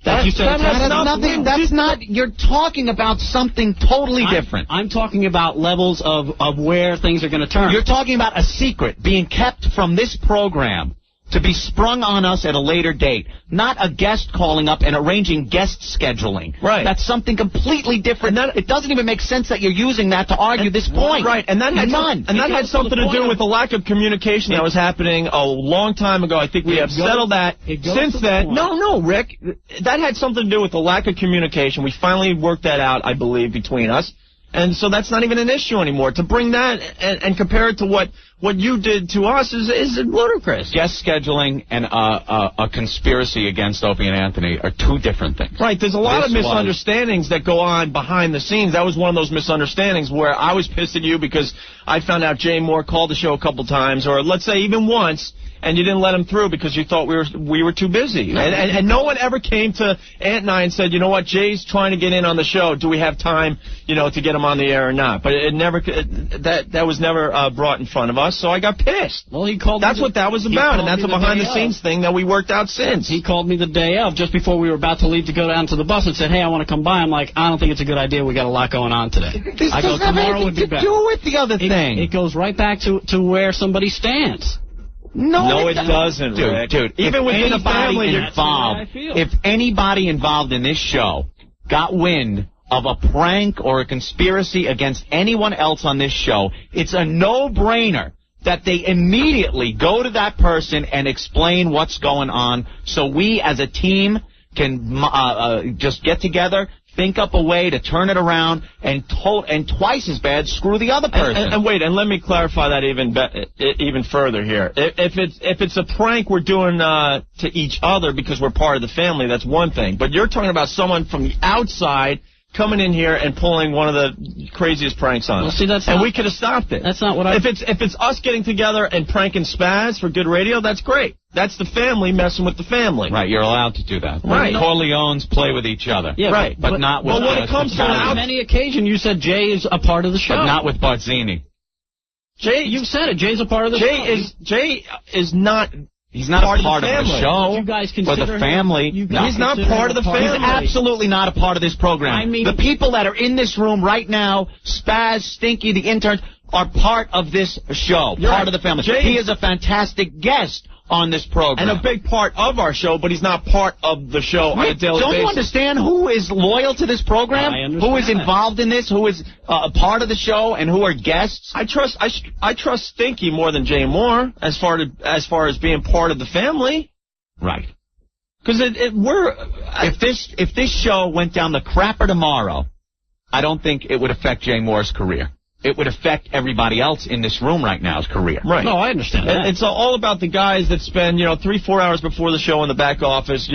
That has nothing. That's not. You're talking about something totally different. I'm talking about levels of where things are going to turn. You're talking about a secret being kept from this program to be sprung on us at a later date, not a guest calling up and arranging guest scheduling. Right. That's something completely different. It doesn't even make sense that you're using that to argue this point. Right, and that had something to do with the lack of communication that was happening a long time ago. I think we have settled that since then. No, Rick, that had something to do with the lack of communication. We finally worked that out, I believe, between us. And so that's not even an issue anymore. To bring that and compare it to what you did to us is ludicrous. Guest scheduling and a conspiracy against Opie and Anthony are two different things. Right. There's a lot of misunderstandings that go on behind the scenes. That was one of those misunderstandings where I was pissed at you because I found out Jay Moore called the show a couple times, or let's say even once, and you didn't let him through because you thought we were too busy. And no one ever came to Aunt and I and said, you know what, Jay's trying to get in on the show. Do we have time, to get him on the air or not? But that was never brought in front of us, so I got pissed. Well, he called. That's what that was about, and that's a behind-the-scenes thing that we worked out since. He called me the day of, just before we were about to leave to go down to the bus, and said, hey, I want to come by. I'm like, I don't think it's a good idea. We got a lot going on today. This doesn't have anything to do with the other thing. It goes right back to where somebody stands. No, it doesn't, Rick. Dude, even within a family involved, if anybody involved in this show got wind of a prank or a conspiracy against anyone else on this show, it's a no-brainer that they immediately go to that person and explain what's going on so we as a team can just get together, think up a way to turn it around and twice as bad screw the other person. And wait, and let me clarify that even further here. If it's a prank we're doing to each other because we're part of the family, that's one thing. But you're talking about someone from the outside coming in here and pulling one of the craziest pranks on us. See, and we could have stopped it. That's not what I... If it's us getting together and pranking Spaz for good radio, that's great. That's the family messing with the family. Right, you're allowed to do that. Right. Corleones play with each other. Yeah, right. But not with... Well, when it comes to... On many occasions, you said Jay is a part of the show. But not with Barzini. Jay... You said it. Jay's a part of the show. Jay is not... He's not a part of the show. You guys For consider the family. He's not part of the family. He's absolutely not a part of this program. I mean, the people that are in this room right now, Spaz, Stinky, the interns, are part of this show. Part of the family. He is a fantastic guest on this program. And a big part of our show, but he's not part of the show on a daily basis. Don't you understand who is loyal to this program? I understand who is involved in this? Who is a part of the show? And who are guests? I trust Stinky more than Jay Moore as far as being part of the family. Right. Because if this show went down the crapper tomorrow, I don't think it would affect Jay Moore's career. It would affect everybody else in this room right now's career. Right. No, I understand that. It's all about the guys that spend, 3-4 hours before the show in the back office,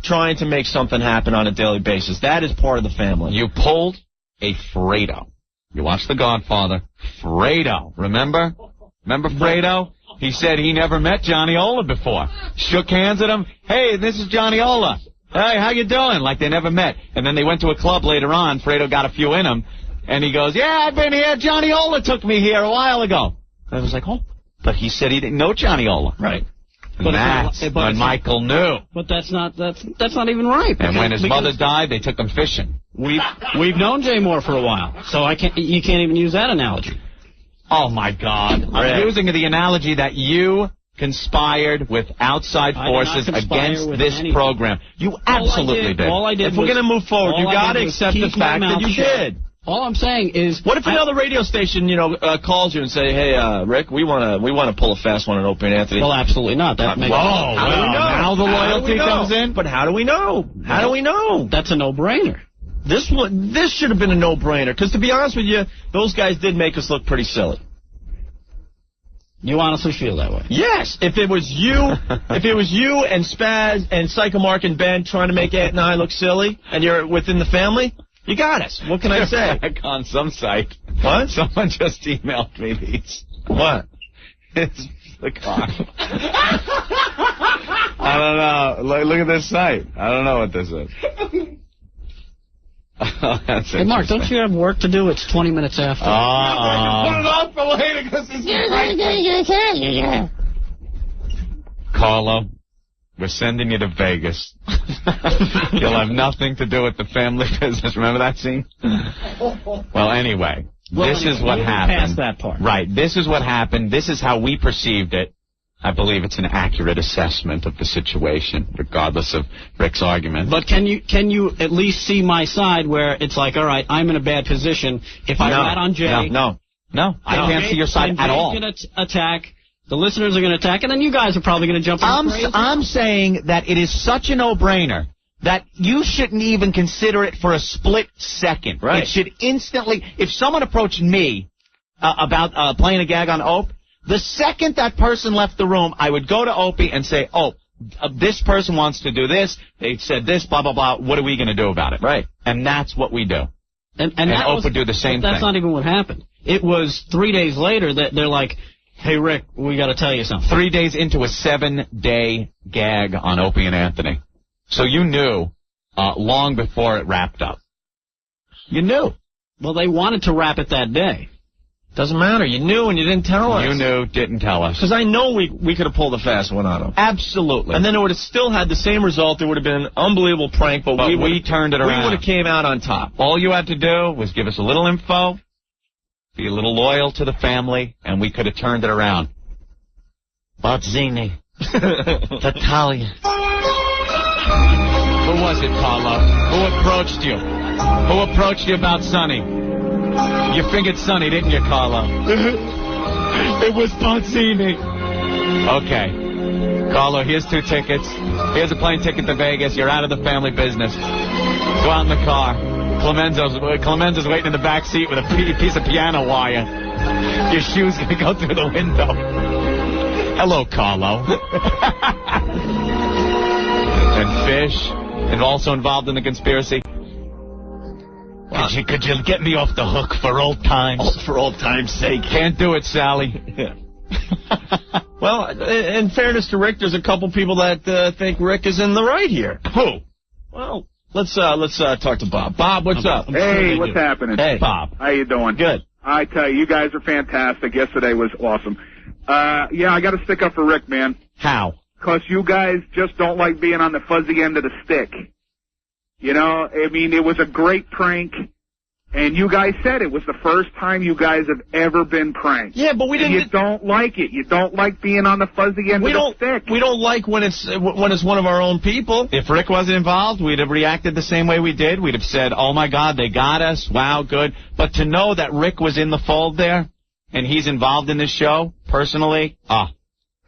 trying to make something happen on a daily basis. That is part of the family. You pulled a Fredo. You watched The Godfather. Fredo. Remember? Remember Fredo? He said he never met Johnny Ola before. Shook hands at him. Hey, this is Johnny Ola. Hey, how you doing? Like they never met. And then they went to a club later on. Fredo got a few in him. And he goes, yeah, I've been here. Johnny Ola took me here a while ago. I was like, oh, but he said he didn't know Johnny Ola. Right. But that's when Michael knew. But that's not even right. And when his mother died, they took him fishing. We've known Jay Moore for a while, so you can't even use that analogy. Oh my God! I'm using the analogy that you conspired with outside forces against this program. You absolutely did. All I did. If we're going to move forward, you got to accept the fact that you did. All I'm saying is, what if another radio station, calls you and say, "Hey, Rick, we want to pull a fast one on Opie and Anthony"? Well, absolutely not. That makes now the loyalty comes in. But how do we know? How do we know? That's a no-brainer. This should have been a no-brainer. Because to be honest with you, those guys did make us look pretty silly. You honestly feel that way? Yes. If it was you and Spaz and Psycho Mark and Ben trying to make Aunt and I look silly, and you're within the family. You got us. What can I say? Back on some site. What? Someone just emailed me these. What? It's the car. I don't know. Look at this site. I don't know what this is. Hey, Mark, don't you have work to do? It's 20 minutes after. Put it off for later because this is Carlo, we're sending you to Vegas. You'll have nothing to do with the family business. Remember that scene? Well, anyway, this is what happened. Past that part. Right. This is what happened. This is how we perceived it. I believe it's an accurate assessment of the situation, regardless of Rick's argument. But can you at least see my side where it's like, all right, I'm in a bad position. If I rat on Jay... No, I can't see your side at all. Jay's going to attack... The listeners are going to attack, and then you guys are probably going to jump in. I'm saying that it is such a no-brainer that you shouldn't even consider it for a split second. Right. It should instantly... If someone approached me about playing a gag on Opie, the second that person left the room, I would go to Opie and say, this person wants to do this. They said this, blah, blah, blah. What are we going to do about it? Right. And that's what we do. And Opie would do the same thing. That's not even what happened. It was 3 days later that they're like... Hey, Rick, we got to tell you something. 3 days into a 7-day gag on Opie and Anthony. So you knew long before it wrapped up. You knew. Well, they wanted to wrap it that day. Doesn't matter. You knew and you didn't tell us. You knew, didn't tell us. Because I know we could have pulled a fast one on them. Absolutely. And then it would have still had the same result. It would have been an unbelievable prank, but we turned it around. We would have came out on top. All you had to do was give us a little info. Be a little loyal to the family, and we could have turned it around. Barzini. Tattaglia. Who was it, Carlo? Who approached you? Who approached you about Sonny? You figured Sonny, didn't you, Carlo? It was Barzini. Okay. Carlo, here's 2 tickets. Here's a plane ticket to Vegas. You're out of the family business. Go out in the car. Clemenza's waiting in the back seat with a piece of piano wire. Your shoe's going to go through the window. Hello, Carlo. And Fish, and also involved in the conspiracy. Wow. Could you get me off the hook for old times? Oh, for old times' sake. Can't do it, Sally. Well, in fairness to Rick, there's a couple people that think Rick is in the right here. Who? Well, let's talk to Bob. Bob, what's up? Hey, what's happening? Hey, Bob. How you doing? Good. I tell you, you guys are fantastic. Yesterday was awesome. Yeah, I got to stick up for Rick, man. How? Because you guys just don't like being on the fuzzy end of the stick. You know, I mean, it was a great prank. And you guys said it was the first time you guys have ever been pranked. Yeah, but we didn't. You don't like it. You don't like being on the fuzzy end of the stick. We don't like when it's one of our own people. If Rick wasn't involved, we'd have reacted the same way we did. We'd have said, oh, my God, they got us. Wow, good. But to know that Rick was in the fold there and he's involved in this show, personally,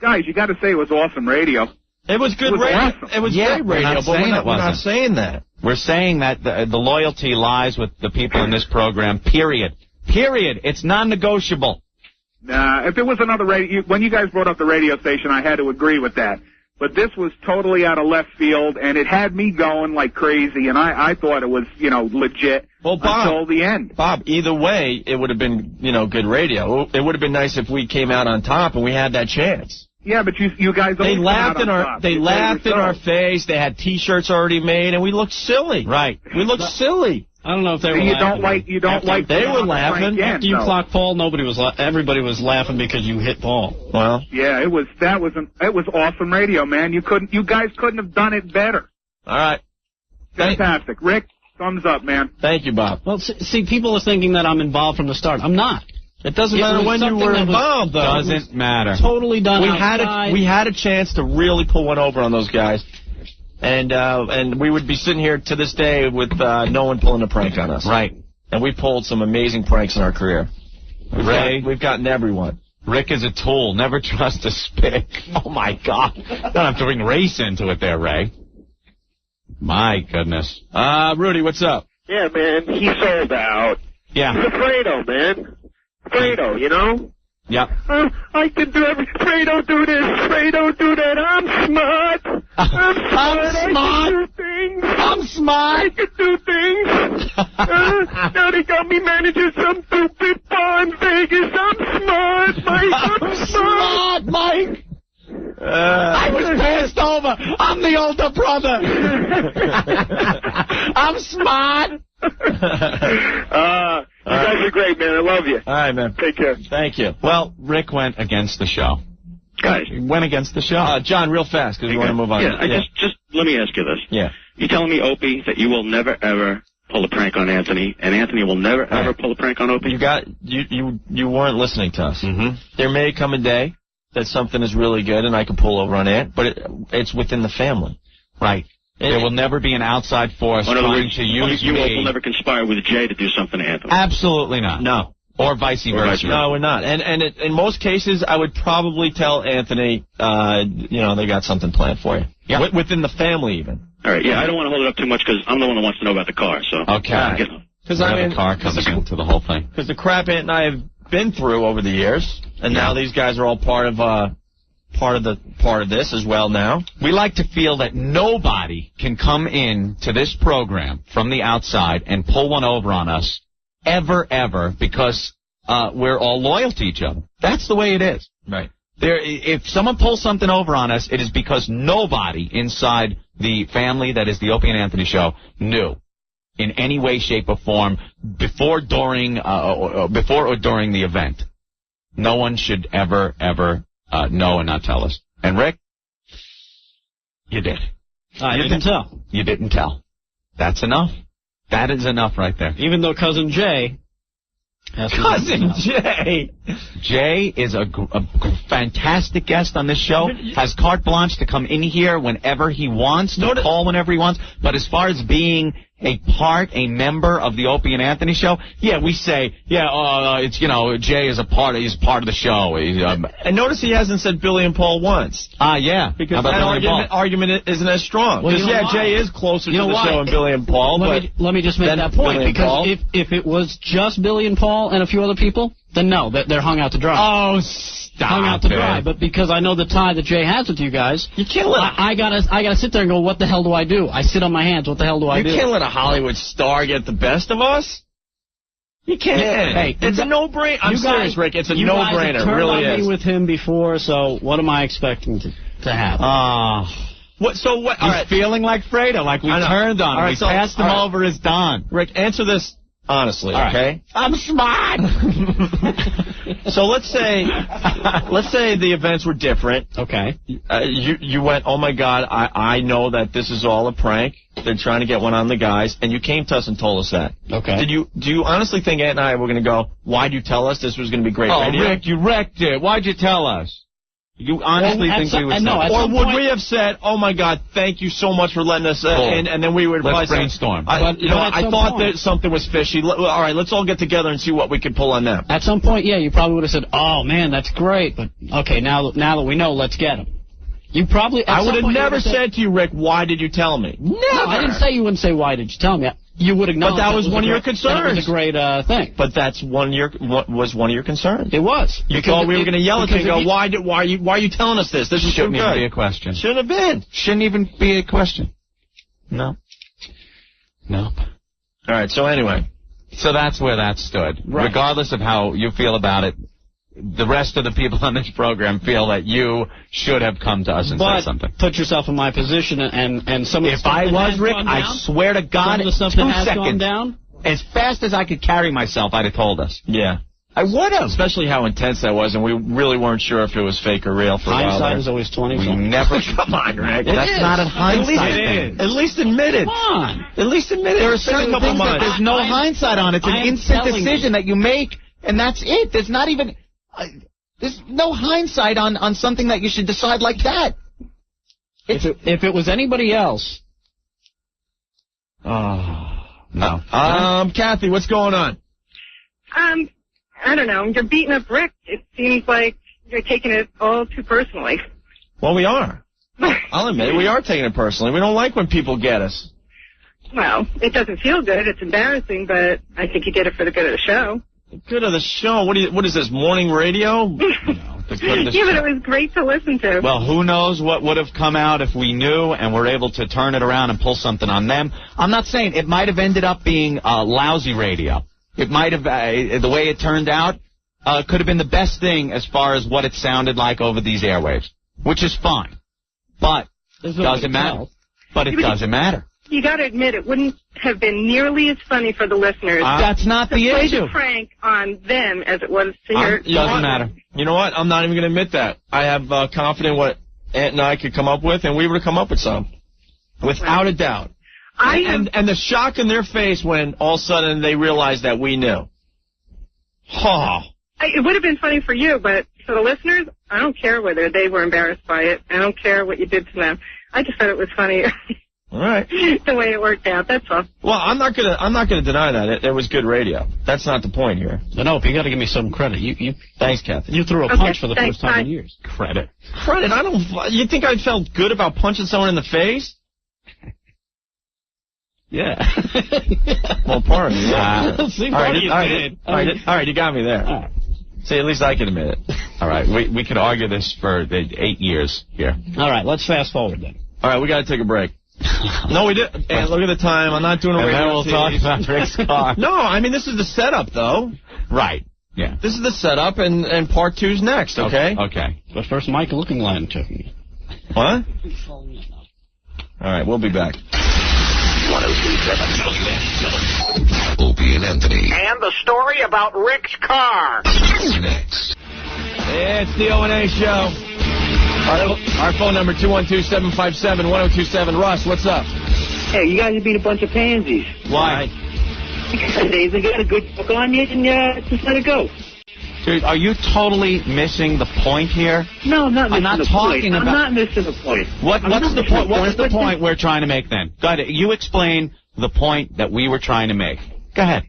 Guys, you got to say it was awesome radio. It was good radio. Awesome. It was great radio, but we're not saying that. We're saying that the loyalty lies with the people in this program, period. Period. It's non-negotiable. Nah, if it was another radio, when you guys brought up the radio station, I had to agree with that. But this was totally out of left field, and it had me going like crazy, and I thought it was, legit until the end. Bob, either way, it would have been, good radio. It would have been nice if we came out on top and we had that chance. Yeah, but you guys they laughed in our face. They had T-shirts already made, and we looked silly. Right, we looked silly. I don't know if they were laughing. You don't like. They were laughing. After you clocked Paul, everybody was laughing because you hit Paul. Well, yeah, it was awesome radio, man. You guys couldn't have done it better. All right, fantastic, Rick. Thumbs up, man. Thank you, Bob. Well, see, people are thinking that I'm involved from the start. I'm not. It doesn't matter when you were involved, though. Doesn't matter. Totally done. We had a chance to really pull one over on those guys, and we would be sitting here to this day with no one pulling a prank on us. Right. And we pulled some amazing pranks in our career. We've gotten everyone. Rick is a tool. Never trust a spick. Oh my God! Don't have to bring race into it, there, Ray. My goodness. Rudy, what's up? Yeah, man, he sold out. Yeah. He's a Fredo, man. Fredo, you know? Yep. I can do everything. Fredo, do this. Fredo, do that. I'm smart. I'm smart. I can do things. I'm smart. I can do things. Now they got me managing some stupid bar in Vegas. I'm smart, Mike. I'm smart, Mike. I was passed over. I'm the older brother. I'm smart. You guys are great, man. I love you. All right, man. Take care. Thank you. Well, Rick went against the show. Guys. He went against the show. John, real fast, because we want to move on. Yeah, just let me ask you this. Yeah. You telling me, Opie, that you will never, ever pull a prank on Anthony, and Anthony will never, ever pull a prank on Opie? You weren't listening to us. Mm-hmm. There may come a day that something is really good and I can pull over on Ant, but it's within the family. Right. There will never be an outside force trying to use you me. will never conspire with Jay to do something to Anthony. Absolutely not. No. Or vice versa. No, we're not. And in most cases, I would probably tell Anthony, they got something planned for you. Yeah. Within the family, even. All right. Yeah, I don't want to hold it up too much because I'm the one that wants to know about the car. So. Okay. Because the car comes into the whole thing. Because the crap Ant and I have been through over the years, and now these guys are all part of this as well now. We like to feel that nobody can come in to this program from the outside and pull one over on us ever, because we're all loyal to each other. That's the way it is. Right. If someone pulls something over on us, it is because nobody inside the family that is the Opie and Anthony show knew in any way, shape, or form before or during the event. No one should ever know and not tell us. And Rick, you did. I didn't tell. You didn't tell. That's enough. That is enough right there. Even though Cousin Jay... Jay is a fantastic guest on this show. Has carte blanche to come in here whenever he wants, to call whenever he wants. But as far as being a member of the Opie and Anthony show, yeah, we say, it's, Jay is he's part of the show. And notice he hasn't said Billy and Paul once. Yeah. Because that argument isn't as strong. Because, Jay is closer to the show than Billy and Paul. Let me just make that point, because if it was just Billy and Paul and a few other people, then no, they're hung out to dry. Oh, stop hung out to dry. But because I know the tie that Jay has with you guys, you can't let I gotta sit there and go, what the hell do I do? I sit on my hands. What the hell do I do? You can't let a Hollywood star get the best of us. You can't. Hey, it's a no-brainer. I'm serious, Rick. It's a no-brainer. It really is. Me with him before, so what am I expecting to happen? What? All right. Feeling like Fredo, like we turned on him. Right, we passed him over as Don. Rick, answer this honestly, okay? I'm smart. So let's say the events were different. Okay. You went, oh my God, I know that this is all a prank. They're trying to get one on the guys, and you came to us and told us that. Okay. Do you honestly think Ant and I were going to go, why'd you tell us this was going to be great radio? Oh, Rick, you wrecked it. Why'd you tell us? You honestly think we would say that? Or would we have said, oh, my God, thank you so much for letting us in, and then we would Let's brainstorm. I thought that something was fishy. All right, let's all get together and see what we could pull on them. At some point, yeah, you probably would have said, oh, man, that's great, but, okay, now that we know, let's get him. You probably... I would have never said to you, Rick, why did you tell me? Never! No, I didn't say you wouldn't say, why did you tell me? You would acknowledge that was one of your concerns. That was a great thing. But that's one of your concerns. It was. You thought we were going to yell at you and go, why are you telling us this? This is shouldn't even be a question. Shouldn't have been. Shouldn't even be a question. No. Nope. All right, so anyway. So that's where that stood. Right. Regardless of how you feel about it, the rest of the people on this program feel that you should have come to us and said something. Put yourself in my position and some of the stuff that has gone down. If I was Rick, I swear to God, 2 seconds, as fast as I could carry myself, I'd have told us. Yeah. I would have. Especially how intense that was, and we really weren't sure if it was fake or real for a while. Hindsight is always 20. We never... Come on, Rick. That's not a hindsight thing. At least admit it. Come on. At least admit it. There are certain things that there's no hindsight on. It's an instant decision that you make, and that's it. There's not even... There's no hindsight on something that you should decide like that. If it was anybody else... Oh, no. Kathy, what's going on? I don't know. You're beating up Rick. It seems like you're taking it all too personally. Well, we are. I'll admit it. We are taking it personally. We don't like when people get us. Well, it doesn't feel good. It's embarrassing, but I think you did it for the good of the show. The good of the show? What is this, morning radio? No, but it was great to listen to. Well, who knows what would have come out if we knew and were able to turn it around and pull something on them. I'm not saying it might have ended up being lousy radio. It might have, the way it turned out, could have been the best thing as far as what it sounded like over these airwaves, which is fine. But it doesn't matter. But it doesn't matter. You got to admit, it wouldn't have been nearly as funny for the listeners. That's not the issue. To play the prank on them as it was to your... Doesn't matter. You know what? I'm not even going to admit that. I have confidence in what Ant and I could come up with, and we would have come up with some. Without a doubt. And the shock in their face when all of a sudden they realized that we knew. It would have been funny for you, but for the listeners, I don't care whether they were embarrassed by it. I don't care what you did to them. I just thought it was funny. All right. The way it worked out, that's all. Well, I'm not gonna deny that. It was good radio. That's not the point here. No, you got to give me some credit. Thanks, Kathy. You threw a punch for the first time in years. Credit? I don't. You think I felt good about punching someone in the face? Yeah. Well, part of me. Yeah. All right, you got me there. All right. See, at least I can admit it. All right, we could argue this for 8 years here. All right, let's fast forward then. All right, we got to take a break. No, we did. And look at the time. I'm not doing a radio. And then we'll talk about Rick's car. No, I mean, this is the setup, though. Right. Yeah. This is the setup, and part 2's next, okay? Okay. But first, Mike looking line took me. What? All right, we'll be back. 1027 Opie and Anthony. And the story about Rick's car. Next. It's the O&A show. Our phone number, 212-757-1027. Russ, what's up? Hey, you guys have been a bunch of pansies. Why? Because they got a good book on you, and just let it go. Are you totally missing the point here? No, I'm not missing I'm not the talking point. about. I'm not missing the point. What's the point? What is the point we're trying to make then? Go ahead. You explain the point that we were trying to make. Go ahead.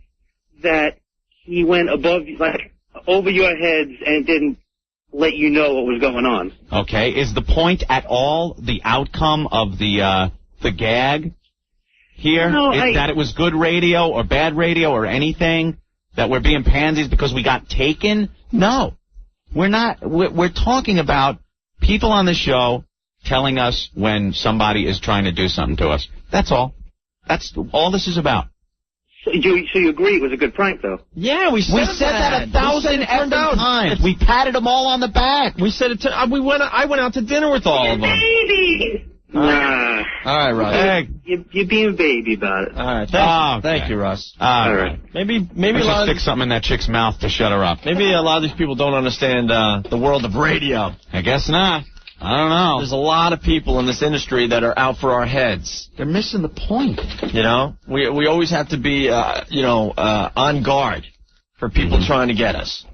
That he went above, like, over your heads and didn't let you know what was going on. Okay. Is the point at all the outcome of the gag here? No, that it was good radio or bad radio or anything? That we're being pansies because we got taken? No. We're not. We're talking about people on the show telling us when somebody is trying to do something to us. That's all. That's all this is about. So you agree it was a good prank, though? Yeah, we said that 1,000 times. We patted them all on the back. We said it. I went out to dinner with all of them. Baby! Nah. All right, Russ. You're being a baby about it. All right. Thank you, Russ. All right. Maybe Let's a lot stick something in that chick's mouth to shut her up. Maybe a lot of these people don't understand the world of radio. I guess not. I don't know. There's a lot of people in this industry that are out for our heads. They're missing the point. You know, we always have to be on guard for people trying to get us,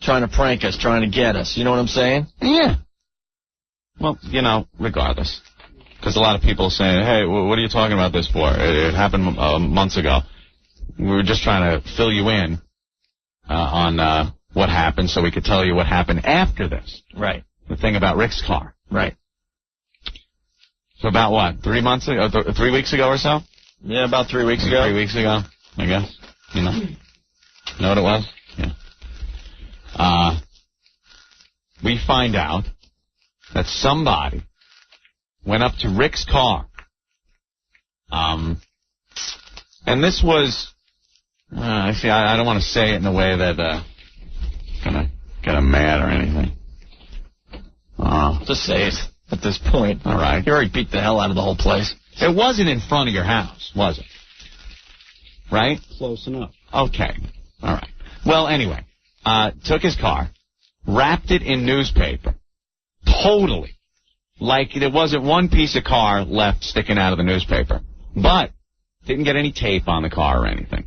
trying to prank us, trying to get us. You know what I'm saying? Yeah. Well, regardless. Because a lot of people are saying, hey, what are you talking about this for? It happened months ago. We were just trying to fill you in on what happened so we could tell you what happened after this. Right. The thing about Rick's car. Right. So about what? 3 months ago? 3 weeks ago or so? Yeah, about 3 weeks ago. 3 weeks ago, I guess. Know what it was? Yeah. We find out that somebody went up to Rick's car. And this was, I don't want to say it in a way that gonna get him mad or anything. Just say it at this point. All right. You already beat the hell out of the whole place. It wasn't in front of your house, was it? Right? Close enough. Okay. All right. Well, anyway, took his car, wrapped it in newspaper. Totally. Like there wasn't one piece of car left sticking out of the newspaper. But didn't get any tape on the car or anything.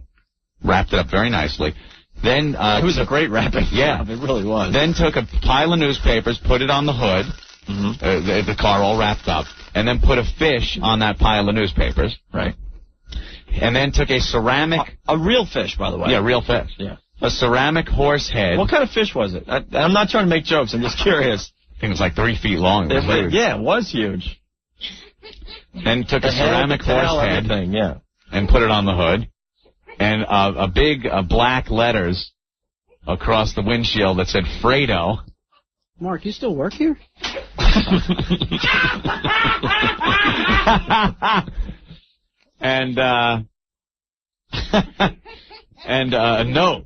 Wrapped it up very nicely. Then it was a great wrapping. Yeah. It really was. Then took a pile of newspapers, put it on the hood, the car all wrapped up, and then put a fish on that pile of newspapers. Right. And then took a ceramic... A real fish, by the way. Yeah, real fish. Yeah. A ceramic horse head. What kind of fish was it? I'm not trying to make jokes. I'm just curious. I think it was like 3 feet long. It was huge. Yeah, it was huge. Then took a ceramic horse head and put it on the hood. And a big black letters across the windshield that said Fredo. Mark, you still work here? And a note,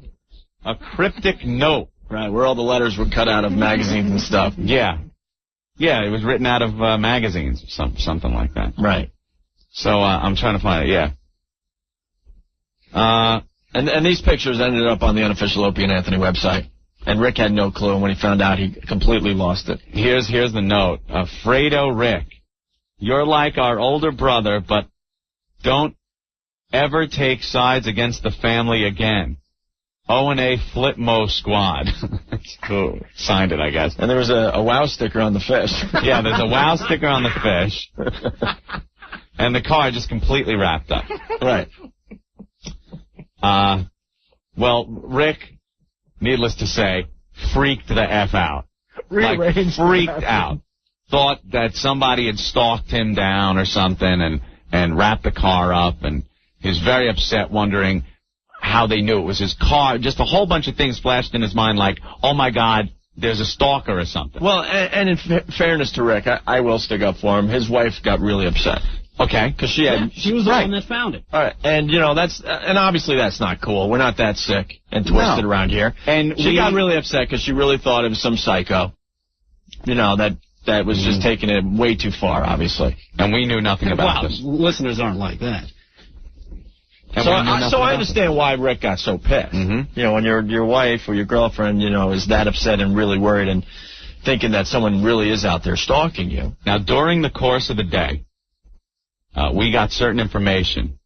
a cryptic note. Right, where all the letters were cut out of magazines and stuff. Yeah. Yeah, it was written out of magazines, something like that. Right. So I'm trying to find it, yeah. And these pictures ended up on the unofficial Opie and Anthony website. And Rick had no clue, and when he found out, he completely lost it. Here's the note. Fredo Rick, you're like our older brother, but don't ever take sides against the family again. O&A Flipmo Squad. That's cool. Signed it, I guess. And there was a wow sticker on the fish. Yeah, there's a wow sticker on the fish. And the car just completely wrapped up. Right. Well, Rick, needless to say, freaked the F out. Like, freaked out. Thought that somebody had stalked him down or something and wrapped the car up, and he was very upset, wondering how they knew it was his car. Just a whole bunch of things flashed in his mind like, oh, my God, there's a stalker or something. Well, and in fairness to Rick, I will stick up for him. His wife got really upset. Okay. Because she was the one that found it. All right. And, and obviously that's not cool. We're not that sick and twisted around here. And she got really upset because she really thought it was some psycho, that was just taking it way too far, obviously. And we knew nothing about this. Listeners aren't like that. So I understand why Rick got so pissed. Mm-hmm. When your wife or your girlfriend, is that upset and really worried and thinking that someone really is out there stalking you. Now, during the course of the day, we got certain information.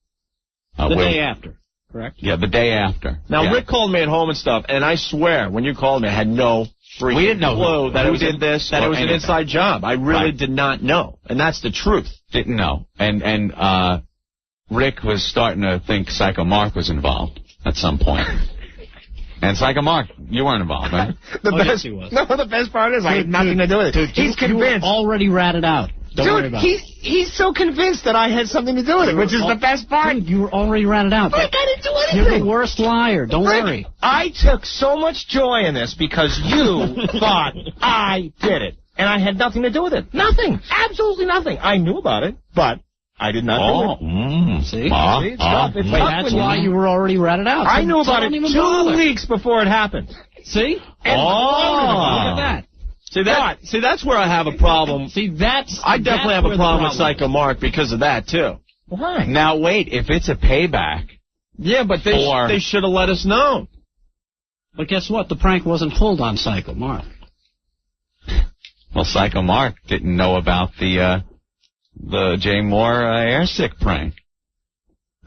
The day after. correct? Yeah, the day after. Now, yeah. Rick called me at home and stuff, and I swear, when you called me, I had no freaking We didn't know clue that who it was did this that or it was an anything. inside job. I really Right. did not know, and that's the truth. Didn't know. And Rick was starting to think Psycho Mark was involved at some point. And Psycho Mark, you weren't involved, right? Yes, he was. No, the best part is I had nothing to do with it. Dude, He's you were convinced. already ratted out. Don't worry Dude, about it. he's so convinced that I had something to do with it, which is the best part. Dude, you were already ratted out. Rick, I didn't do anything. You're the worst liar. Don't Rick, worry. I took so much joy in this because you thought I did it. And I had nothing to do with it. Nothing. Absolutely nothing. I knew about it, but I did not do it. See? See, it's tough. It's tough That's when why you were already ratted out. I So knew about it don't even 2 bother. weeks before it happened. See? And Look at that. See, that's where I have a problem. See, that's I definitely have where a the problem with Psycho Mark because of that, too. Why? Now, wait, if it's a payback. Yeah, but they should have let us know. But guess what? The prank wasn't pulled on Psycho Mark. Well, Psycho Mark didn't know about the Jay Moore airsick prank.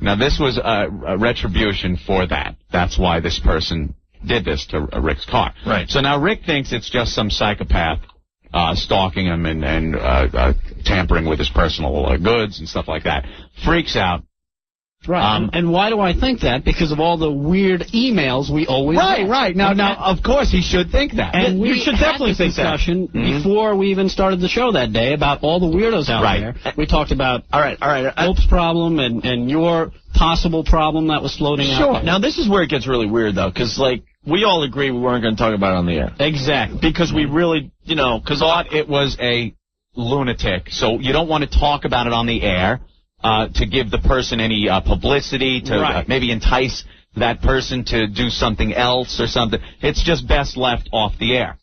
Now, this was a retribution for that. That's why this person did this to Rick's car. Right. So now Rick thinks it's just some psychopath stalking him and tampering with his personal goods and stuff like that. Freaks out. Right. And why do I think that? Because of all the weird emails we always get. Right. Now, of course, he should think that. And you should definitely think that. Discussion before we even started the show that day about all the weirdos out there. We talked about all right. Hope's problem and your possible problem that was floating out. Sure. Now, this is where it gets really weird, though, because, like, we all agree we weren't going to talk about it on the air. Exactly. Because we really, thought it was a lunatic, so you don't want to talk about it on the air to give the person any publicity, to maybe entice that person to do something else or something. It's just best left off the air,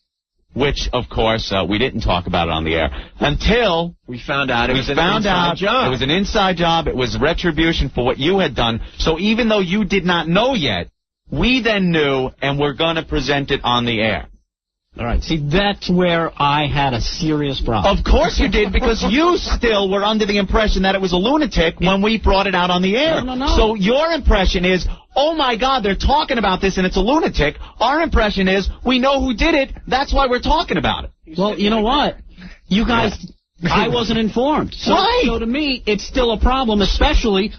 which, of course, we didn't talk about it on the air until we found out it was an inside job. It was an inside job. It was retribution for what you had done. So even though you did not know yet, we then knew, and we're going to present it on the air. All right. See, that's where I had a serious problem. Of course you did, because you still were under the impression that it was a lunatic when we brought it out on the air. No. So your impression is, oh, my God, they're talking about this and it's a lunatic. Our impression is, we know who did it. That's why we're talking about it. Well, you know what? You guys... I wasn't informed. So to me, it's still a problem, especially,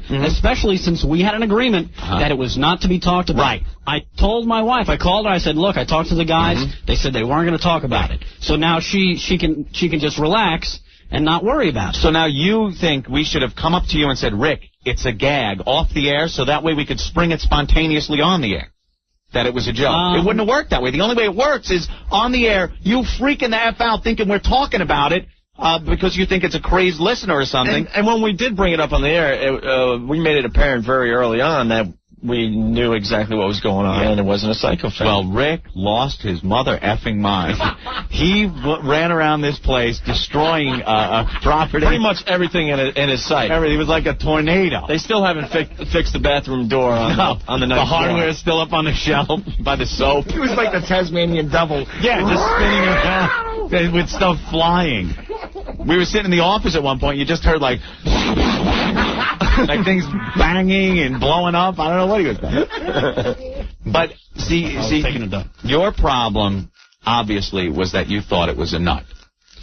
especially since we had an agreement that it was not to be talked about. Right. I told my wife, I called her, I said, look, I talked to the guys, they said they weren't going to talk about it. So now she can just relax and not worry about it. So now you think we should have come up to you and said, Rick, it's a gag off the air, so that way we could spring it spontaneously on the air. That it was a joke. It wouldn't have worked that way. The only way it works is on the air, you freaking the F out thinking we're talking about it, because you think it's a crazed listener or something. And when we did bring it up on the air, we made it apparent very early on that we knew exactly what was going on, and it wasn't a psycho fan. Well, Rick lost his mother effing mind. He ran around this place destroying property. Pretty much everything in his sight. Everything. It was like a tornado. They still haven't fixed the bathroom door on the ninth The hardware floor. is still up on the shelf by the soap. It was like the Tasmanian devil. Yeah, just spinning around with stuff flying. We were sitting in the office at one point. You just heard like things banging and blowing up. I don't know what he was doing. But see, your problem obviously was that you thought it was a nut.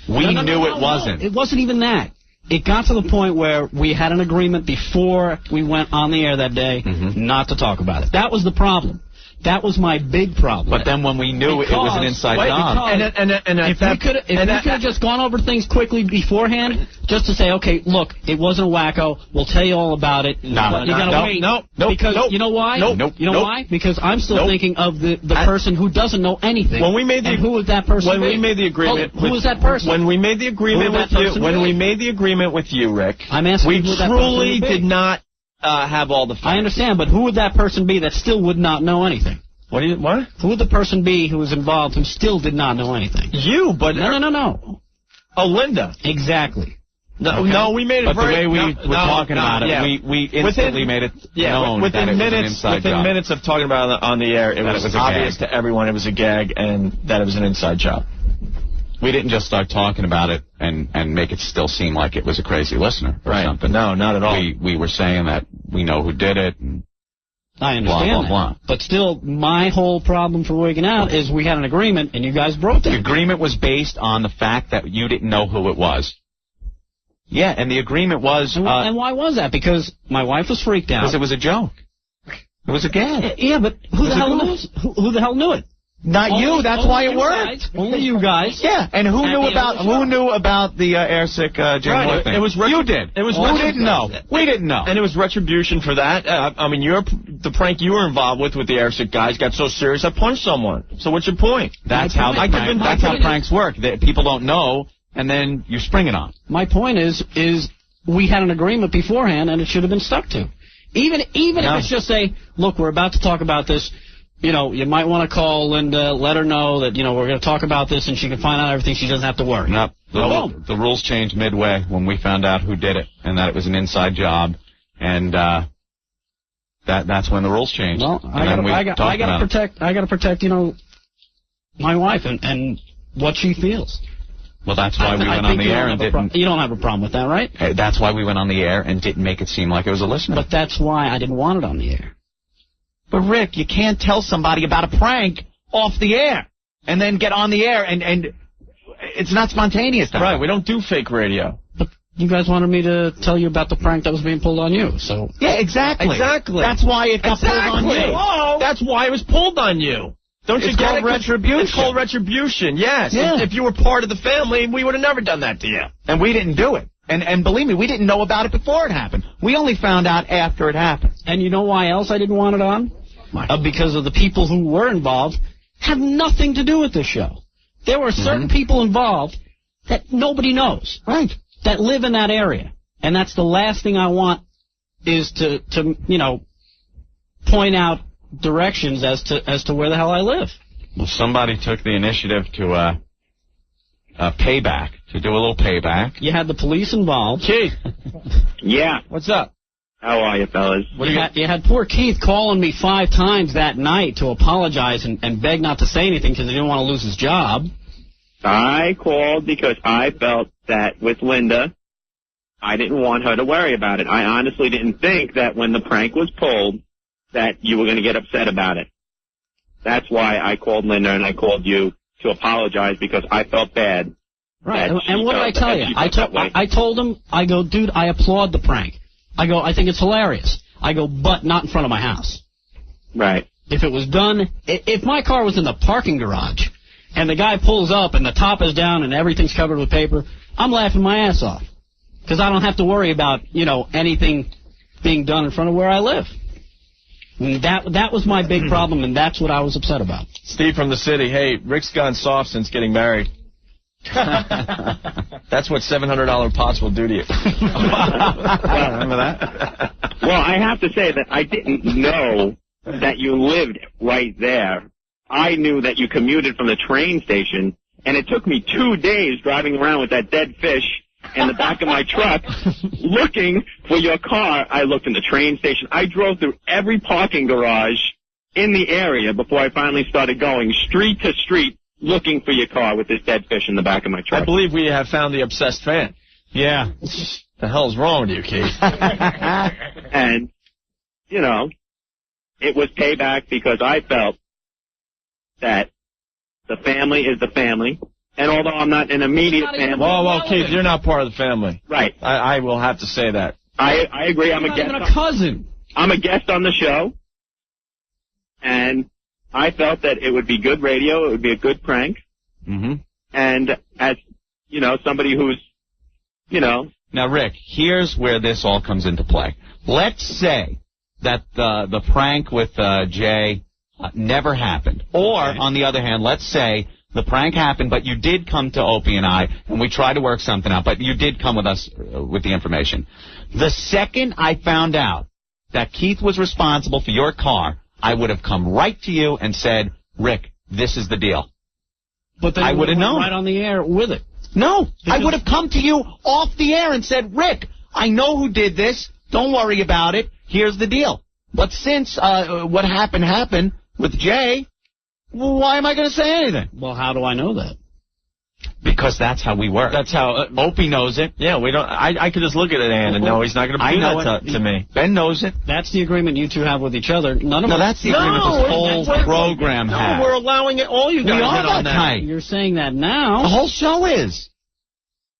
We knew it wasn't. It wasn't even that. It got to the point where we had an agreement before we went on the air that day not to talk about it. That was the problem. That was my big problem. But then when we knew it was an inside job. If we could have just gone over things quickly beforehand, just to say, okay, look, it wasn't a wacko. We'll tell you all about it. You gotta wait. You know why? You know why? Because I'm still thinking of the person who doesn't know anything. When we made the who would that person when be? we made the agreement, who was that person? When we made the agreement with you, we made the agreement with you, Rick. I'm asking we who that truly person would be. did not have all the facts. I understand, but who would that person be that still would not know anything? What? Who would the person be who was involved who still did not know anything? You, but no. Oh, Linda. Exactly. No, we made it. But the way we were talking about it, we instantly made it known that it was an inside job. Within minutes of talking about it on the air, it was obvious to everyone it was a gag and that it was an inside job. We didn't just start talking about it and make it still seem like it was a crazy listener or something. No, not at all. We were saying that we know who did it. And I understand blah, blah, blah. But still, my whole problem for wigging out is we had an agreement, and you guys broke it. The agreement was based on the fact that you didn't know who it was. Yeah, and the agreement was... and why was that? Because my wife was freaked out. Because it was a joke. It was a gag. Yeah, but who the hell knows? Who the hell knew it? Not you. That's why it worked. Only you guys. Yeah, and who knew about the airsick Jay Moore thing? It was you did. It was who didn't know? We didn't know. And it was retribution for that. I mean, the prank you were involved with the airsick guys got so serious I punched someone. So what's your point? That's how pranks work. That people don't know, and then you spring it on. My point is we had an agreement beforehand, and it should have been stuck to. Even if it's just say, look, we're about to talk about this. You know, you might want to call Linda, let her know that, we're going to talk about this, and she can find out everything. She doesn't have to worry. No, the rules changed midway when we found out who did it, and that it was an inside job, and that's when the rules changed. Well, I got to protect, my wife and what she feels. Well, that's why we went on the air and didn't... You don't have a problem with that, right? That's why we went on the air and didn't make it seem like it was a listener. But that's why I didn't want it on the air. But, Rick, you can't tell somebody about a prank off the air and then get on the air, and it's not spontaneous. Right, we don't do fake radio. But you guys wanted me to tell you about the prank that was being pulled on you, so... Yeah, exactly. That's why it got pulled on you. Whoa. That's why it was pulled on you. Don't you get it? Retribution. It's called retribution, yes. Yeah. If you were part of the family, we would have never done that to you. And we didn't do it. And believe me, we didn't know about it before it happened. We only found out after it happened. And you know why else I didn't want it on? Because of the people who were involved have nothing to do with this show. There were certain people involved that nobody knows. Right. That live in that area. And that's the last thing I want is to point out directions as to where the hell I live. Well, somebody took the initiative to payback, to do a little payback. You had the police involved. Keith. Yeah. What's up? How are you, fellas? You had poor Keith calling me 5 times that night to apologize and beg not to say anything because he didn't want to lose his job. I called because I felt that with Linda, I didn't want her to worry about it. I honestly didn't think that when the prank was pulled that you were going to get upset about it. That's why I called Linda and I called you to apologize because I felt bad. Right, and what did I tell you? I told him, I go, dude, I applaud the prank. I go, I think it's hilarious. I go, but not in front of my house. Right. If it was done, if my car was in the parking garage and the guy pulls up and the top is down and everything's covered with paper, I'm laughing my ass off. Because I don't have to worry about, anything being done in front of where I live. And that was my big problem, and that's what I was upset about. Steve from the city, hey, Rick's gone soft since getting married. That's what $700 pots will do to you. Remember that? Well, I have to say that I didn't know that you lived right there. I knew that you commuted from the train station, and it took me 2 days driving around with that dead fish in the back of my truck looking for your car. I looked in the train station. I drove through every parking garage in the area before I finally started going street to street looking for your car with this dead fish in the back of my truck. I believe we have found the obsessed fan. Yeah. The hell's wrong with you, Keith? And, it was payback because I felt that the family is the family. And although I'm not an immediate family... Whoa, Keith, you're not part of the family. Right. I will have to say that. I agree. I'm a guest. Even a cousin. I'm a guest on the show. And I felt that it would be good radio. It would be a good prank. Mm-hmm. And as, somebody who's, Now, Rick, here's where this all comes into play. Let's say that the prank with Jay never happened. Or, on the other hand, let's say the prank happened, but you did come to Opie and I, and we tried to work something out, but you did come with us with the information. The second I found out that Keith was responsible for your car, I would have come right to you and said, Rick, this is the deal. But then I would have known. Right on the air with it. No, I would have come to you off the air and said, Rick, I know who did this. Don't worry about it. Here's the deal. But since what happened with Jay, why am I going to say anything? Well, how do I know that? Because that's how we work. That's how Opie knows it. Yeah, we don't. I could just look at it and know he's not going to do that to me. Ben knows it. That's the agreement you two have with each other. None of No, us. that's the agreement this whole program has. No, we're allowing it. All you guys We are on that tight. You're saying that now. The whole show is.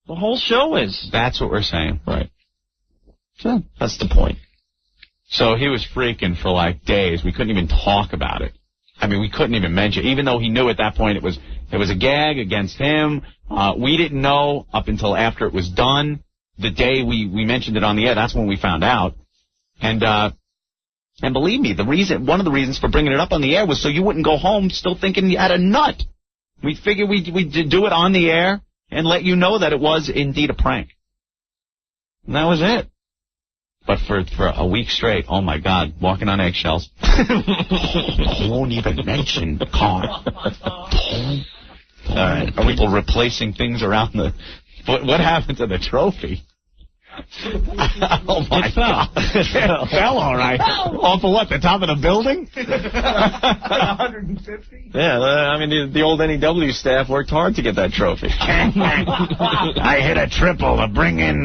The whole show is. That's what we're saying. Right. So that's the point. So he was freaking for like days. We couldn't even talk about it. I mean, we couldn't even mention, even though he knew at that point it was a gag against him. We didn't know up until after it was done. The day we mentioned it on the air, that's when we found out. And believe me, one of the reasons for bringing it up on the air was so you wouldn't go home still thinking you had a nut. We figured we'd do it on the air and let you know that it was indeed a prank. And that was it. But for a week straight, oh my God, walking on eggshells. Don't even mention the car. All right. Are people replacing things around the... What happened to the trophy? Oh, my God. It fell, all right. Off of what, the top of the building? 150? Yeah, I mean, the old NEW staff worked hard to get that trophy. I hit a triple to bring in...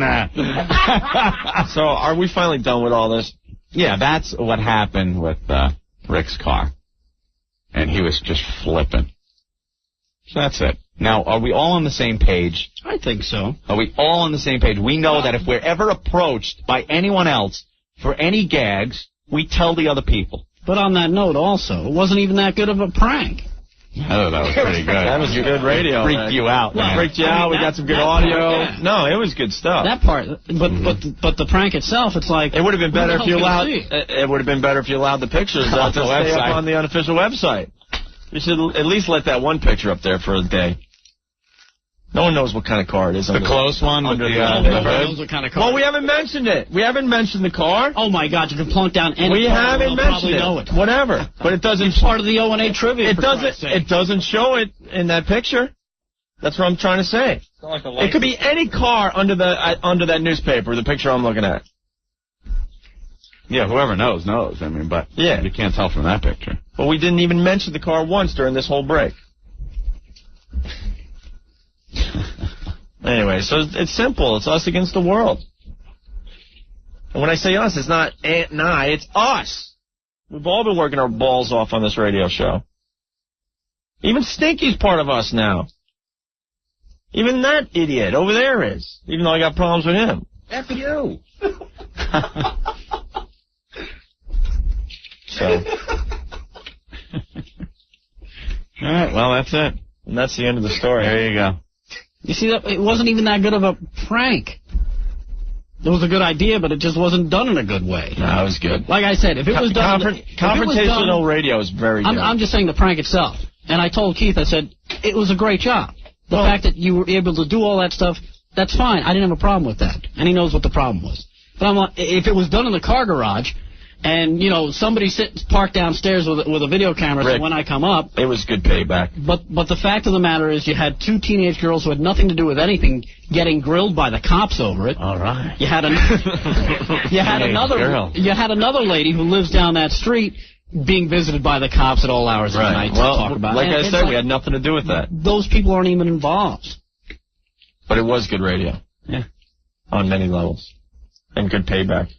So, are we finally done with all this? Yeah, that's what happened with Rick's car. And he was just flipping. So that's it. Now, are we all on the same page? I think so. Are we all on the same page? We know that if we're ever approached by anyone else for any gags, we tell the other people. But on that note also, it wasn't even that good of a prank. Oh, that was pretty good. That was good radio. Freaked you out, man. Freaked you out. We got some good audio. No, it was good stuff. That part, but the prank itself, it's like... It would have been better if you allowed... It would have been better if you allowed the pictures to stay up on the unofficial website. You should at least let that one picture up there for a day. No one knows what kind of car it is. The close one under the hood? Knows what kind of car. Well, we haven't mentioned it. We haven't mentioned the car. Oh, my God, you can plunk down any car. We haven't mentioned it. Know it. Whatever. But it doesn't... It's part of the O&A trivia, It doesn't show it in that picture. That's what I'm trying to say. It could be any car under that newspaper, the picture I'm looking at. Yeah, whoever knows. I mean, but yeah, you can't tell from that picture. Well, we didn't even mention the car once during this whole break. Anyway, so it's simple. It's us against the world. And when I say us, it's not Aunt and I, it's us. We've all been working our balls off on this radio show. Even Stinky's part of us now. Even that idiot over there is. Even though I got problems with him. F you. So. All right, well, that's it. And that's the end of the story. There you go. You see, it wasn't even that good of a prank. It was a good idea, but it just wasn't done in a good way. No, it was good. Like I said, if it was done... Confrontational radio is very good. I'm just saying the prank itself. And I told Keith, I said, it was a great job. The fact that you were able to do all that stuff, that's fine. I didn't have a problem with that. And he knows what the problem was. But I'm like, if it was done in the car garage... And, you know, somebody parked downstairs with a video camera, Rick, so when I come up... It was good payback. But the fact of the matter is you had two teenage girls who had nothing to do with anything getting grilled by the cops over it. All right. You had another lady who lives down that street being visited by the cops at all hours of the night to talk about it. Like I said, we had nothing to do with that. Those people aren't even involved. But it was good radio. Yeah. On many levels. And good payback.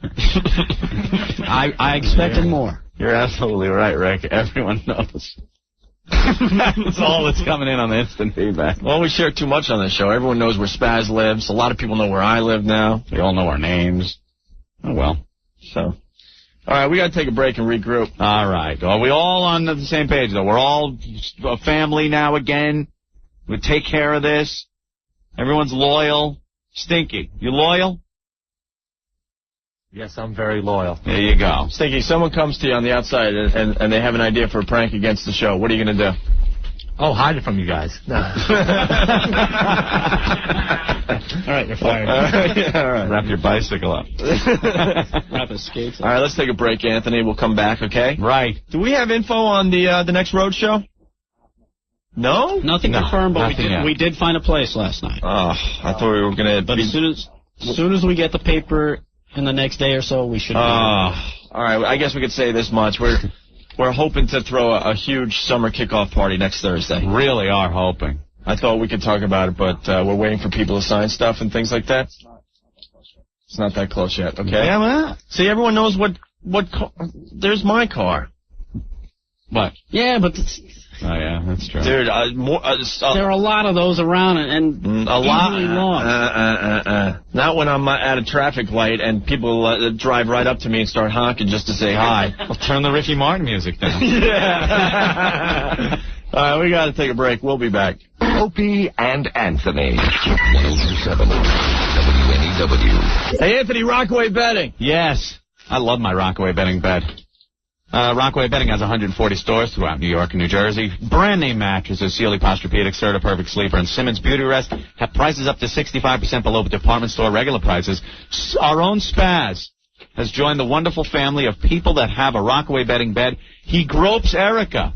I expected more. You're absolutely right, Rick. Everyone knows. That's all that's coming in on the instant feedback. Well, we share too much on this show. Everyone knows where Spaz lives. A lot of people know where I live now. They all know our names. Oh, well. So, all right, we got to take a break and regroup. All right. Are we all on the same page, though? We're all a family now again. We take care of this. Everyone's loyal. Stinky, you loyal? Yes, I'm very loyal. There you go. Stinky, someone comes to you on the outside and they have an idea for a prank against the show. What are you going to do? Oh, hide it from you guys. No. All right, you're fired. All right. Wrap your bicycle up. Wrap his skates up. All right, let's take a break, Anthony. We'll come back, okay? Right. Do we have info on the next road show? No? Nothing confirmed, but we did find a place last night. Oh, I thought we were going to... But as soon as we get the paper... In the next day or so, we should... all right, I guess we could say this much. We're We're hoping to throw a huge summer kickoff party next Thursday. Really are hoping. I thought we could talk about it, but we're waiting for people to sign stuff and things like that. It's not that close yet, okay? Yeah, man. See, everyone knows what car. There's my car. What? Yeah, but... Oh, yeah, that's true. Dude, there are a lot of those around, and a lot. easily lost. Not when I'm at a traffic light and people drive right up to me and start honking just to say hi. Well, turn the Ricky Martin music down. Yeah. All right, we got to take a break. We'll be back. Opie and Anthony. 1027 WNEW. Hey, Anthony, Rockaway Bedding. Yes. I love my Rockaway Bedding bed. Rockaway Bedding has 140 stores throughout New York and New Jersey. Brand name mattresses, Sealy Posturepedic, Serta Perfect Sleeper, and Simmons Beauty Rest have prices up to 65% below department store regular prices. Our own Spaz has joined the wonderful family of people that have a Rockaway Bedding bed. He gropes Erica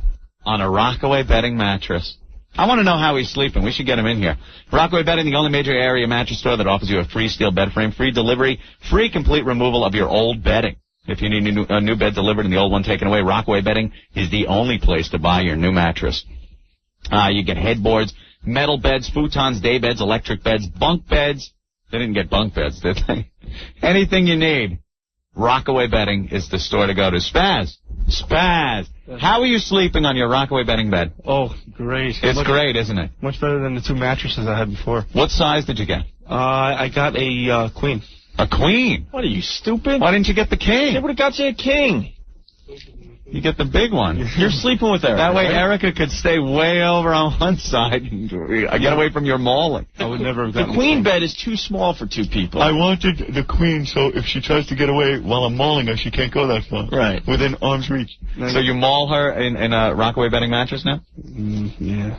on a Rockaway Bedding mattress. I want to know how he's sleeping. We should get him in here. Rockaway Bedding, the only major area mattress store that offers you a free steel bed frame, free delivery, free complete removal of your old bedding. If you need a new bed delivered and the old one taken away, Rockaway Bedding is the only place to buy your new mattress. You get headboards, metal beds, futons, day beds, electric beds, bunk beds. They didn't get bunk beds, did they? Anything you need, Rockaway Bedding is the store to go to. Spaz, how are you sleeping on your Rockaway Bedding bed? Oh, great. It's great, isn't it? Much better than the two mattresses I had before. What size did you get? I got a queen. A queen? What, are you stupid? Why didn't you get the king? They would have got you a king. You get the big one. You're sleeping with Erica. That way right? Erica could stay way over on one side. Get away from your mauling. I would never have gotten the queen bed is too small for two people. I wanted the queen, so if she tries to get away while I'm mauling her, she can't go that far. Right. Within arm's reach. So you maul her in a Rockaway Bedding mattress now? Yeah.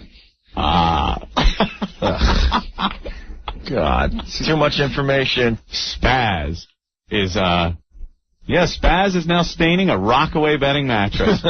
God. Too much information. Spaz is, Spaz is now staining a Rockaway Bedding mattress.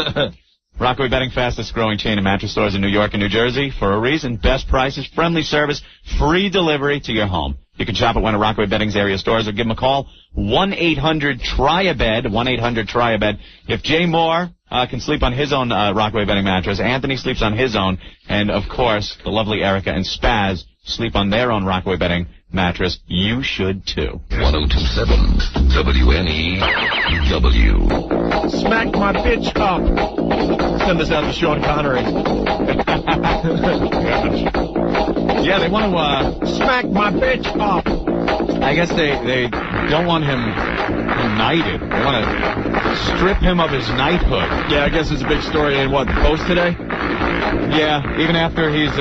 Rockaway Bedding, fastest growing chain of mattress stores in New York and New Jersey. For a reason, best prices, friendly service, free delivery to your home. You can shop at one of Rockaway Bedding's area stores or give them a call. 1-800-TRY-A-BED, 1-800-TRY-A-BED. If Jay Moore can sleep on his own Rockaway Bedding mattress, Anthony sleeps on his own, and, of course, the lovely Erica and Spaz sleep on their own Rockaway Bedding mattress, you should too. 1027 WNEW. Smack my bitch up. Send this out to Sean Connery. Yeah, they want to smack my bitch up. I guess they don't want him knighted. They want to strip him of his knighthood. Yeah, I guess it's a big story in what, the Post today? Yeah, even after he's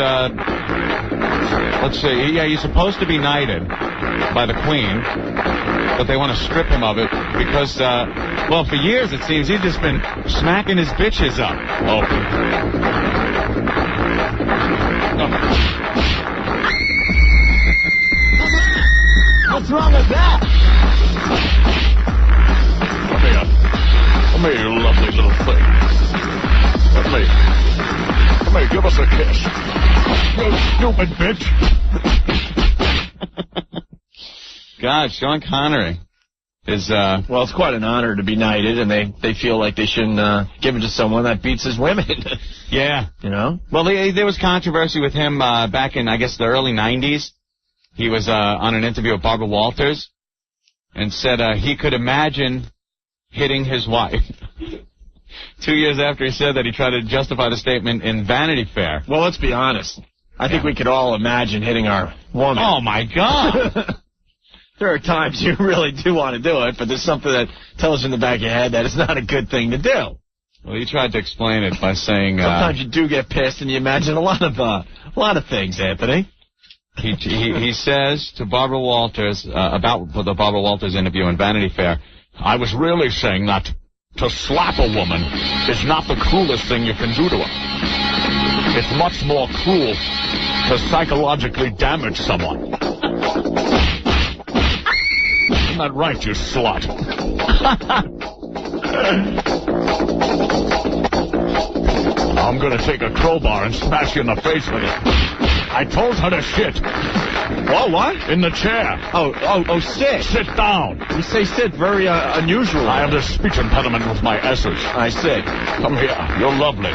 let's see, yeah, he's supposed to be knighted by the Queen, but they want to strip him of it because, well, for years it seems he's just been smacking his bitches up. Opie. What's wrong with that? Come here, you lovely little thing. Come here, give us a kiss. You stupid bitch. God, Sean Connery is, well, it's quite an honor to be knighted, and they feel like they shouldn't give it to someone that beats his women. Yeah. You know? Well, there was controversy with him back in, I guess, the early 90s. He was on an interview with Barbara Walters and said he could imagine hitting his wife. 2 years after he said that, he tried to justify the statement in Vanity Fair. Well, let's be honest. I think we could all imagine hitting our woman. Oh, my God. There are times you really do want to do it, but there's something that tells you in the back of your head that it's not a good thing to do. Well, he tried to explain it by saying... sometimes you do get pissed and you imagine a lot of things, Anthony. He says to Barbara Walters, about the Barbara Walters interview in Vanity Fair, I was really saying that to slap a woman is not the cruelest thing you can do to her. It's much more cruel to psychologically damage someone. Isn't that right, you slut? I'm gonna take a crowbar and smash you in the face with it. I told her to shit. Oh, what? In the chair. Oh, sit. Sit down. You say sit, very unusual. I have this speech impediment with my S's. I see. Come here. You're lovely.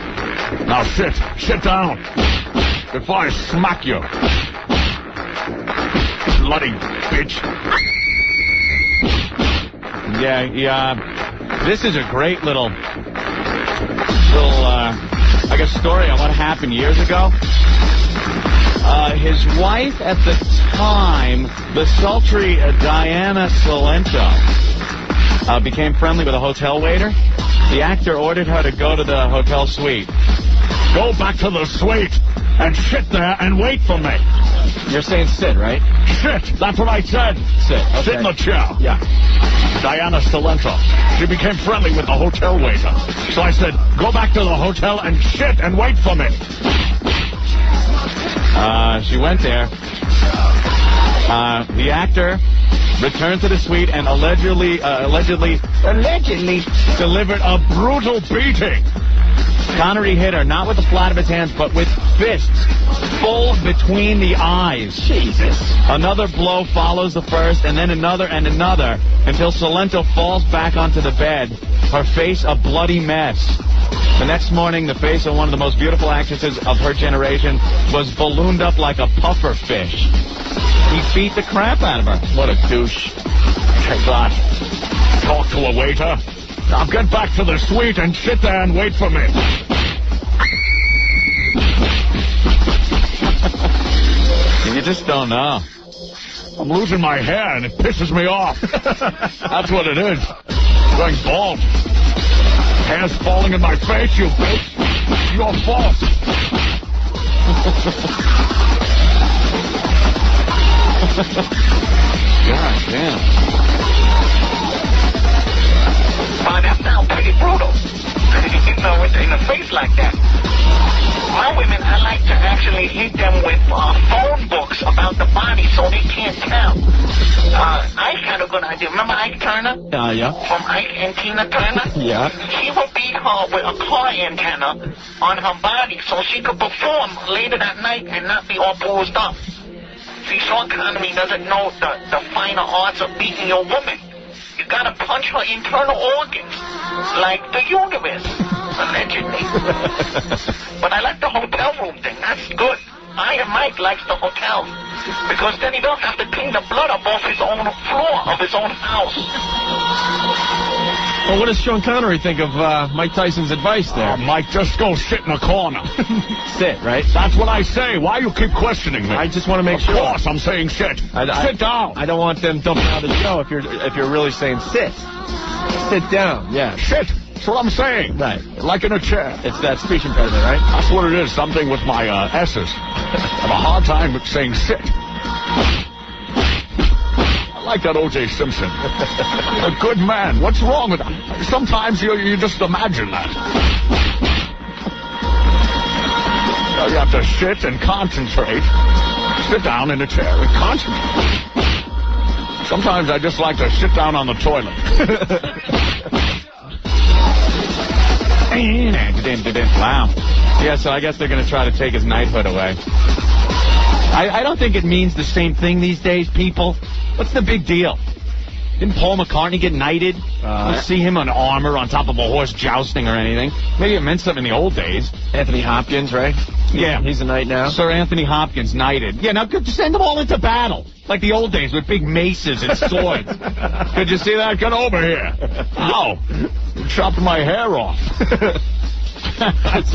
Now sit. Sit down. Before I smack you. Bloody bitch. Yeah. This is a great little, I guess, story on what happened years ago. His wife at the time, the sultry Diana Salento, became friendly with a hotel waiter. The actor ordered her to go to the hotel suite. Go back to the suite and sit there and wait for me. You're saying sit, right? Sit. That's what I said. Sit. Okay. Sit in the chair. Yeah. Diana Salento. She became friendly with the hotel waiter. So I said, go back to the hotel and sit and wait for me. She went there. The actor returned to the suite and allegedly delivered a brutal beating. Connery hit her, not with the flat of his hands, but with fists full between the eyes. Jesus. Another blow follows the first, and then another and another, until Salento falls back onto the bed, her face a bloody mess. The next morning, the face of one of the most beautiful actresses of her generation was ballooned up like a puffer fish. He beat the crap out of her. What a douche. Take that. Talk to a waiter. Now get back to the suite and sit there and wait for me. You just don't know. I'm losing my hair and it pisses me off. That's what it is. Going bald. Hair's falling in my face, you bitch. It's your fault. God damn. Well, that sounds pretty brutal. In the face like that. My women, I like to actually hit them with phone books about the body so they can't tell. Ike had a good idea. Remember Ike Turner? Yeah. From Ike and Tina Turner? Yeah. He would beat her with a car antenna on her body so she could perform later that night and not be all bruised up. See, Sean Connery doesn't know the finer arts of beating your woman. You gotta punch her internal organs, like the uterus, allegedly. But I like the hotel room thing. That's good. Iron Mike likes the hotel because then he don't have to clean the blood up off his own floor of his own house. Well, what does Sean Connery think of Mike Tyson's advice there? Mike, just go sit in a corner. Sit, right? That's what I say. Why you keep questioning me? I just want to make sure. Of course, I'm saying sit. Sit down. I don't want them dumping out the show if you're really saying sit. Sit down. Yeah. Sit. That's what I'm saying. Right. Like in a chair. It's that speech impediment, right? That's what it is. Something with my S's. I have a hard time with saying sit. I like that O.J. Simpson. A good man. What's wrong with that? Sometimes you just imagine that. You have to sit and concentrate. Sit down in a chair and concentrate. Sometimes I just like to sit down on the toilet. Wow. Yeah, so I guess they're going to try to take his knighthood away. I don't think it means the same thing these days, people. What's the big deal? Didn't Paul McCartney get knighted? Don't see him on armor on top of a horse jousting or anything. Maybe it meant something in the old days. Anthony Hopkins, right? Yeah. He's a knight now. Sir Anthony Hopkins knighted. Yeah, now send them all into battle. Like the old days with big maces and swords. Did you see that? Get over here. Ow. You're chopping my hair off. It's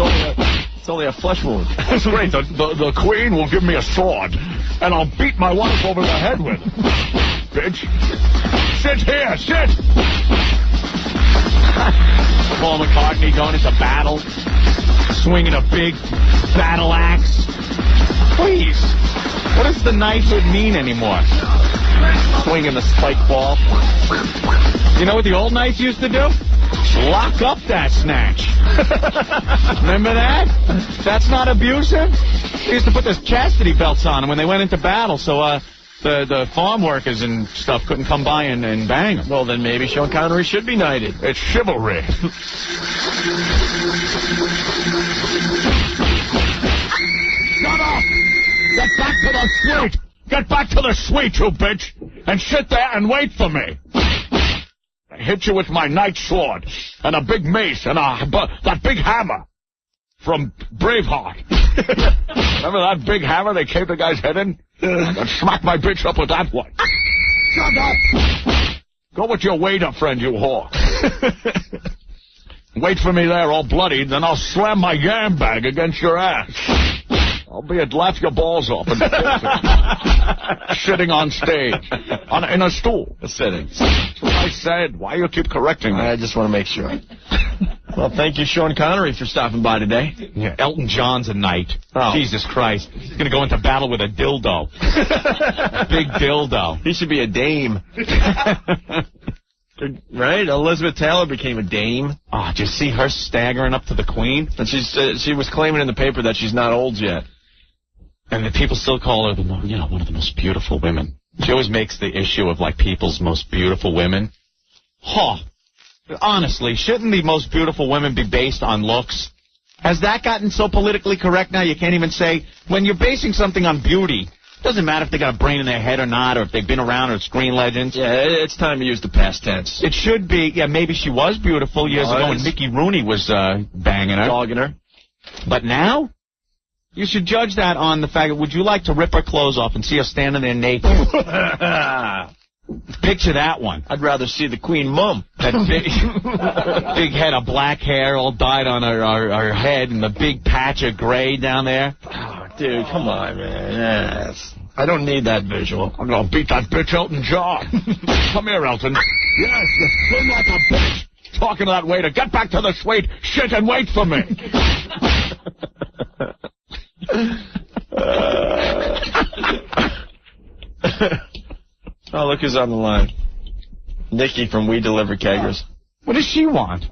only a flesh wound. That's great. The queen will give me a sword, and I'll beat my wife over the head with it. Bitch. Sit here. Sit. Paul McCartney going into battle, swinging a big battle axe. Please. What does the knighthood mean anymore? Swinging the spike ball. You know what the old knights used to do? Lock up that snatch. Remember that? That's not abusive? They used to put those chastity belts on them when they went into battle, so the farm workers and stuff couldn't come by and bang them. Well, then maybe Sean Connery should be knighted. It's chivalry. Shut up! Get back to the suite! Get back to the suite, you bitch! And sit there and wait for me! I hit you with my night sword, and a big mace, and that big hammer from Braveheart. Remember that big hammer they caved the guy's head in? And smack my bitch up with that one. Shut up! Go with your waiter friend, you whore. Wait for me there all bloodied, then I'll slam my yam bag against your ass. Albeit laugh your balls off and sitting on stage in a stool. Sitting. That's what I said. Why you keep correcting me? I just want to make sure. Well, thank you, Sean Connery, for stopping by today. Yeah, Elton John's a knight. Oh. Jesus Christ. He's going to go into battle with a dildo. A big dildo. He should be a dame. Right? Elizabeth Taylor became a dame. Oh, did you see her staggering up to the Queen? And she was claiming in the paper that she's not old yet. And the people still call her one of the most beautiful women. She always makes the issue of, like, people's most beautiful women. Huh. Honestly, shouldn't the most beautiful women be based on looks? Has that gotten so politically correct now you can't even say, when you're basing something on beauty, doesn't matter if they got a brain in their head or not, or if they've been around or screen legends. Yeah, it's time to use the past tense. It should be, yeah, maybe she was beautiful years ago when Mickey Rooney was banging her. Dogging her. But now? You should judge that on the fact that would you like to rip her clothes off and see her standing there naked? Picture that one. I'd rather see the Queen Mum. That big head of black hair all dyed on her head and the big patch of gray down there. Oh, dude, come on, man. Yes. I don't need that visual. I'm going to beat that bitch Elton John. Come here, Elton. Yes, you scream like a bitch. Talking to that waiter. Get back to the suite. Shit and wait for me. Oh, look who's on the line. Nikki from We Deliver Keggers. What does she want?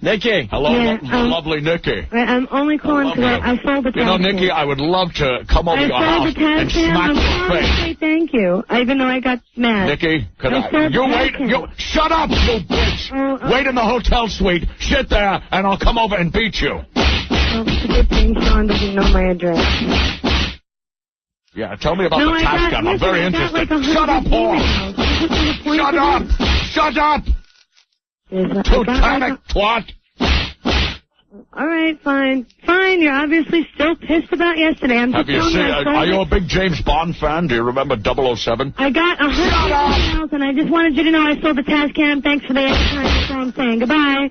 Nikki. Hello, lovely Nikki. I'm only calling because I sold the You know, Nikki, I would love to come over to your house and smack your face. Thank you. Even though I got mad. Nikki, shut up, you bitch. Wait in the hotel suite, sit there, and I'll come over and beat you. Well, it's a good thing Sean doesn't know my address. Yeah, tell me about the tax scam. I'm very interested. Shut up, whore. Shut up. Shut up. Titanic twat. All right, fine. Fine, you're obviously still pissed about yesterday. Have you seen, are you a big James Bond fan? Do you remember 007? I got 100,000, and I just wanted you to know I sold the Tascam. Thanks for the extra time. That's all I'm saying. Goodbye.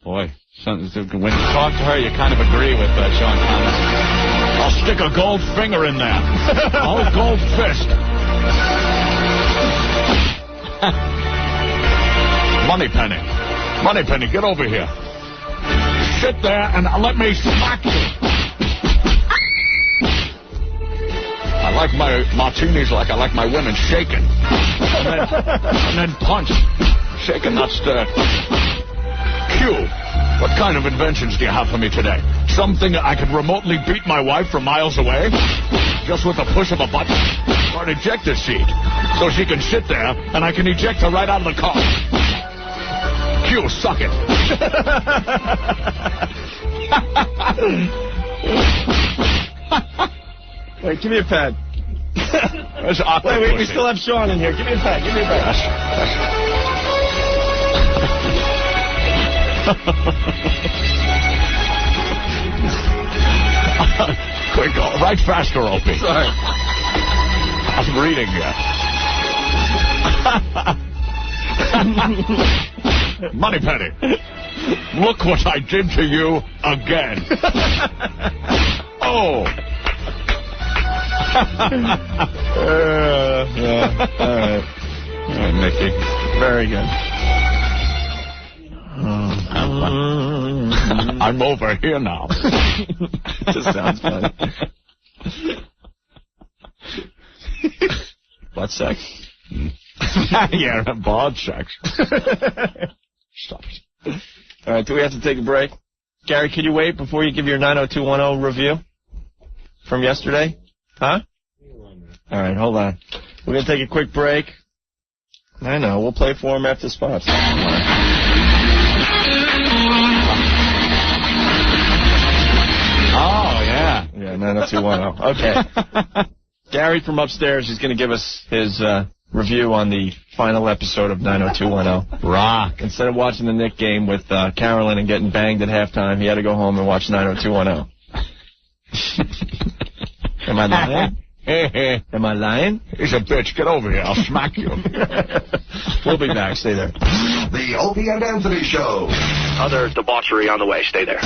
Boy, when you talk to her, you kind of agree with Sean Connery. I'll stick a gold finger in there. Oh, gold fist. Moneypenny, get over here. Sit there and let me smack you. I like my martinis like I like my women shaken. And then punch. Shaken, not stirred. Q, what kind of inventions do you have for me today? Something I could remotely beat my wife from miles away? Just with the push of a button? Or an ejector seat? So she can sit there and I can eject her right out of the car. Q, suck it. Wait, give me a pen. Where's awkward Wait, we still have Sean in here. Give me a pen. Quick, write faster, Opie. Sorry. I'm reading you. Moneypenny, look what I did to you again. Oh. Yeah, all right. All right, Nicky. Very good. I'm over here now. Just sounds funny. Butt sex? Yeah, bod sex. Stop it. All right, do we have to take a break? Gary, could you wait before you give your 90210 review from yesterday? Huh? All right, hold on. We're going to take a quick break. I know. We'll play for him after spots. 90210. Okay. Gary from upstairs is going to give us his review on the final episode of 90210. Rock. Instead of watching the Knick game with Carolyn and getting banged at halftime, he had to go home and watch 90210. Am I lying? Am I lying? He's a bitch. Get over here. I'll smack you. We'll be back. Stay there. The Opie and Anthony Show. Other debauchery on the way. Stay there.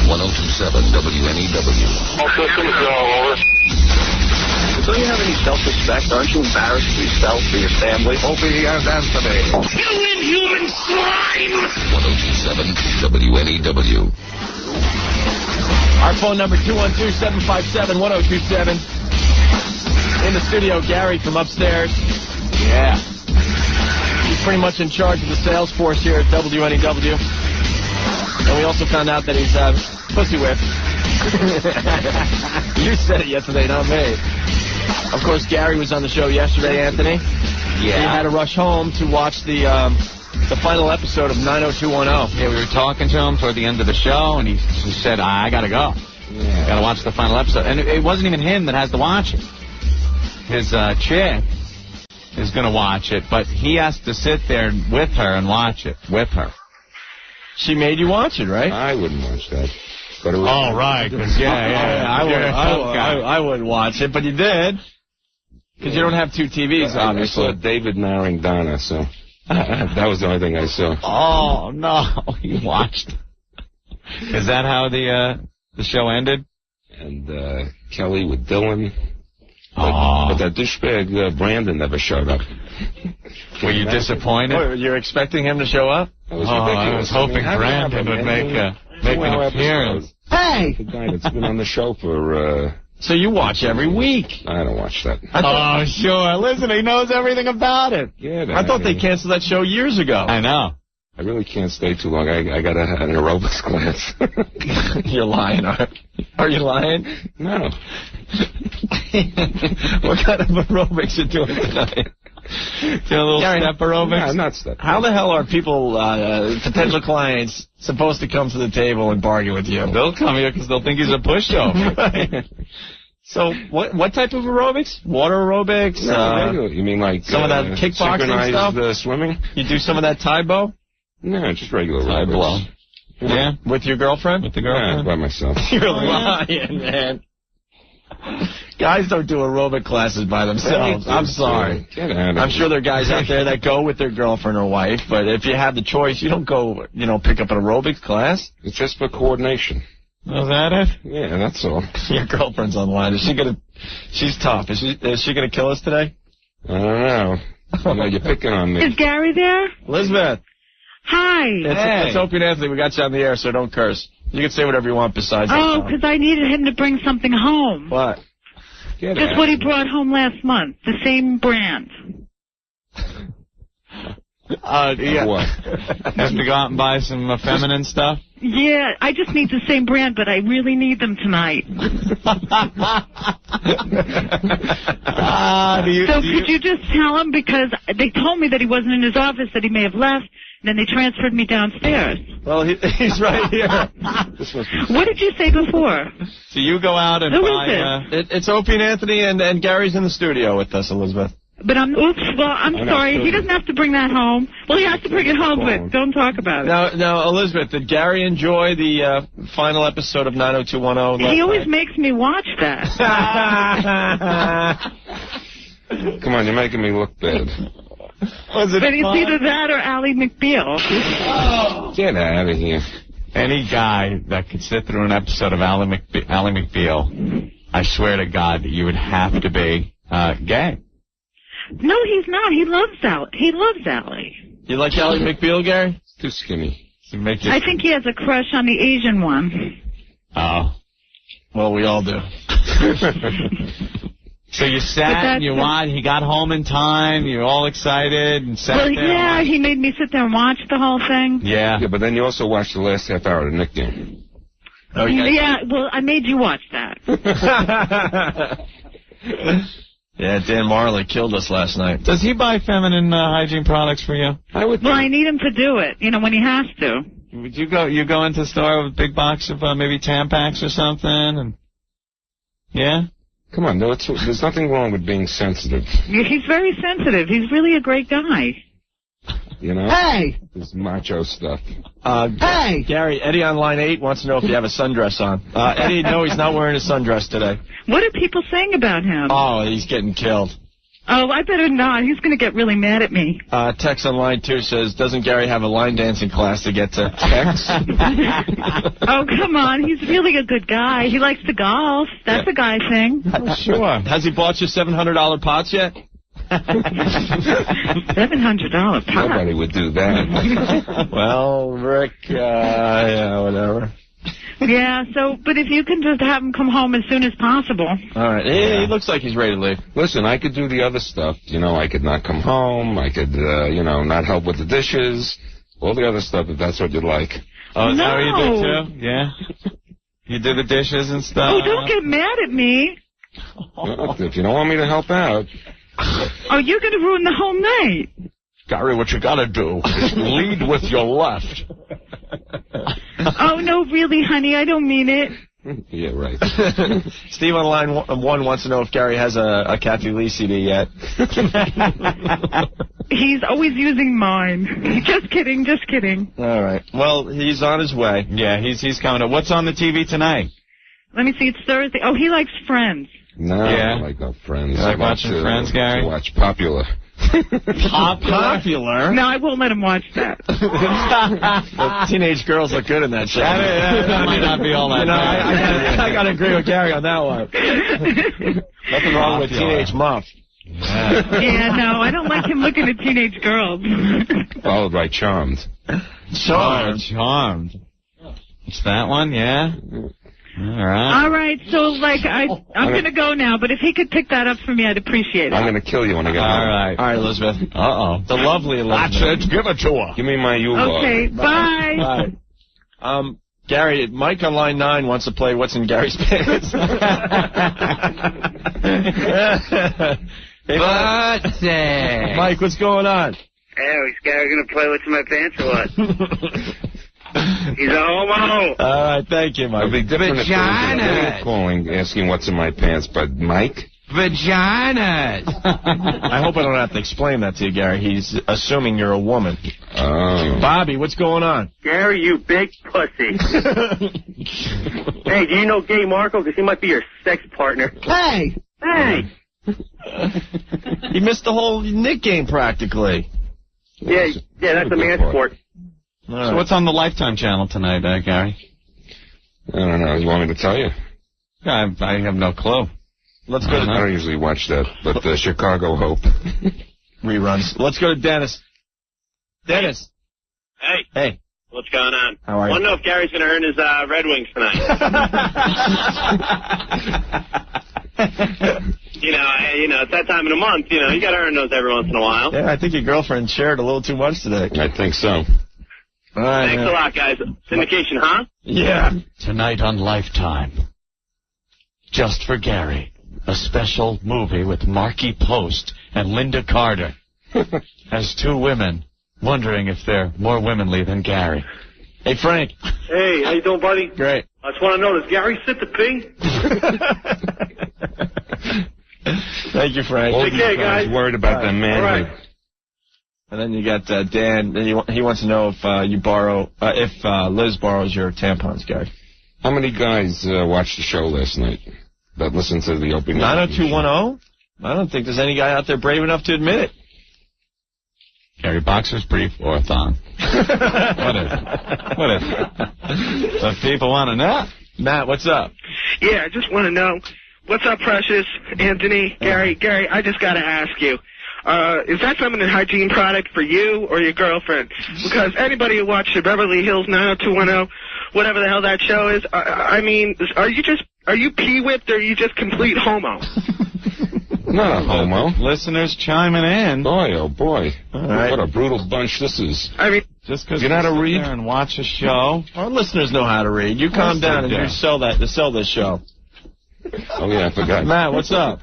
1027 WNEW. All systems go, over. Don't you have any self-respect? Aren't you embarrassed for yourself, for your family? Opie and Anthony. You inhuman swine! 1027 WNEW. Our phone number, 212-757-1027. In the studio, Gary from upstairs. Yeah. He's pretty much in charge of the sales force here at WNEW. And we also found out that he's pussy whipped. You said it yesterday, not me. Of course, Gary was on the show yesterday, Anthony. Yeah. He had to rush home to watch the final episode of 90210. Yeah, we were talking to him toward the end of the show, and he said, I gotta go. Yeah. Gotta watch the final episode. And it wasn't even him that has to watch it. His chick is gonna watch it, but he has to sit there with her and watch it with her. She made you watch it, right? I wouldn't watch that. But it was right. I would watch it, but you did. Because you don't have two TVs, obviously. I saw David marrying Donna, so that was the only thing I saw. Oh, no. You watched. Is that how the show ended? And Kelly with Dylan. But that douchebag Brandon never showed up. Were you disappointed? What, you're expecting him to show up? That was ridiculous. I was hoping Brandon would make an appearance. Hey! The guy that's been on the show for... So you watch every week? I don't watch that. Oh, sure. Listen, he knows everything about it. Yeah, I thought they canceled that show years ago. I know. I really can't stay too long. I got an aerobics class. You're lying, are you lying? No. What kind of aerobics you doing tonight? Doing a little step aerobics? No, not step. How the hell are people, potential clients, supposed to come to the table and bargain with you? They'll come here because they'll think he's a pushover. Right. So what type of aerobics? Water aerobics? No, you mean like some of that kickboxing stuff? Swimming? You do some of that Taibo? No, just regular aerobics. Yeah? With your girlfriend? With the girlfriend? Yeah, by myself. You're lying, man. Guys don't do aerobic classes by themselves. I'm sorry. I'm sure there are guys out there that go with their girlfriend or wife, but if you have the choice, you don't go, pick up an aerobics class. It's just for coordination. Is that it? Yeah, that's all. Your girlfriend's online. She's tough. Is she gonna kill us today? I don't know. You're picking on me. Is Gary there? Elizabeth. Hi. It's Opie and Anthony. We got you on the air, so don't curse. You can say whatever you want besides that. Oh, because I needed him to bring something home. What? Just what he brought home last month. The same brand. Yeah. What? Have to go out and buy some feminine stuff? Yeah, I just need the same brand, but I really need them tonight. Could you just tell him? Because they told me that he wasn't in his office, that he may have left, and then they transferred me downstairs. Well, he's right here. What did you say before? So you go out and Who buy... is it's Opie and Anthony, and Gary's in the studio with us, Elizabeth. But I'm sorry. He doesn't have to bring that home. Well, he has to bring it home, but don't talk about it. Now, Elizabeth, did Gary enjoy the final episode of 90210? He always makes me watch that. Come on, you're making me look bad. But it's either that or Ally McBeal. Get out of here. Any guy that could sit through an episode of Ally McBeal, I swear to God that you would have to be gay. No, he's not. He loves Ally. You like Ally McBeal, Gary? It's too skinny. I think he has a crush on the Asian one. Oh. Well, we all do. So you sat and you watched. He got home in time. You're all excited and sat there. Well, yeah, he made me sit there and watch the whole thing. Yeah. Yeah, but then you also watched the last half hour of the Knick game. Oh, yeah. Well, I made you watch that. Yeah, Dan Marley killed us last night. Does he buy feminine hygiene products for you? Well, I need him to do it, when he has to. Would you go into the store with a big box of maybe Tampax or something? And Yeah? Come on, there's nothing wrong with being sensitive. Yeah, he's very sensitive. He's really a great guy. You know? Hey! This macho stuff. Hey! Gary, Eddie on line 8 wants to know if you have a sundress on. Eddie, no, he's not wearing a sundress today. What are people saying about him? Oh, he's getting killed. Oh, I better not. He's going to get really mad at me. Tex on line 2 says, doesn't Gary have a line dancing class to get to Tex? Oh, come on. He's really a good guy. He likes to golf. That's a guy thing. Oh, sure. Has he bought you $700 pots yet? $700 pot. Nobody would do that. Well, Rick, yeah, whatever. Yeah, but if you can just have him come home as soon as possible. All right. He looks like he's ready to leave. Listen, I could do the other stuff. You know, I could not come home. I could, not help with the dishes. All the other stuff, if that's what you'd like. Oh, is that what you do, too? Yeah? You do the dishes and stuff? Oh, don't get mad at me. Well, if you don't want me to help out. Oh, you're going to ruin the whole night. Gary, what you gotta do is lead with your left. Oh, no, really, honey, I don't mean it. Yeah, right. Steve on line 1 wants to know if Gary has a Kathy Lee CD yet. He's always using mine. Just kidding, just kidding. All right. Well, he's on his way. Yeah, he's coming up. What's on the TV tonight? Let me see, it's Thursday. Oh, he likes Friends. No, yeah. I like no Friends. You like watching Friends, Gary? I watch Popular. Popular? No, I won't let him watch that. The teenage girls look good in that show. That might not be all that bad. I gotta agree with Gary on that one. Nothing wrong with Teenage Muff. Yeah, no, I don't like him looking at teenage girls. Followed by Charmed. Charmed. It's that one, yeah? All right, so, I'm going to go now, but if he could pick that up for me, I'd appreciate it. I'm going to kill you when I get home. All right, Elizabeth. Uh-oh. The lovely Elizabeth. That's it. Give it to her. Give me my U-Log. Okay, bye. Bye. Gary, Mike on line 9 wants to play What's in Gary's Pants. Hey, Mike, what's going on? Hey, is Gary going to play What's in My Pants or what? He's a homo. All right, thank you, Mike. It'll be different if they're calling, asking what's in my pants, but Mike? Vagina. I hope I don't have to explain that to you, Gary. He's assuming you're a woman. Oh. Bobby, what's going on? Gary, you big pussy. Hey, do you know Gay Marco? Because he might be your sex partner. Hey. Hey. He missed the whole Nick game practically. Yeah, that's a man's sport. Right. So what's on the Lifetime channel tonight, Gary? I don't know. You want me to tell you? I have no clue. Let's go I don't usually watch that, but the Chicago Hope. Reruns. Let's go to Dennis. Dennis. Hey. Hey. What's going on? How are you? I want to know if Gary's going to earn his Red Wings tonight. It's that time of the month. You got to earn those every once in a while. Yeah, I think your girlfriend shared a little too much today. I think so. All right, Thanks a lot, guys. Syndication, huh? Yeah. Tonight on Lifetime, Just for Gary, a special movie with Marky Post and Linda Carter as two women wondering if they're more womanly than Gary. Hey, Frank. Hey, how you doing, buddy? Great. I just want to know, does Gary sit to pee? Thank you, Frank. Take care, guys. Worried about that man. All right. And then you got Dan. He wants to know if Liz borrows your tampons, Gary. How many guys watched the show last night that listened to the opening? 90210? I don't think there's any guy out there brave enough to admit it. Gary, boxer's brief or a thong? What is it? Some people want to know. Matt, what's up? Yeah, I just want to know. What's up, Precious? Anthony? Gary, I just got to ask you. Is that feminine hygiene product for you or your girlfriend? Because anybody who watched the Beverly Hills 90210, whatever the hell that show is, are you pee-whipped or are you just complete homo? Not a homo. Listeners chiming in. Boy, oh boy. Right. What a brutal bunch this is. I mean, just because you know how to read and watch a show. Our listeners know how to read. You calm down and you sell this show. Oh yeah, I forgot. Matt, what's up?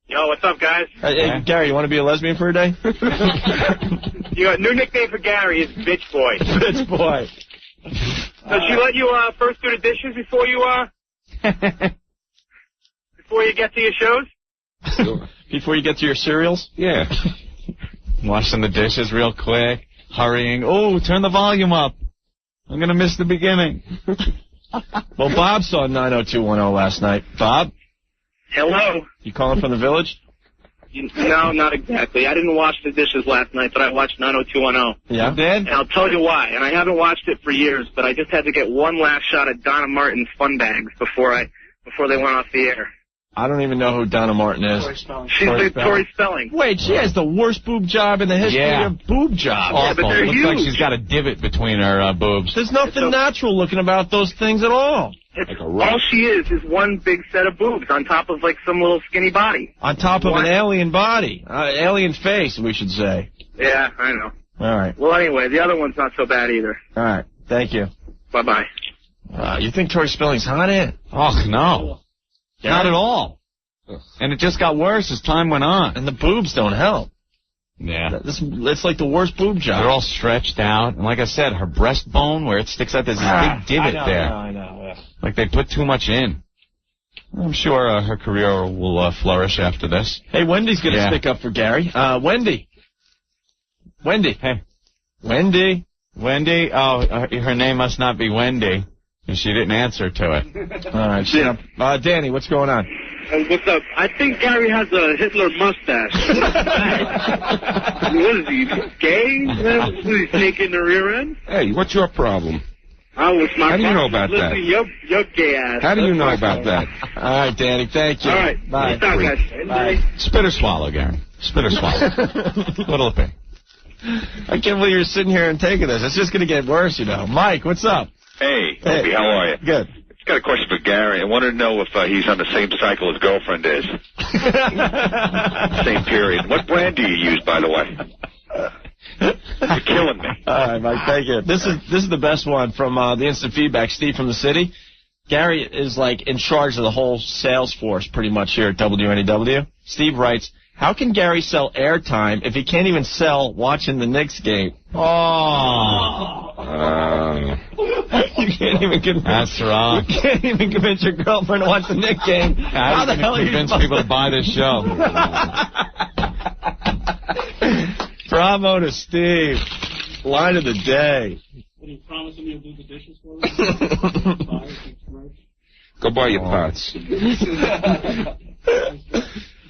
Yo, what's up, guys? Hey, Gary, you want to be a lesbian for a day? New nickname for Gary is Bitch Boy. Bitch Boy. Does she let you first do the dishes before you before you get to your shows? Before you get to your cereals? Yeah. Washing the dishes real quick, hurrying. Oh, turn the volume up. I'm going to miss the beginning. Well, Bob saw 90210 last night. Bob? Hello. You calling from the village? No, not exactly. I didn't wash the dishes last night, but I watched 90210. Yeah? And I'll tell you why. And I haven't watched it for years, but I just had to get one last shot at Donna Martin's fun bags before they went off the air. I don't even know who Donna Martin is. She's with Tori Spelling. Wait, she has the worst boob job in the history of boob jobs. Yeah, but they're Looks huge. like she's got a divot between her boobs. There's nothing natural looking about those things at all. All she is one big set of boobs on top of like some little skinny body. On top of an alien body. Alien face, we should say. Yeah, I know. All right. Well, anyway, the other one's not so bad either. All right. Thank you. Bye-bye. You think Tori Spelling's hot in? Oh, no. Yeah. Not at all. And it just got worse as time went on. And the boobs don't help. Yeah. It's like the worst boob job. They're all stretched out. And like I said, her breastbone, where it sticks out, there's this big divot there. I know. Yeah. Like they put too much in. I'm sure her career will flourish after this. Hey, Wendy's going to stick up for Gary. Wendy. Hey. Wendy. Oh, her name must not be Wendy. And she didn't answer to it. All right. Danny, what's going on? What's up? I think Gary has a Hitler mustache. What is he, gay? Is he taking the rear end? Hey, what's your problem? How do you know about that? Your gay ass. How do you know about that? All right, Danny, thank you. All right. Bye. Stop, guys. Bye. Spit or swallow, Gary. Spit or swallow. What'll it be? I can't believe you're sitting here and taking this. It's just going to get worse, you know. Mike, what's up? Hey, Opie, how are you? Good. Just got a question for Gary. I wanted to know if he's on the same cycle his girlfriend is. Same period. What brand do you use, by the way? You're killing me. All right, Mike, thank you. This is the best one from the instant feedback. Steve from the city. Gary is like in charge of the whole sales force pretty much here at WNEW. Steve writes, how can Gary sell airtime if he can't even sell watching the Knicks game? You can't even convince. That's wrong. You can't even convince your girlfriend to watch the Knicks game. How the hell are you convince people to buy this show? Bravo to Steve. Line of the day. What, are you promising me to do the dishes for me? Go buy your pots.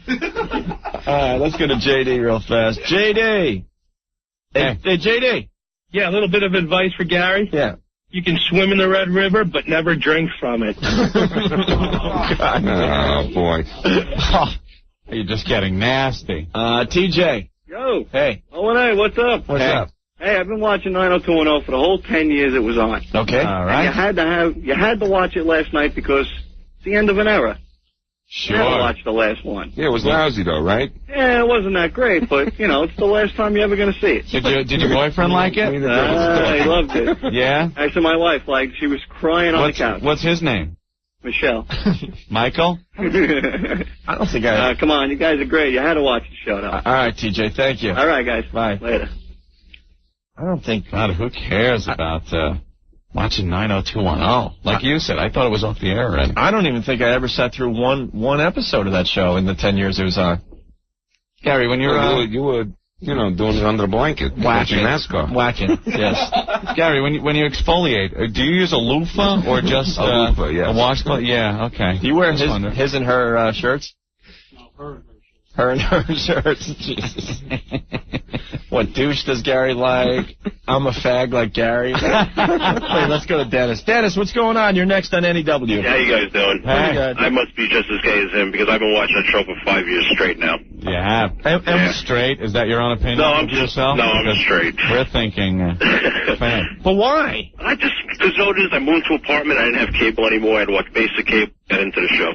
All right, let's go to JD real fast. JD. Hey, JD. Yeah, a little bit of advice for Gary. Yeah. You can swim in the Red River, but never drink from it. Oh, boy. You're just getting nasty. TJ. Yo. Hey. O&A, what's up? What's up? Hey, I've been watching 90210 for the whole 10 years it was on. Okay. All right. And you had to watch it last night because it's the end of an era. Sure. You had to watch the last one. Yeah, it was lousy, though, right? Yeah, it wasn't that great, but, you know, it's the last time you're ever going to see it. Did your boyfriend like it? He loved it. Yeah? Actually, my wife, she was crying on the couch. What's his name? Michelle. Michael? I don't think I... come on, you guys are great. You had to watch the show, though. All right, TJ, thank you. All right, guys. Bye. Later. I don't think... God, who cares about watching 90210? Like you said, I thought it was off the air already. I don't even think I ever sat through one episode of that show in the 10 years it was on. Gary, when you're... You were, doing it under the blanket. Whacking. NASCAR. Whacking, yes. Gary, when you exfoliate, do you use a loofah or just a loofah, yes. a washcloth? Yeah, okay. Do you wear his and her shirts? No, her and her shirts. Jesus. What douche does Gary like? I'm a fag like Gary. Wait, let's go to Dennis. Dennis, what's going on? You're next on NEW. How you guys doing? Hey. I must be just as gay as him because I've been watching that show for 5 years straight now. Yeah. And straight? Is that your own opinion? No, I'm yourself? No, I'm straight. We're thinking. But why? Because I moved to an apartment. I didn't have cable anymore. I had to watch basic cable to get into the show.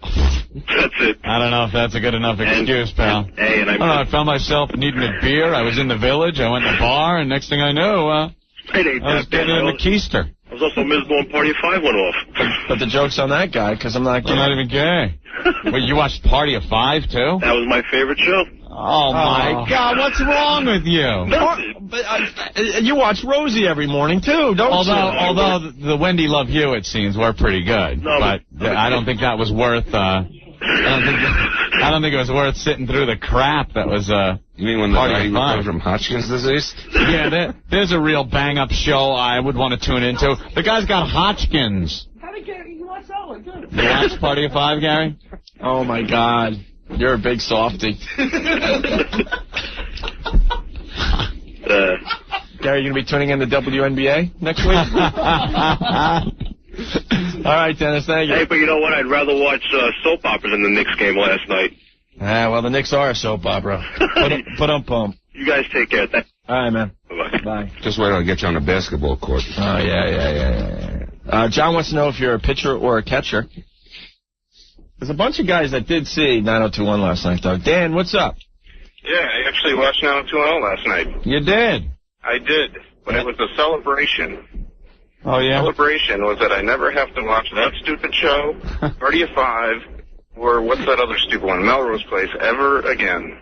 That's it. I don't know if that's a good enough excuse, pal. I found myself needing a beer. I was in the village. I went to the bar, and next thing I knew, I was getting in the keister. I was also miserable when Party of Five went off. But the joke's on that guy, because I'm not gay. I'm not even gay. Wait, you watched Party of Five, too? That was my favorite show. Oh, my God. What's wrong with you? but you watch Rosie every morning too, don't you? Although the Wendy Love Hewitt scenes were pretty good, but I don't think that was worth. I don't think it was worth sitting through the crap that was. You mean when the guy recovered from Hodgkin's disease? Yeah, there's a real bang-up show I would want to tune into. The guy's got Hodgkin's. You watch that one, good. You watch Party of Five, Gary? Oh my God, you're a big softy. Gary, you gonna be tuning in to WNBA next week? All right, Dennis, thank you. Hey, but you know what? I'd rather watch soap operas than the Knicks game last night. Well, the Knicks are a soap opera. Put on pump. You guys take care. All right, man. Bye-bye. Bye. Just wait till I get you on the basketball court. Oh, yeah. John wants to know if you're a pitcher or a catcher. There's a bunch of guys that did see 90210 last night, though. Dan, what's up? Yeah, I actually watched 90210 last night. You did? I did, but it was a celebration. Oh, yeah? Celebration was that I never have to watch that stupid show, Party of Five, or what's that other stupid one, Melrose Place, ever again.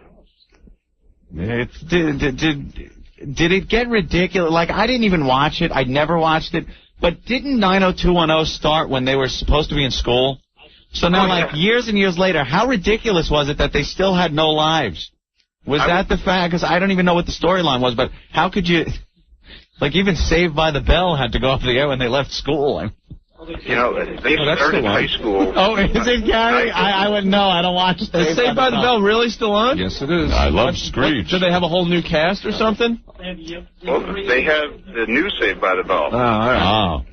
Did it get ridiculous? Like, I didn't even watch it. I'd never watched it. But didn't 90210 start when they were supposed to be in school? So now, years and years later, how ridiculous was it that they still had no lives? Was that the fact? Because I don't even know what the storyline was, but how could you... Like, even Saved by the Bell had to go off the air when they left school. You know, they started high school. Oh, is it, Gary? I wouldn't know. I don't watch Is Saved by the Bell really still on? Yes, it is. I love Screech. Do they have a whole new cast or something? Well, they have the new Saved by the Bell. Oh, all right.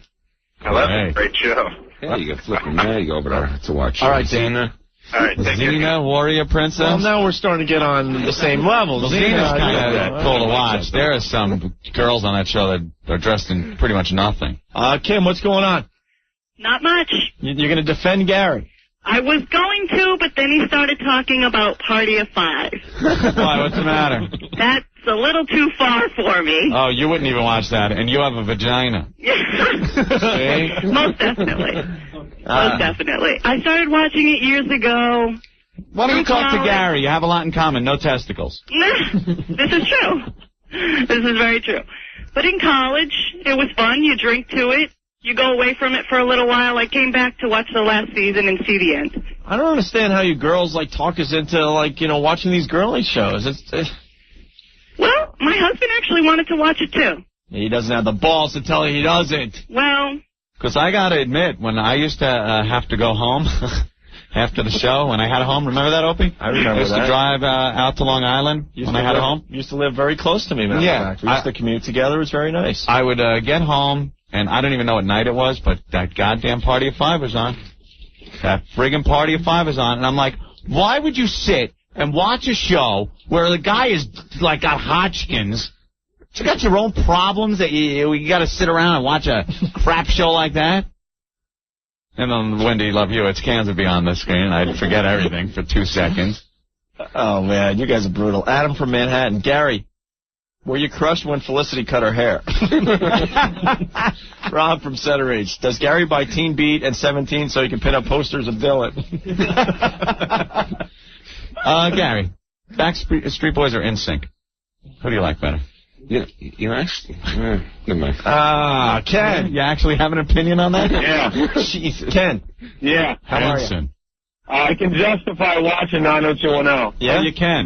Now, that's a great show. Yeah, you get flipping there. You go over there to watch. All right, Dana. All right, thank you. Xena, Warrior Princess. Well, now we're starting to get on the same level. Xena's kind of cool to watch. There are some girls on that show that are dressed in pretty much nothing. Kim, what's going on? Not much. You're going to defend Gary. I was going to, but then he started talking about Party of Five. Why? What's the matter? That's a little too far for me. Oh, you wouldn't even watch that, and you have a vagina. See? Most definitely. Most definitely. I started watching it years ago. Why don't you talk to Gary? You have a lot in common. No testicles. This is true. This is very true. But in college, it was fun. You drink to it. You go away from it for a little while. I came back to watch the last season and see the end. I don't understand how you girls talk us into watching these girly shows. Well, my husband actually wanted to watch it too. He doesn't have the balls to tell you he doesn't. Well, because I got to admit, when I used to have to go home after the show, when I had a home, remember that, Opie? I remember that. I used to drive out to Long Island when I had a home. You used to live very close to me, man. Yeah. We used to commute together. It was very nice. I would get home, and I don't even know what night it was, but that goddamn Party of Five was on. That friggin' Party of Five was on, and I'm like, why would you sit and watch a show where the guy is, got Hodgkin's? You got your own problems that you got to sit around and watch a crap show like that? And then Wendy Love Hewitt's cans would be on the screen, and I'd forget everything for 2 seconds. Oh, man, you guys are brutal. Adam from Manhattan. Gary, were you crushed when Felicity cut her hair? Rob from Center Age. Does Gary buy Teen Beat and 17 so he can pin up posters of Dylan? Gary, Backstreet Boys or NSYNC? Who do you like better? You actually... never mind. Ken. You actually have an opinion on that? Yeah. Jesus. Ken. Yeah. How are you? I can justify watching 90210. Yeah, you can.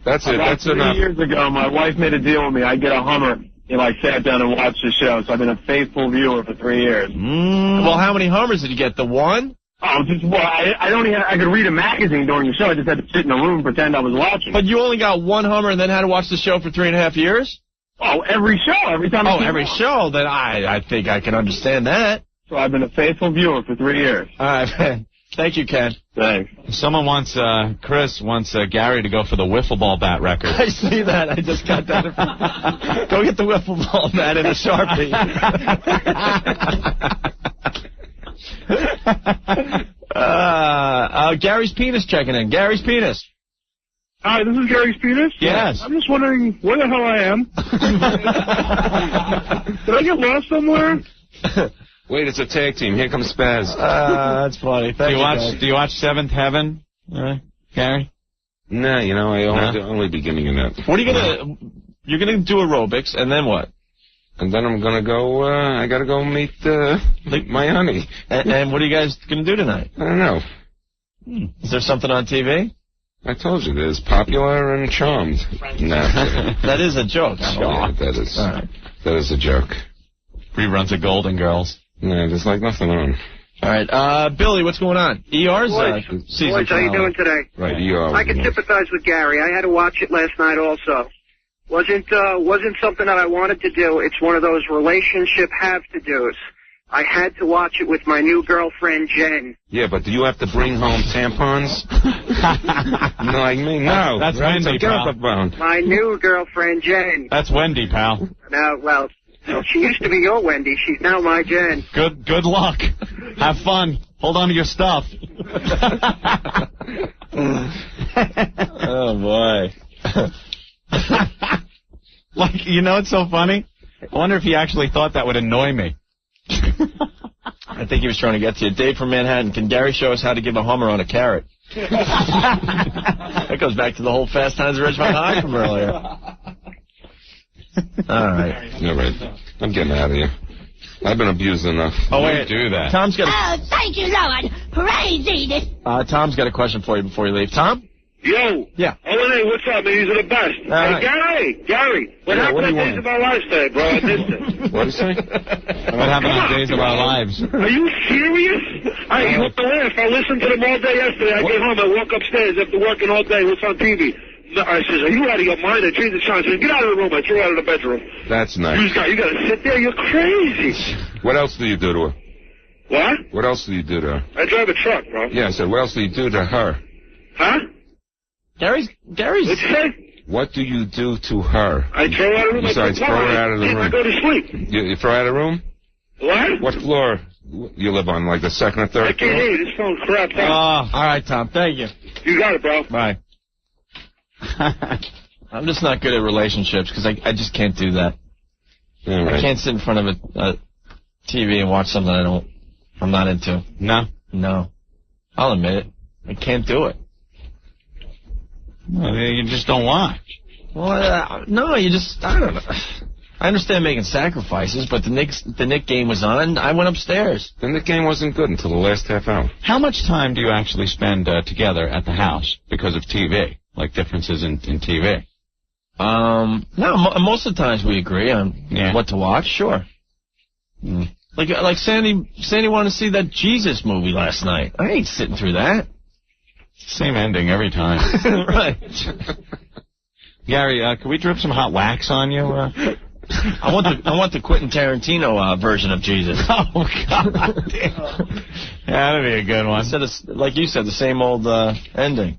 That's it. That's 3 enough. years ago, my wife made a deal with me. I'd get a Hummer if I sat down and watched the show. So I've been a faithful viewer for 3 years. Well, how many Hummers did you get? The one? Oh, I could read a magazine during the show. I just had to sit in a room and pretend I was watching. But you only got one Hummer and then had to watch the show for 3.5 years? Oh, every show, every time. Every show. Then I think I can understand that. So I've been a faithful viewer for 3 years. All right, man. Thank you, Ken. Thanks. Someone wants, Chris wants Gary to go for the wiffle ball bat record. I see that. I just got that. Go get the wiffle ball bat and a Sharpie. Gary's penis checking in. Gary's penis. Hi, this is Gary's penis? Yes. I'm just wondering where the hell I am. Did I get lost somewhere? Wait, it's a tag team. Here comes Spaz. That's funny. Do you watch Seventh Heaven, Gary? No, I only beginning of that. What are you gonna? You're going to do aerobics, and then what? And then I'm going to go, I got to go meet my honey. And what are you guys going to do tonight? I don't know. Is there something on TV? I told you, there's Popular and Charmed. Nah. That is a joke. Yeah, that is. All right. That is a joke. Reruns of Golden Girls. Nah, there's like nothing on. All right. Billy, what's going on? ER's season Boys, how you doing today? Right, ER. I can sympathize with Gary. I had to watch it last night also. Wasn't something that I wanted to do. It's one of those relationship have-to-dos. I had to watch it with my new girlfriend, Jen. Yeah, but do you have to bring home tampons? No, like me? No. That's Wendy, pal. My new girlfriend, Jen. That's Wendy, pal. No, well, she used to be your Wendy. She's now my Jen. Good luck. Have fun. Hold on to your stuff. Oh, boy. Like, you know, it's so funny. I wonder if he actually thought that would annoy me. I think he was trying to get to you. Dave from Manhattan, can Gary show us how to give a Hummer on a carrot? That goes back to the whole Fast Times at Ridgemont High from earlier. All right. All right. I'm getting out of here. I've been abused enough. Oh, wait. Do that. Tom's got Oh, thank you, Lord. Praise Jesus. Tom's got a question for you before you leave. Tom? Yo. Yeah. O&A, what's up, man? These are the best. Right. Hey, Gary. What happened on Days of Our Lives today, bro? I missed it. What did you say? What happened on Days of Our Lives? Are you serious? You have to laugh. I listened to them all day yesterday. I get home, I walk upstairs after working all day. What's on TV? I says, are you out of your mind? I changed the channel. I said, get out of the room. I threw her out of the bedroom. That's nice. You got to sit there. You're crazy. What else do you do to her? What? What else do you do to her? I drive a truck, bro. Yeah, I said, what else do you do to her? Huh? Gary's. What'd you say? What do you do to her? I throw her out of the room. Besides throw her out of the room. I go to sleep. You throw her out of the room? What? What floor you live on, like the second or third I can't hear you. This phone's crap. All right, Tom. Thank you. You got it, bro. Bye. I'm just not good at relationships because I just can't do that. Yeah, right. I can't sit in front of a TV and watch something I'm not into. No. I'll admit it. I can't do it. Well, you just don't watch. Well, no, I don't know. I understand making sacrifices, but the Knick game was on. I went upstairs. The Knick game wasn't good until the last half hour. How much time do you actually spend together at the house because of TV? Like differences in TV? No, most of the times we agree on what to watch. Sure. Like Sandy wanted to see that Jesus movie last night. I ain't sitting through that. Same ending every time. Right. Gary, can we drip some hot wax on you? I want the Quentin Tarantino version of Jesus. Oh God! Damn. That'd be a good one. Instead of, like you said, the same old ending.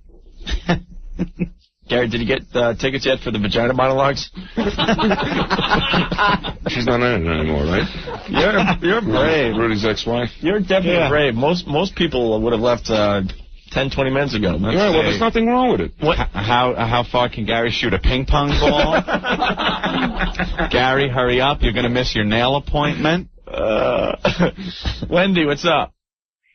Gary, did you get tickets yet for the vagina monologues? She's not in it anymore, right? You're brave. Rudy's ex-wife. You're definitely brave. Most people would have left 10, 20 minutes ago. Yeah, well, there's nothing wrong with it. What? How far can Gary shoot a ping pong ball? Gary, hurry up. You're going to miss your nail appointment. Wendy, what's up?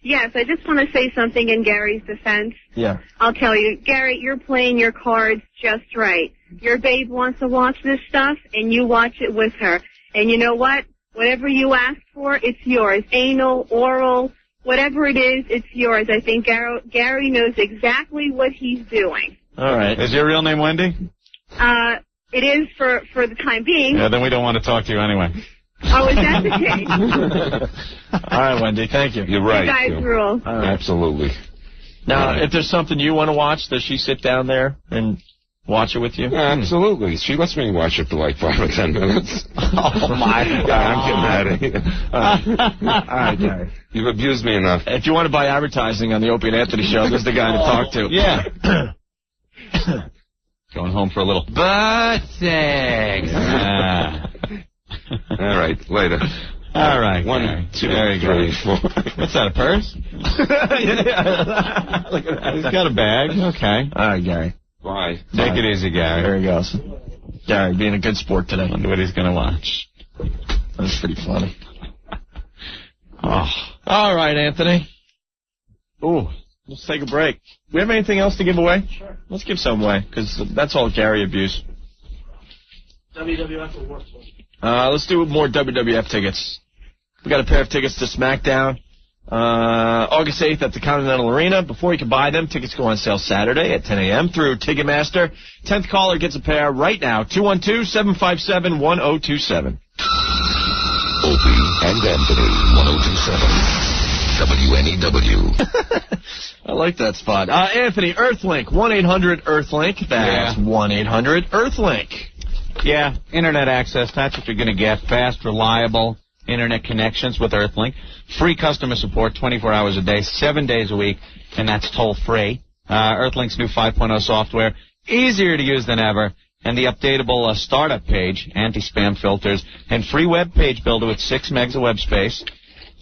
Yes, I just want to say something in Gary's defense. Yeah. I'll tell you, Gary, you're playing your cards just right. Your babe wants to watch this stuff, and you watch it with her. And you know what? Whatever you ask for, it's yours. Anal, oral, whatever it is, it's yours. I think Gary knows exactly what he's doing. All right. Is your real name Wendy? It is for the time being. Yeah, then we don't want to talk to you anyway. Oh, is that the case? All right, Wendy, thank you. You're right. You guys rule. All right. Absolutely. Now, if there's something you want to watch, does she sit down there and watch it with you? Yeah, absolutely. She lets me watch it for like 5 or 10 minutes. Oh, my God. I'm getting out of here. All right, Gary. You've abused me enough. If you want to buy advertising on the Opie and Anthony show, this is the guy to talk to. Yeah. Going home for a little butt sex. All right, later. All right. 1, 2, there you 3, 4. What's that, a purse? Yeah. Look at that. He's got a bag. Okay. All right, Gary. Bye. Take it easy, Gary. There he goes. Gary, being a good sport today. Wonder what he's going to watch. That's pretty funny. Oh. All right, Anthony. Ooh, let's take a break. Do we have anything else to give away? Sure. Let's give some away, because that's all Gary abuse. WWF will work for you. Let's do more WWF tickets. We got a pair of tickets to SmackDown. August 8th at the Continental Arena. Before you can buy them, tickets go on sale Saturday at 10 a.m. through Ticketmaster. 10th caller gets a pair right now. 212-757-1027. Opie and Anthony, 1027 WNEW. I like that spot. Anthony, Earthlink, 1-800-EARTHLINK. That's 1-800-EARTHLINK. Yeah, internet access, that's what you're going to get. Fast, reliable internet connections with Earthlink. Free customer support 24 hours a day, 7 days a week, and that's toll-free. Earthlink's new 5.0 software, easier to use than ever, and the updatable startup page, anti-spam filters, and free web page builder with 6 megs of web space.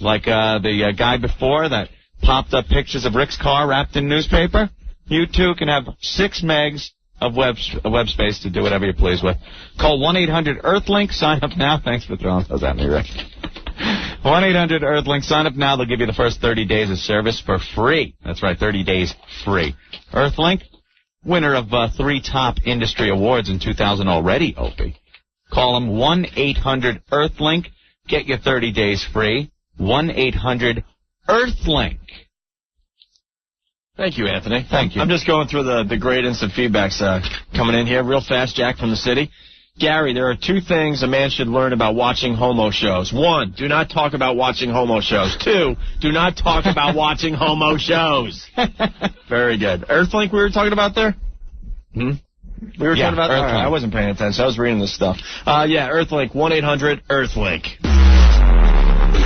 Like the guy before that popped up pictures of Rick's car wrapped in newspaper. You too can have 6 megs of web space to do whatever you please with. Call 1-800-EARTHLINK. Sign up now. Thanks for throwing those at me, Rick. 1-800-EARTHLINK. Sign up now. They'll give you the first 30 days of service for free. That's right, 30 days free. Earthlink, winner of 3 top industry awards in 2000 already, Opie. Call them 1-800-EARTHLINK. Get your 30 days free. 1-800-EARTHLINK. Thank you, Anthony. Thank you. I'm just going through the great instant feedbacks coming in here real fast. Jack from the city. Gary, there are 2 things a man should learn about watching homo shows. 1, do not talk about watching homo shows. 2, do not talk about watching homo shows. Very good. Earthlink we were talking about there? We were talking about Earthlink. Right, I wasn't paying attention. I was reading this stuff. Earthlink, 1-800-EARTHLINK.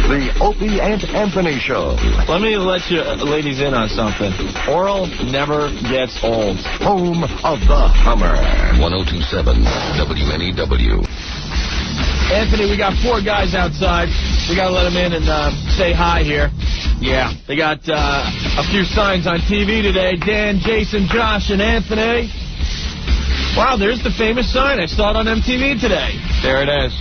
The Opie and Anthony Show. Let me let you ladies in on something. Oral never gets old. Home of the Hummer. 1027 WNEW. Anthony, we got 4 guys outside. We got to let them in and say hi here. Yeah. They got a few signs on TV today. Dan, Jason, Josh, and Anthony. Wow, there's the famous sign. I saw it on MTV today. There it is.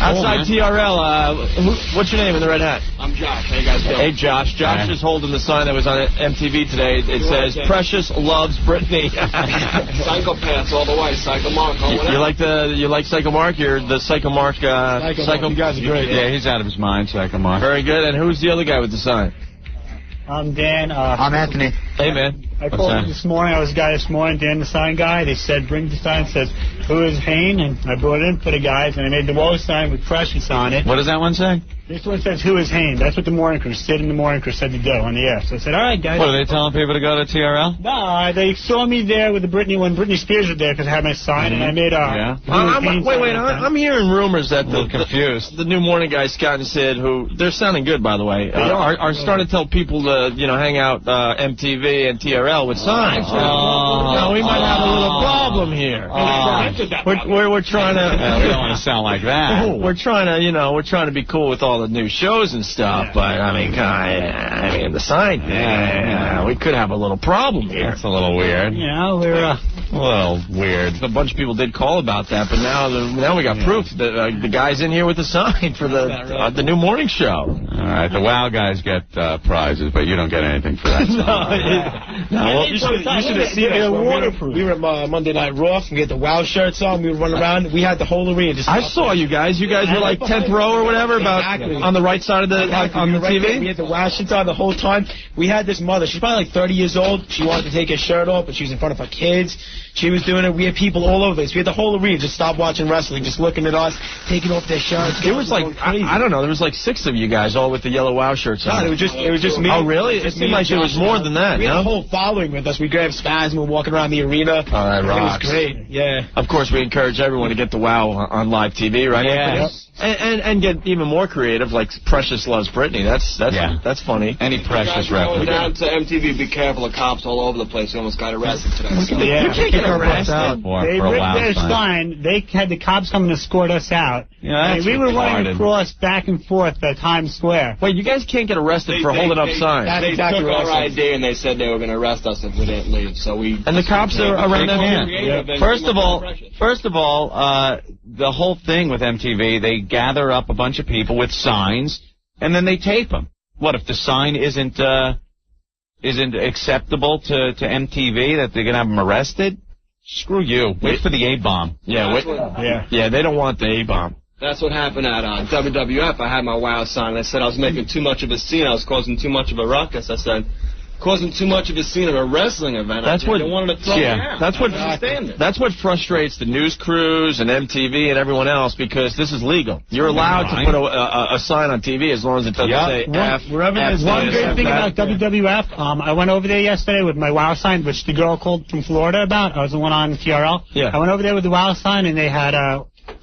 Outside TRL, what's your name in the red hat? I'm Josh. How you guys doing? Hey, Josh. Josh is holding the sign that was on MTV today. It says, Precious loves Britney. Psychopaths all the way. Psycho Mark. You like Psycho Mark? You're the Psycho Mark. Psycho. You guys are great. Yeah, he's out of his mind, Psycho Mark. Very good. And who's the other guy with the sign? I'm Dan. I'm Anthony. Hey, man. I called this morning. I was a guy this morning, Dan, the sign guy. They said, bring the sign. It says, who is Hayne? And I brought it in for the guys, and I made the wall sign with Precious on it. What does that one say? This one says, who is Hayne? That's what the morning crew, Sid in the morning crew said to do on the air. So I said, all right, guys. What, are they telling people to go to TRL? No, they saw me there with the Britney when Britney Spears was there because I had my sign, and I made I'm hearing rumors that the new morning guys, Scott and Sid, who they're sounding good, by the way, are starting to tell people to hang out MTV and TRL with signs. We might have a little problem here. We're trying to. We don't want to sound like that. We're trying to be cool with all the new shows and stuff, but I mean the sign thing. We could have a little problem here. It's a little weird. Yeah, we're a little weird. A bunch of people did call about that, but now we got proof that the guy's in here with the sign for the new morning show. All right, the WOW guys get prizes, but you don't get anything for that. No, you should have seen it. We were at Monday Night Raw. We had the WOW shirts on. We would run around. We had the whole arena. I saw you guys. You guys were like 10th row or whatever, on the right side of the on the TV. We had the WOW shirts on the whole time. We had this mother. She's probably like 30 years old. She wanted to take her shirt off, but she was in front of her kids. She was doing it. We had people all over this. We had the whole arena just stop watching wrestling, just looking at us, taking off their shirts. It was like I don't know. There was like 6 of you guys all with the yellow WOW shirts on. No, it was just me. Oh, really? It seemed like there was more than that. We had a whole following with us. We grabbed Spaz and we were walking around the arena. Oh, that rocks. It was great. Yeah. Of course, we encourage everyone to get the WOW on live TV, right? Yeah. And get even more creative, like Precious loves Britney. That's funny. Any Precious reference. Down to MTV. Be careful of cops all over the place. We almost got arrested today. We can't get arrested. They ripped their sign. They had the cops come and escort us out. Yeah, we were running across back and forth at Times Square. Wait, you guys can't get arrested for holding up signs. They took our ID and they said they were going to arrest us if we didn't leave. So and the cops are around them. First of all, the whole thing with MTV, they gather up a bunch of people with signs and then they tape them. What if the sign isn't acceptable to MTV, that they're going to have them arrested? Screw you. Wait for the A-bomb. Yeah, they don't want the A-bomb. That's what happened at WWF. I had my WOW sign. They said I was making too much of a scene. I was causing too much of a ruckus. I said, causing too much of a scene at a wrestling event. That's what. They wanted to throw me out. That's what frustrates the news crews and MTV and everyone else, because this is legal. You're allowed to put a sign on TV as long as it doesn't say F. One great thing about WWF, I went over there yesterday with my WOW sign, which the girl called from Florida about. I was the one on TRL. Yeah. I went over there with the WOW sign, and they had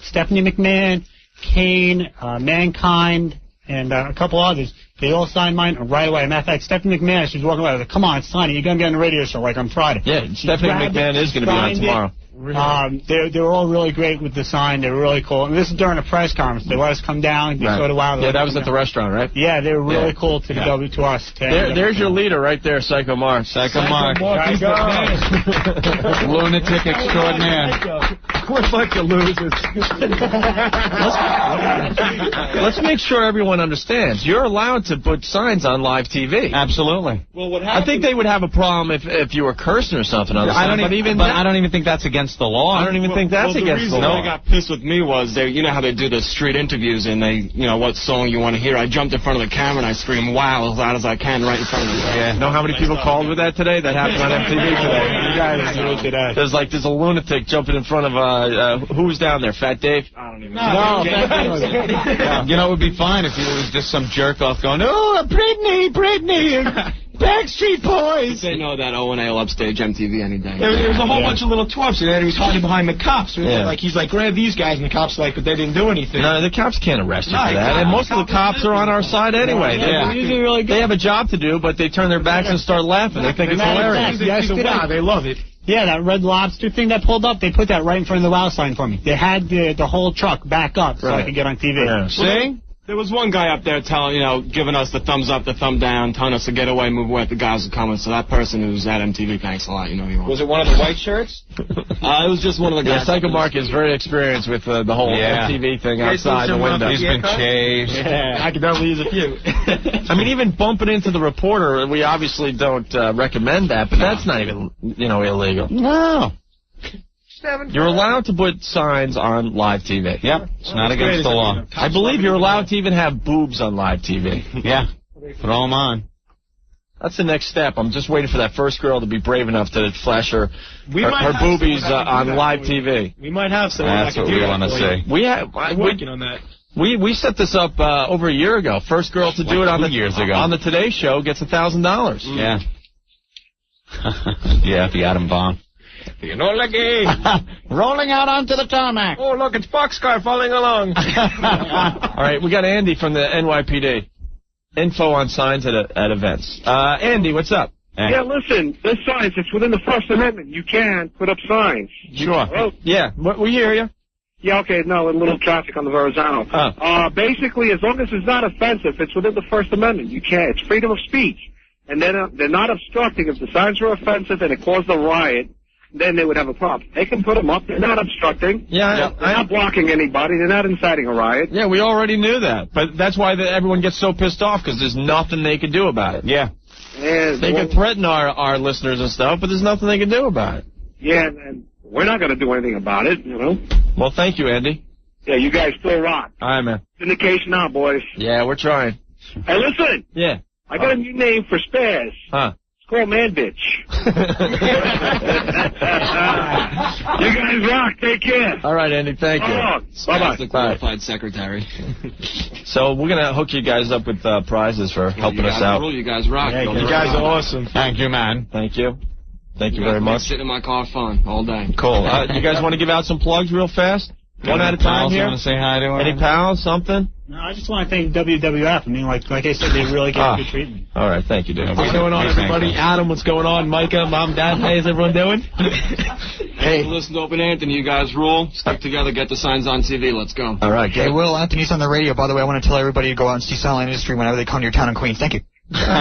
Stephanie McMahon, Kane, Mankind, and a couple others. They all signed mine right away. Matter of fact, Stephanie McMahon, she was walking away. I was like, come on, sign it. You're going to be on the radio show like on Friday. Yeah, Stephanie McMahon is going to be on tomorrow. They were all really great with the sign. They were really cool. And this is during a press conference. They let us come down. They sort of wow. Yeah, that was at the restaurant, right? Yeah, they were really cool to us. There's your leader right there, Psycho Mark. Psycho Mark. Lunatic extraordinaire. We're a bunch of losers. Let's make sure everyone understands. You're allowed to put signs on live TV. Absolutely. Well, what I think they would have a problem if you were cursing or something. I don't even think that's against the law. I don't even think that's against the law. The reason they got pissed with me was you know how they do the street interviews and they, what song you want to hear. I jumped in front of the camera and I screamed "wow" as loud as I can right in front of them. Yeah. Know how many people called with that today? That happened on MTV today. You guys did that. There's a lunatic jumping in front of who was down there? Fat Dave? I don't even know. You know, it would be fine if it was just some jerk off going, "Oh, Britney, Backstreet Boys." They know that O&A will upstage MTV any day. There was a whole bunch of little twerps, and then he was hiding behind the cops. He's like, grab these guys, and the cops but they didn't do anything. No, the cops can't arrest you for that. And most of the cops are on our side anyway. They have a job to do, but they turn their backs and start laughing. They think it's hilarious. They love it. Yeah, that Red Lobster thing that pulled up, they put that right in front of the WOW sign for me. They had the whole truck back up so I could get on TV. Yeah. See? There was one guy up there giving us the thumbs up, the thumb down, telling us to get away, move away if the guys are coming. So that person who's at MTV, thanks a lot. Was it one of the white shirts? It was just one of the guys. Yeah, Psycho Mark is very experienced with the whole MTV thing outside the window. He's been chased. Yeah, I could definitely use a few. I mean, even bumping into the reporter, we obviously don't recommend that, but that's not even, illegal. No. You're allowed to put signs on live TV. Yep, it's not against the law. I believe you're allowed to even have boobs on live TV. Yeah, throw them on. That's the next step. I'm just waiting for that first girl to be brave enough to flash her boobies on live TV. We might have some. That's what we want to see. We're working on that. We set this up over a year ago. First girl to do it on 2 years ago on the Today Show gets $1,000. Yeah. Yeah, the atom bomb. Rolling out onto the tarmac. Oh, look, it's Boxcar falling along. All right, we got Andy from the NYPD. Info on signs at events. Andy, what's up? Yeah, listen, there's signs. It's within the First Amendment. You can put up signs. Sure. Hello? Yeah, we hear you. Yeah, okay, no, a little traffic on the Verrazano. Basically, as long as it's not offensive, it's within the First Amendment. You can. It's freedom of speech. And they're not obstructing. If the signs were offensive and it caused a riot, then they would have a problem. They can put them up. They're not obstructing. Yeah, they're not blocking anybody. They're not inciting a riot. Yeah, we already knew that. But that's why everyone gets so pissed off, because there's nothing they can do about it. Yeah. They can threaten our listeners and stuff, but there's nothing they can do about it. Yeah, and we're not going to do anything about it, Well, thank you, Andy. Yeah, you guys still rock. All right, man. Syndication now, boys. Yeah, we're trying. Hey, listen. Yeah. I got a new name for Spaz. Huh. It's called Man Bitch. You guys rock. Take care. All right, Andy. Thank you. Bye-bye. The qualified secretary. So we're going to hook you guys up with prizes for helping us out. You guys rock. Yeah, you guys are awesome. Thank you, man. Thank you. Thank you very much. Sitting in my car fun all day. Cool. You guys want to give out some plugs real fast? One at a time here? You want to say hi to her? Any pals? Something? No, I just want to thank WWF. I mean, like I said, they really gave good treatment. All right, thank you, dude. What's going on, everybody? Adam, what's going on? Micah, Mom, Dad, how's everyone doing? Hey, listen to Open Anthony. You guys rule. Stick together. Get the signs on TV. Let's go. All right. Hey, Will, Anthony's on the radio. By the way, I want to tell everybody to go out and see Silent Industry whenever they come to your town in Queens. Thank you. That's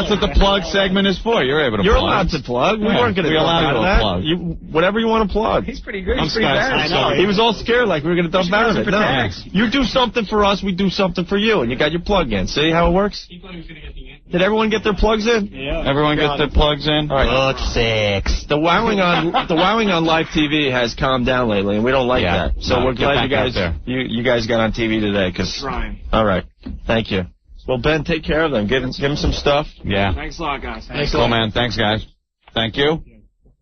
what the plug segment is for. You're able to You're plug. allowed to plug. We weren't going to allowed to plug. Whatever you want to plug. He's pretty good. I'm He's pretty bad. I know. He was all scared like we were going to dump out of it. No. Thanks. You do something for us, we do something for you, and you got your plug in. See how it works? He thought he was going to get the answer. Did everyone get their plugs in? Yeah. Everyone get their plugs in? All right. Look, 6. The wowing on live TV has calmed down lately, and we don't like that. So we're glad you guys got on TV today. All right. Thank you. Well, Ben, take care of them. Give them some stuff. Yeah. Thanks a lot, guys. Cool, man. Thanks, guys. Thank you.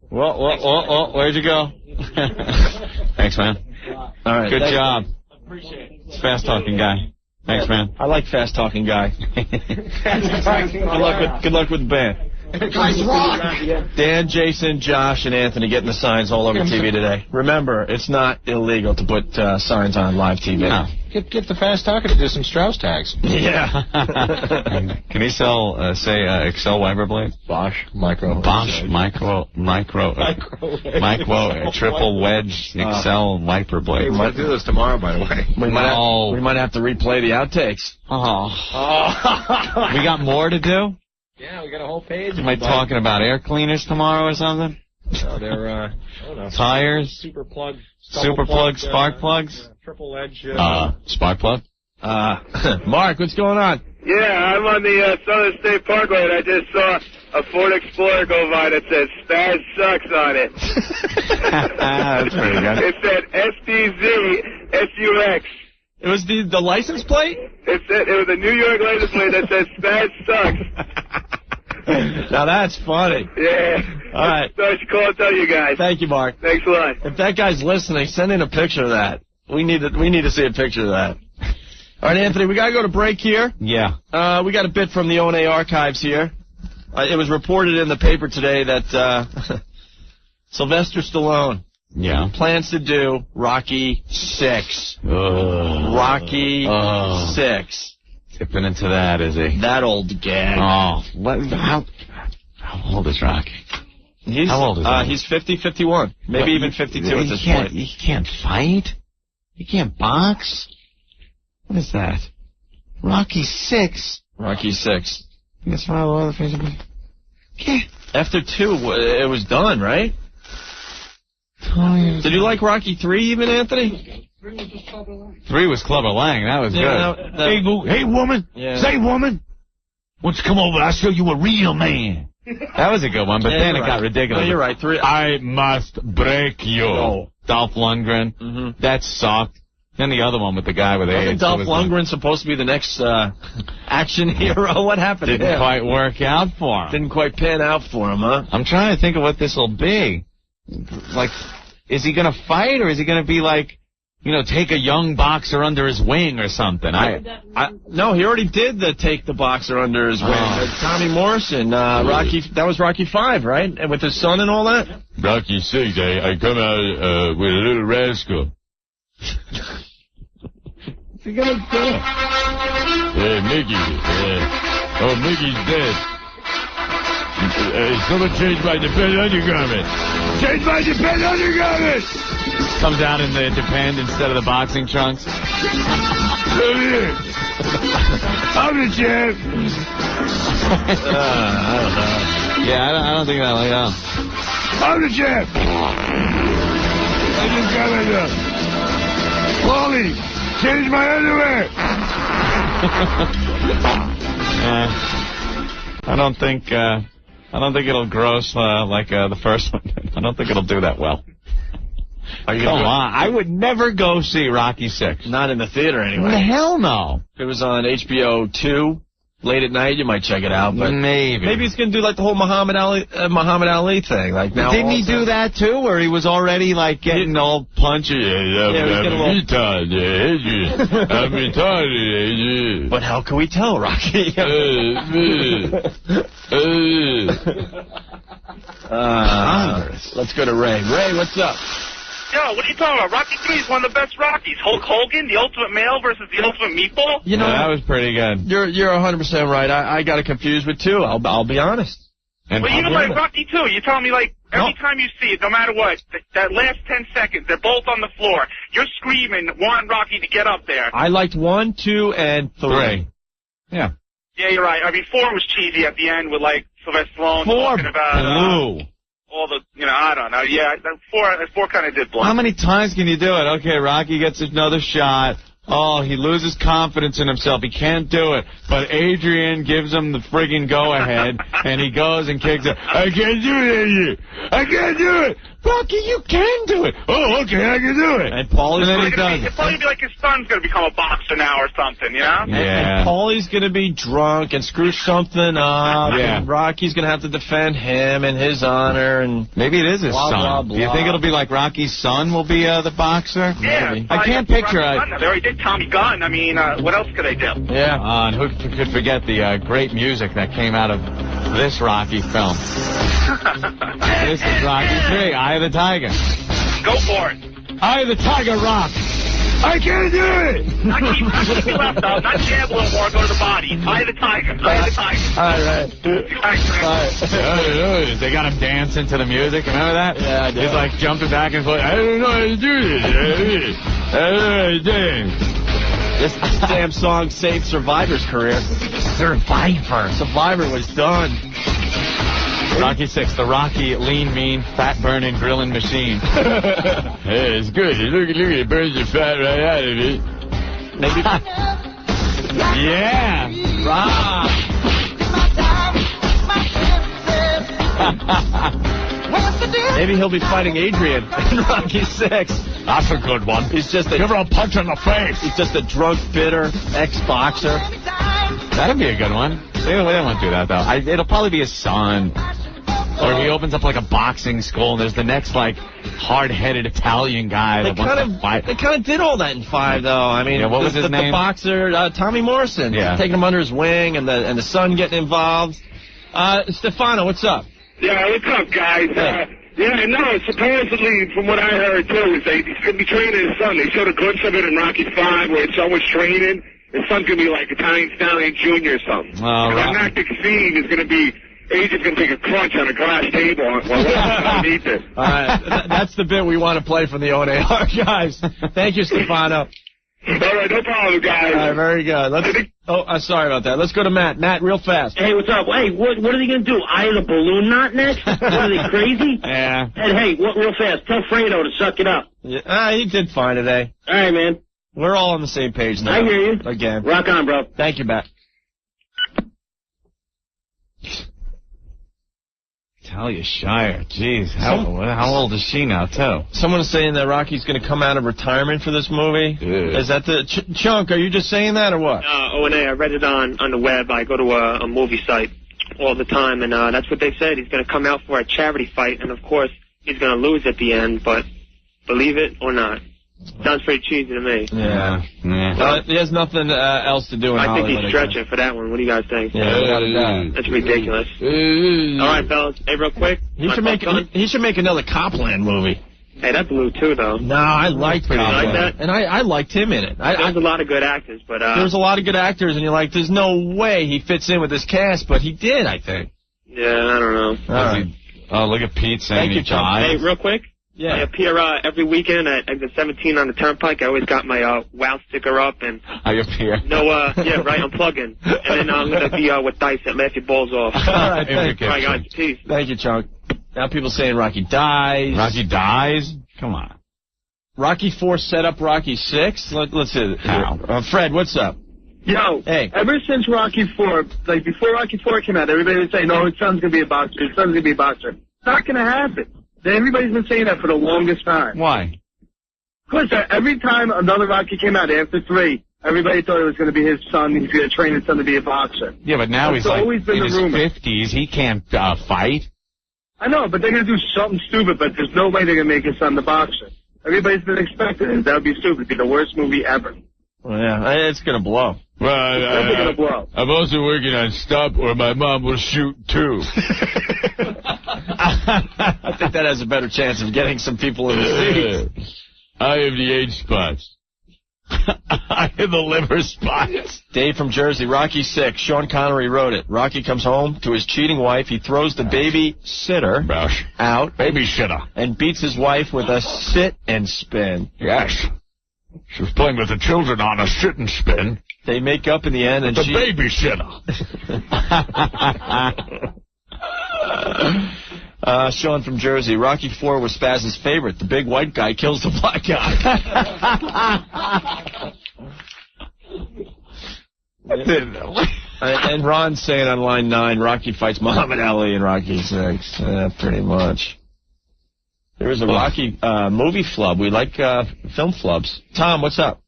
Whoa, where'd you go? Thanks, man. All right. Good job. Appreciate it. Fast-talking guy. Thanks, man. I like fast-talking guy. Good luck with the band. Guys rock! Dan, Jason, Josh, and Anthony getting the signs all over TV today. Remember, it's not illegal to put signs on live TV. No. Get the fast talker to do some Strauss tags. Yeah. Can he sell, Excel wiper blade? Bosch Micro, triple wedge Excel wiper blade. We might do this tomorrow, by the way. We might have to replay the outtakes. We got more to do? Yeah, we got a whole page. Am I talking about air cleaners tomorrow or something? No, they're, I don't know. Tires? Super plug, spark plugs? Triple edge. Spark plug? Mark, what's going on? Yeah, I'm on the Southern State Parkway, and I just saw a Ford Explorer go by that says Spaz Sucks on it. That's pretty good. It said STZ-SUX. It was the license plate? It was a New York license plate that says Spaz Sucks. Now that's funny. Yeah. All right. So I should call and tell you guys. Thank you, Mark. Thanks a lot. If that guy's listening, send in a picture of that. We need to see a picture of that. All right, Anthony, we got to go to break here. Yeah. We got a bit from the O&A archives here. It was reported in the paper today that Sylvester Stallone plans to do Rocky 6. Rocky 6. Tipping into that, is he? That old gag. Oh, how old is Rocky? How old is he? He's 50, 51. Maybe even 52 at this point. He can't fight? He can't box? What is that? Rocky 6? Rocky 6. That's one of the other things. After 2, it was done, right? Did you like Rocky 3 even, Anthony? 3 was Clubber Lang. That was good. Hey, woman. Yeah. Say, woman. Why don't you come over? I'll show you a real man. That was a good one, but then it got ridiculous. No, you're right. 3. I must break you. Oh. Dolph Lundgren. Mm-hmm. That sucked. Then the other one with the guy with AIDS. Wasn't Dolph Lundgren supposed to be the next action hero? What happened to him? Didn't quite work out for him. Didn't quite pan out for him, huh? I'm trying to think of what this will be. Like, is he going to fight, or is he going to be like, take a young boxer under his wing or something? No, he already did take the boxer under his wing. Tommy Morrison, Rocky. That was Rocky 5, right? And with his son and all that. Rocky 6. I come out with a little rascal. What's he gonna do? Mickey. Mickey's dead. Someone changed my Depend undergarment. Change my Depend undergarment! Comes out in the Depend instead of the boxing trunks. Come here. I'm the champ. I don't know. Yeah, I don't think that like that. I'm the champ. I just got it up. Paulie, change my underwear. I don't think it'll gross like the first one. I don't think it'll do that well. Come on, I would never go see Rocky 6. Not in the theater anyway. The hell no. If it was on HBO 2 late at night, you might check it out. But maybe he's gonna do like the whole Muhammad Ali thing. Like now, didn't he do that too, or he was already like getting all punchy? I'm retarded. But how can we tell, Rocky? Let's go to Ray. Ray, what's up? Yo, what are you talking about? Rocky 3 is one of the best Rockies. Hulk Hogan, the ultimate male versus the ultimate meatball. You know, that was pretty good. You're 100% right. I got it confused with 2. I'll be honest. And well, even like Rocky 2, you're telling me like every time you see it, no matter what, that last 10 seconds, they're both on the floor. You're screaming, wanting Rocky to get up there. I liked 1, 2, and 3. Yeah. Yeah, you're right. I mean, 4 was cheesy at the end with like Sylvester Stallone talking about all the, I don't know. Yeah, 4 kind of did blow. How many times can you do it? Okay, Rocky gets another shot. Oh, he loses confidence in himself. He can't do it. But Adrian gives him the friggin' go-ahead, and he goes and kicks it. I can't do it, Adrian. I can't do it. Rocky, you can do it. Oh, okay, I can do it. And Paulie's then he does. It's probably be like his son's going to become a boxer now or something, you know? And Paulie's going to be drunk and screw something up. Yeah. And Rocky's going to have to defend him and his honor. And maybe it is his blah, son. blah, blah. Do you think it'll be like Rocky's son will be the boxer? Yeah. Maybe. I can't picture it. They already did Tommy Gunn. I mean, what else could they do? Yeah. And who could forget the great music that came out of this Rocky film? This is Rocky 3, Eye of the Tiger. Go for it. Eye of the Tiger, Rock. I can't do it. Not keep me left out. Not jab a little more. Go to the body. Eye of the Tiger. Eye of the Tiger. All right. They got him dancing to the music. Remember that? Yeah, I do. He's like jumping back and forth. I don't know how to do this. I don't know how to do This damn song saved Survivor's career. Survivor was done. Rocky 6, the Rocky lean, mean, fat-burning, grilling machine. Hey, it's good. Look at it. Burns the fat right out of it. Maybe. Yeah. Maybe he'll be fighting Adrian in Rocky 6. That's a good one. He's just Give her a punch in the face. He's just a drunk, bitter ex-boxer. That'd be a good one. They won't do that, though. It'll probably be his son. Or he opens up like a boxing school, and there's the next, like, hard-headed Italian guy that wants to fight. They kind of did all that in 5, though. I mean, what was his name? The boxer, Tommy Morrison. Yeah. Taking him under his wing, and the son getting involved. Stefano, what's up? Yeah, what's up, guys? Yeah, no, supposedly, from what I heard, too, is he's going to be training his son. They showed a glimpse of it in Rocky 5 where his son was training. His son's going to be like Italian Stallion Jr. or something. Oh, that next scene is going to be Agent's going to take a crunch on a glass table while underneath it. All right, that's the bit we want to play from the ONAR, guys. Thank you, Stefano. All right, no problem, guys. All right, very good. Sorry about that. Let's go to Matt. Matt, real fast. Hey, what's up? Hey, what are they going to do? Eye of the balloon knot next? What are they, crazy? Yeah. And hey, real fast, tell Fredo to suck it up. Yeah, he did fine today. All right, man. We're all on the same page now. I hear you. Again. Rock on, bro. Thank you, Matt. Talia Shire, jeez, how old is she now, too? Someone is saying that Rocky's going to come out of retirement for this movie. Yeah. Is that the Chunk? Are you just saying that or what? O&A, I read it on the web. I go to a movie site all the time, and that's what they said. He's going to come out for a charity fight, and of course he's going to lose at the end. But believe it or not, sounds pretty cheesy to me. Yeah. He has nothing else to do in I Hollywood. think he's stretching for that one. What do you guys think? Yeah, without a doubt. That's ridiculous. All right, fellas. Hey, real quick. He should make another Copland movie. Hey, that blew too, though. No, I liked Copland. You like that? And I liked him in it. There's a lot of good actors, but there's a lot of good actors, and you're like, there's no way he fits in with this cast, but he did, I think. yeah, I don't know. All right. Oh, look at Pete saying Thank you, he died. Hey, real quick. Yeah. I appear every weekend at exit 17 on the Turnpike. I always got my WOW sticker up, and I appear. yeah, right, I'm plugging. And then I'm going to be with Dice at Laugh Your Balls Off. All right, thank you. All right, guys, peace. Thank you, Chunk. Now people saying Rocky dies. Rocky dies? Come on. Rocky 4 set up Rocky 6? Let's see it. How? Fred, what's up? Yo, hey. Ever since Rocky 4, like before Rocky 4 came out, everybody was saying, no, his son's going to be a boxer, his son's going to be a boxer. It's not going to happen. Everybody's been saying that for the longest time. Why? Because every time another Rocky came out after 3, everybody thought it was going to be his son. He's going to train his son to be a boxer. Yeah, but now That's he's like always been in the his rumor. 50s. He can't fight. I know, but they're going to do something stupid, but there's no way they're going to make his son the boxer. Everybody's been expecting it. That would be stupid. It'd be the worst movie ever. Well, yeah, it's going to blow. Well, It's going to blow. I'm also working on Stop or My Mom Will Shoot Too. I think that has a better chance of getting some people in the seats. I have the age spots. I have the liver spots. Dave from Jersey, Rocky 6. Sean Connery wrote it. Rocky comes home to his cheating wife. He throws the babysitter out. Babysitter. And beats his wife with a sit and spin. Yes. She was playing with the children on a sit and spin. They make up in the end, and the babysitter. Sean from Jersey, Rocky 4 was Spaz's favorite. The big white guy kills the black guy. And Ron's saying on line 9, Rocky fights Muhammad Ali in Rocky 6. Pretty much. There is a Rocky movie flub. We like film flubs. Tom, what's up?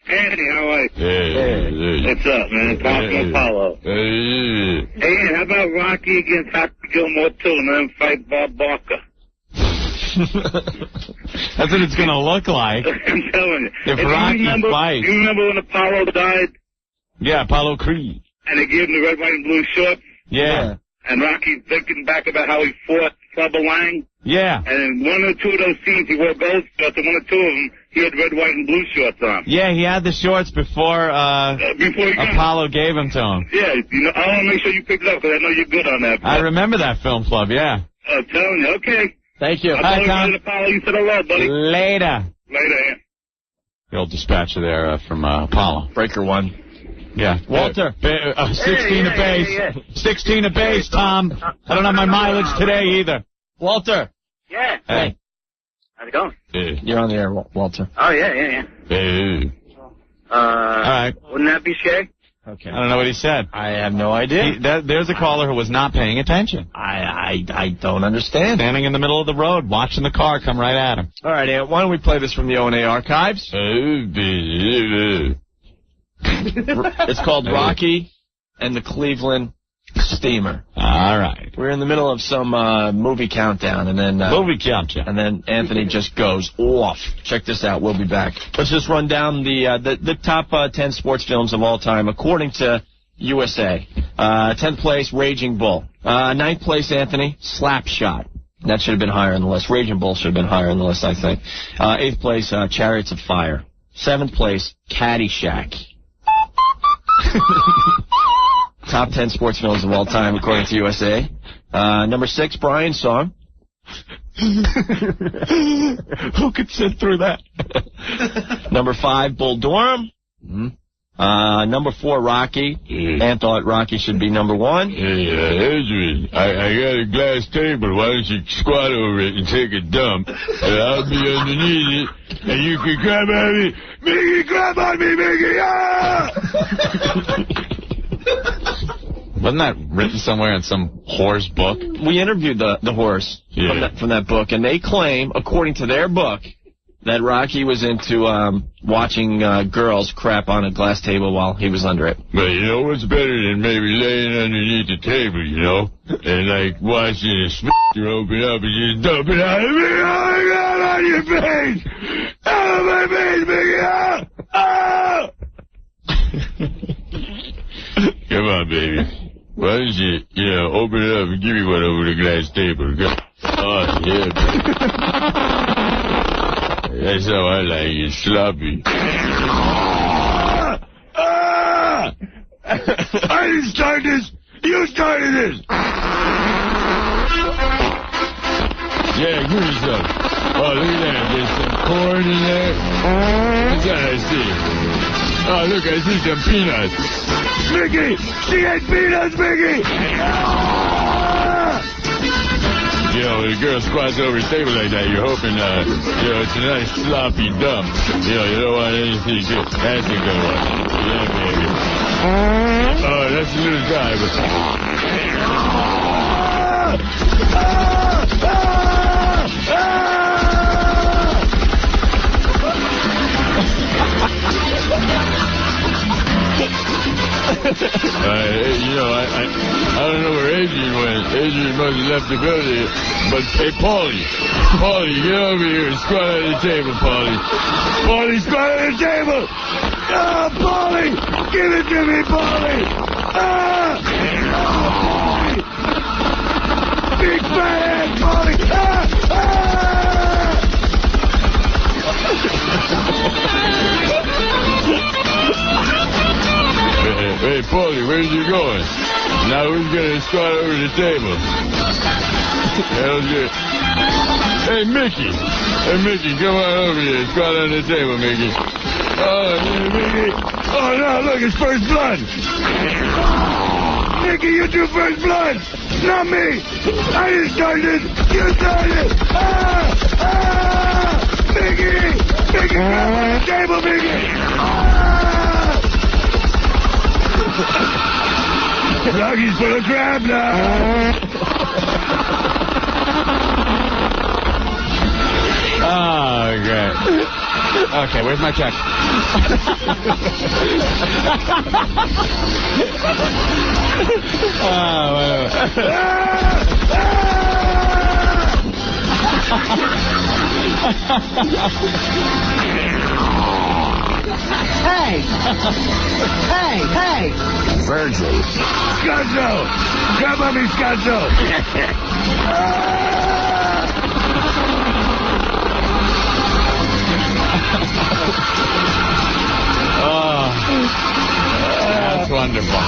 Anthony, how are you? Hey. What's up, man? Talking Apollo. Hey, how about Rocky against Happy Gilmore 2 and then fight Bob Barker? That's what it's going to look like. I'm telling you. If Rocky fights. You remember when Apollo died? Yeah, Apollo Creed. And they gave him the red, white, and blue shorts? Yeah. And Rocky thinking back about how he fought Clubber Lang? Yeah. And in one or two of those scenes, he wore gold shorts, and one or two of them, he had red, white, and blue shorts on. Yeah, he had the shorts before Apollo gave them to him. Yeah, you know, I want to make sure you pick it up, because I know you're good on that. I remember that film club, yeah. I'm telling you, okay. Thank you. Hi, Tom. Apollo, you said hello, buddy. Later. Later. The old dispatcher there from Apollo. Breaker 1. Yeah. Walter. 16 a base. 16 a base, Tom. I don't have my mileage today either. Walter. Yeah. Hey. How's it going? You're on the air, Walter. Oh, yeah. Hey. All right. Wouldn't that be Shay? Okay. I don't know what he said. I have no idea. There's a caller who was not paying attention. I don't understand. Standing in the middle of the road, watching the car come right at him. All right, Ant, why don't we play this from the O&A archives? It's called Rocky and the Cleveland Steamer. All right. We're in the middle of some movie countdown, and then and then Anthony just goes off. Check this out. We'll be back. Let's just run down the top 10 sports films of all time according to USA. 10th place, Raging Bull. 9th place, Anthony, Slapshot. That should have been higher on the list. Raging Bull should have been higher on the list, I think. 8th place, Chariots of Fire. 7th place, Caddyshack. Top 10 sports films of all time, according to USA. Number 6, Brian's song. Who could sit through that? Number 5, Bull Durham. Number 4, Rocky. Ant thought Rocky should be number 1. Hey, Adrian, I got a glass table. Why don't you squat over it and take a dump? And I'll be underneath it, and you can grab on me. Mickey, grab on me, Mickey! Ah! Wasn't that written somewhere in some horse book? We interviewed the horse from that book, and they claim, according to their book, that Rocky was into watching girls crap on a glass table while he was under it. But you know what's better than maybe laying underneath the table, you know? And like watching a you open up and just dump it out of me. Oh my God, on your face! Out of my face, Mickey! Ah! Come on, baby. Why don't you, open it up and give me one over the glass table? Oh, yeah, baby. That's how I like it, sloppy. I didn't start this. You started this. Yeah, give me some. Oh, look at that. There's some corn in there. What's that I see? Oh, look, I see some peanuts. Mickey! She ate peanuts, Mickey! When a girl squats over a table like that, you're hoping, it's a nice sloppy dump. You don't want anything to that to go on. Yeah, baby. Oh, that's a little guy, but... I don't know where Adrian went. Adrian must have left the building. But, hey, Paulie, get over here and squat on the table, Paulie. Paulie, squat on the table! Ah, Paulie! Give it to me, Paulie! Ah! Paulie! Big fat ass, Paulie! Hey, Paulie, where's you going? Now who's gonna squat over the table? Hell's good. Hey, Mickey, come on over here. Squat on the table, Mickey. Oh, yeah, Mickey. Oh, no, look, it's first blood. Mickey, you do first blood. Not me. I didn't start this. You started it. Mickey, grab on the table, Mickey. Rocky's full of crap now. Oh, great. Okay, where's my check? Hey! Virgil. Scotcho! Grab on me, Scotcho! Oh, that's wonderful.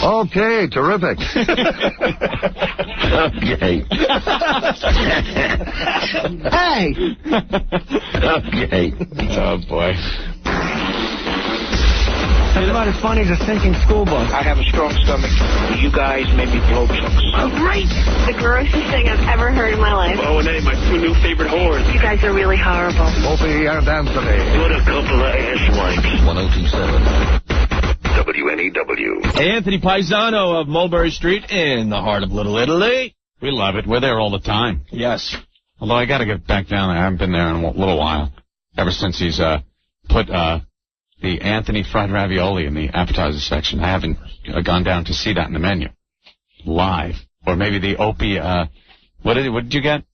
Okay, terrific. Okay. Hey! Okay. Oh, boy. It's about as funny as a sinking school bus. I have a strong stomach. You guys make me blow chunks. Oh, great! The grossest thing I've ever heard in my life. O&A, my two new favorite whores. You guys are really horrible. Opie and Anthony. What a couple of asswipes. 1027 WNEW. Anthony Paisano of Mulberry Street in the heart of Little Italy. We love it. We're there all the time. Yes. Although I got to get back down there. I haven't been there in a little while. Ever since he's put the Anthony fried ravioli in the appetizer section. I haven't gone down to see that in the menu. Live. Or maybe the Opie, what did you get?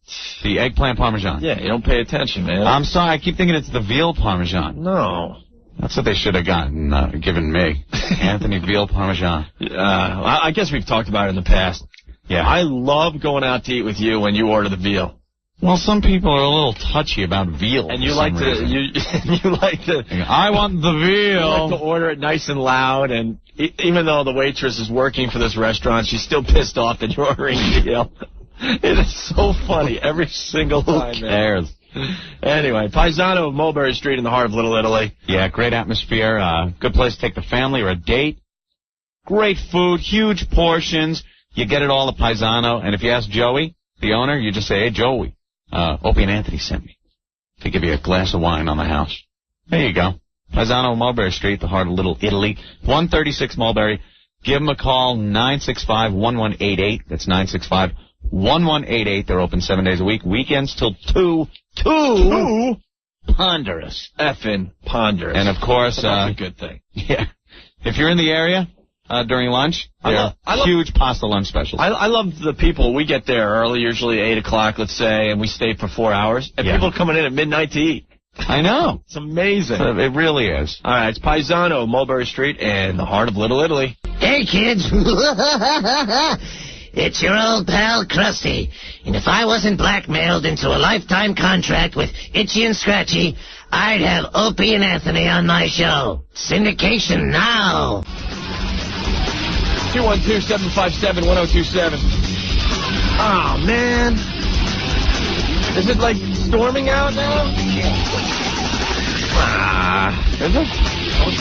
The eggplant parmesan. Yeah, you don't pay attention, man. I'm sorry, I keep thinking it's the veal parmesan. No. That's what they should have given me. Anthony veal parmesan. I guess we've talked about it in the past. Yeah. I love going out to eat with you when you order the veal. Well, some people are a little touchy about veal. And you like to, I want the veal. You like to order it nice and loud, and even though the waitress is working for this restaurant, she's still pissed off that you're ordering veal. It is so funny every single time. Who cares? Anyway, Paisano of Mulberry Street in the heart of Little Italy. Yeah, great atmosphere. Good place to take the family or a date. Great food, huge portions. You get it all at Paisano. And if you ask Joey, the owner, you just say, hey, Joey. Opie and Anthony sent me to give you a glass of wine on the house. There you go. Paisano, Mulberry Street, the heart of Little Italy. 136 Mulberry. Give them a call, 965-1188. That's 965-1188. They're open 7 days a week. Weekends till 2. Ponderous. Effing ponderous. And, of course, that's a good thing. Yeah. If you're in the area during lunch, there are huge pasta lunch specials. I love the people. We get there early, usually 8 o'clock, let's say, and we stay for 4 hours. And people are coming in at midnight to eat. I know. It's amazing. It really is. All right, it's Paisano, Mulberry Street, and the heart of Little Italy. Hey, kids. It's your old pal, Krusty. And if I wasn't blackmailed into a lifetime contract with Itchy and Scratchy, I'd have Opie and Anthony on my show. Syndication now. 212-757-1027. Oh, man. Is it, like, storming out now? Is it? I was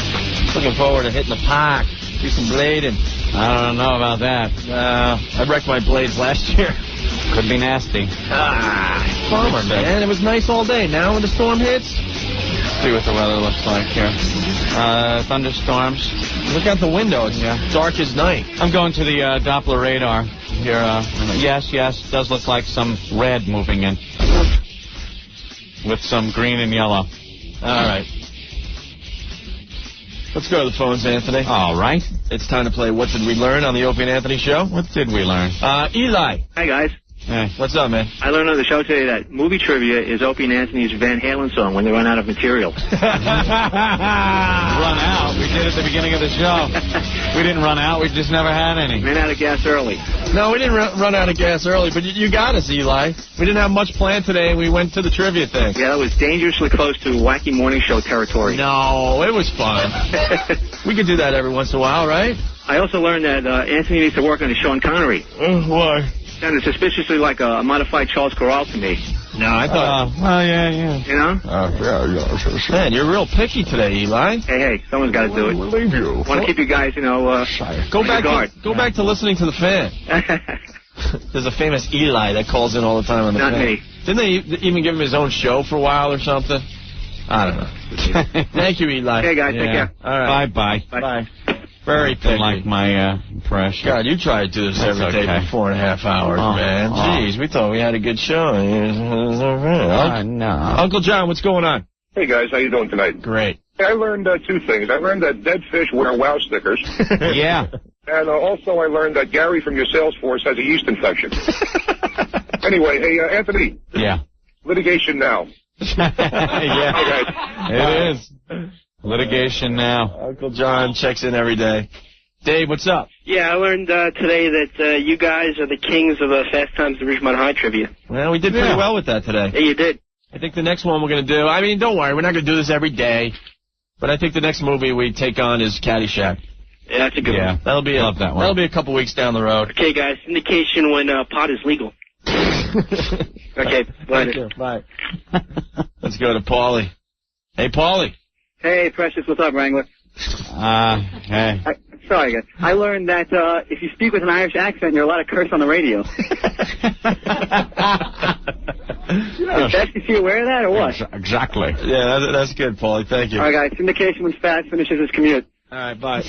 looking forward to hitting the park, do some blading. I don't know about that. I wrecked my blades last year. Could be nasty. Bummer, man. It was nice all day. Now when the storm hits... See what the weather looks like here. Thunderstorms. Look out the window. It's dark as night. I'm going to the Doppler radar here. Yes, it does look like some red moving in. With some green and yellow. All right. Let's go to the phones, Anthony. All right. It's time to play What Did We Learn on the Opie and Anthony Show. What did we learn? Eli. Hi, guys. Hey. What's up, man? I learned on the show today that movie trivia is Opie and Anthony's Van Halen song when they run out of material. Run out? We did at the beginning of the show. We didn't run out. We just never had any. Ran out of gas early. No, we didn't run out of gas early, but you got us, Eli. We didn't have much planned today, and we went to the trivia thing. Yeah, that was dangerously close to wacky morning show territory. No, it was fun. We could do that every once in a while, right? I also learned that Anthony needs to work on his Sean Connery. Why? Sounded suspiciously like a modified Charles Corral to me. No, I thought... yeah. You know? Yeah. Man, you're real picky today, Eli. Hey, someone's got to do it. Believe you. Want to keep you guys, Go back to listening to the fan. There's a famous Eli that calls in all the time on the Not phone. me. Didn't they even give him his own show for a while or something? I don't know. Thank you, Eli. Okay, guys, take care. All right. Bye. Bye. Very Don't picky. like my impression. God, you try to do this That's every day okay. for 4.5 hours, man. Jeez, we thought we had a good show. No. Uncle John, what's going on? Hey guys, how you doing tonight? Great. I learned 2 things. I learned that dead fish wear wow stickers. Yeah. And also I learned that Gary from your sales force has a yeast infection. Anyway, hey, Anthony. Yeah. Litigation now. Yeah. Okay. It is. Litigation now. Uncle John checks in every day. Dave, what's up? Yeah, I learned today that you guys are the kings of Fast Times at Ridgemont High trivia. Well, we did pretty well with that today. Yeah, you did. I think the next one we're going to do, I mean, don't worry, we're not going to do this every day, but I think the next movie we take on is Caddyshack. Yeah, that's a good one. That'll be Love that one. That'll be a couple weeks down the road. Okay, guys, syndication when pot is legal. Okay, Thank you. Bye. Let's go to Paulie. Hey, Paulie. Hey, Precious, what's up, Wrangler? Hey. Sorry, guys. I learned that if you speak with an Irish accent, you're allowed to curse on the radio. Is Bessie aware of that, or what? Exactly. Yeah, that's good, Paulie. Thank you. All right, guys. Syndication when Spaz finishes his commute. All right, bye.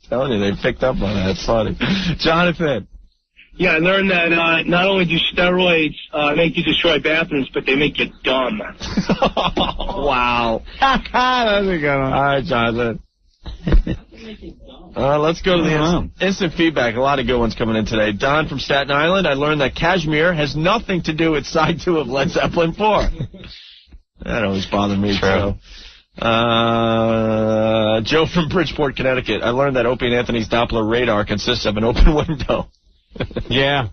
Telling you, they picked up on that. It's funny. Jonathan. Yeah, I learned that not only do steroids make you destroy bathrooms, but they make you dumb. Wow. That's a good one. All right, Jonathan. Let's go to the instant feedback. A lot of good ones coming in today. Don from Staten Island. I learned that Kashmir has nothing to do with side 2 of Led Zeppelin 4. That always bothered me, too. Joe from Bridgeport, Connecticut. I learned that Opie and Anthony's Doppler radar consists of an open window. Yeah.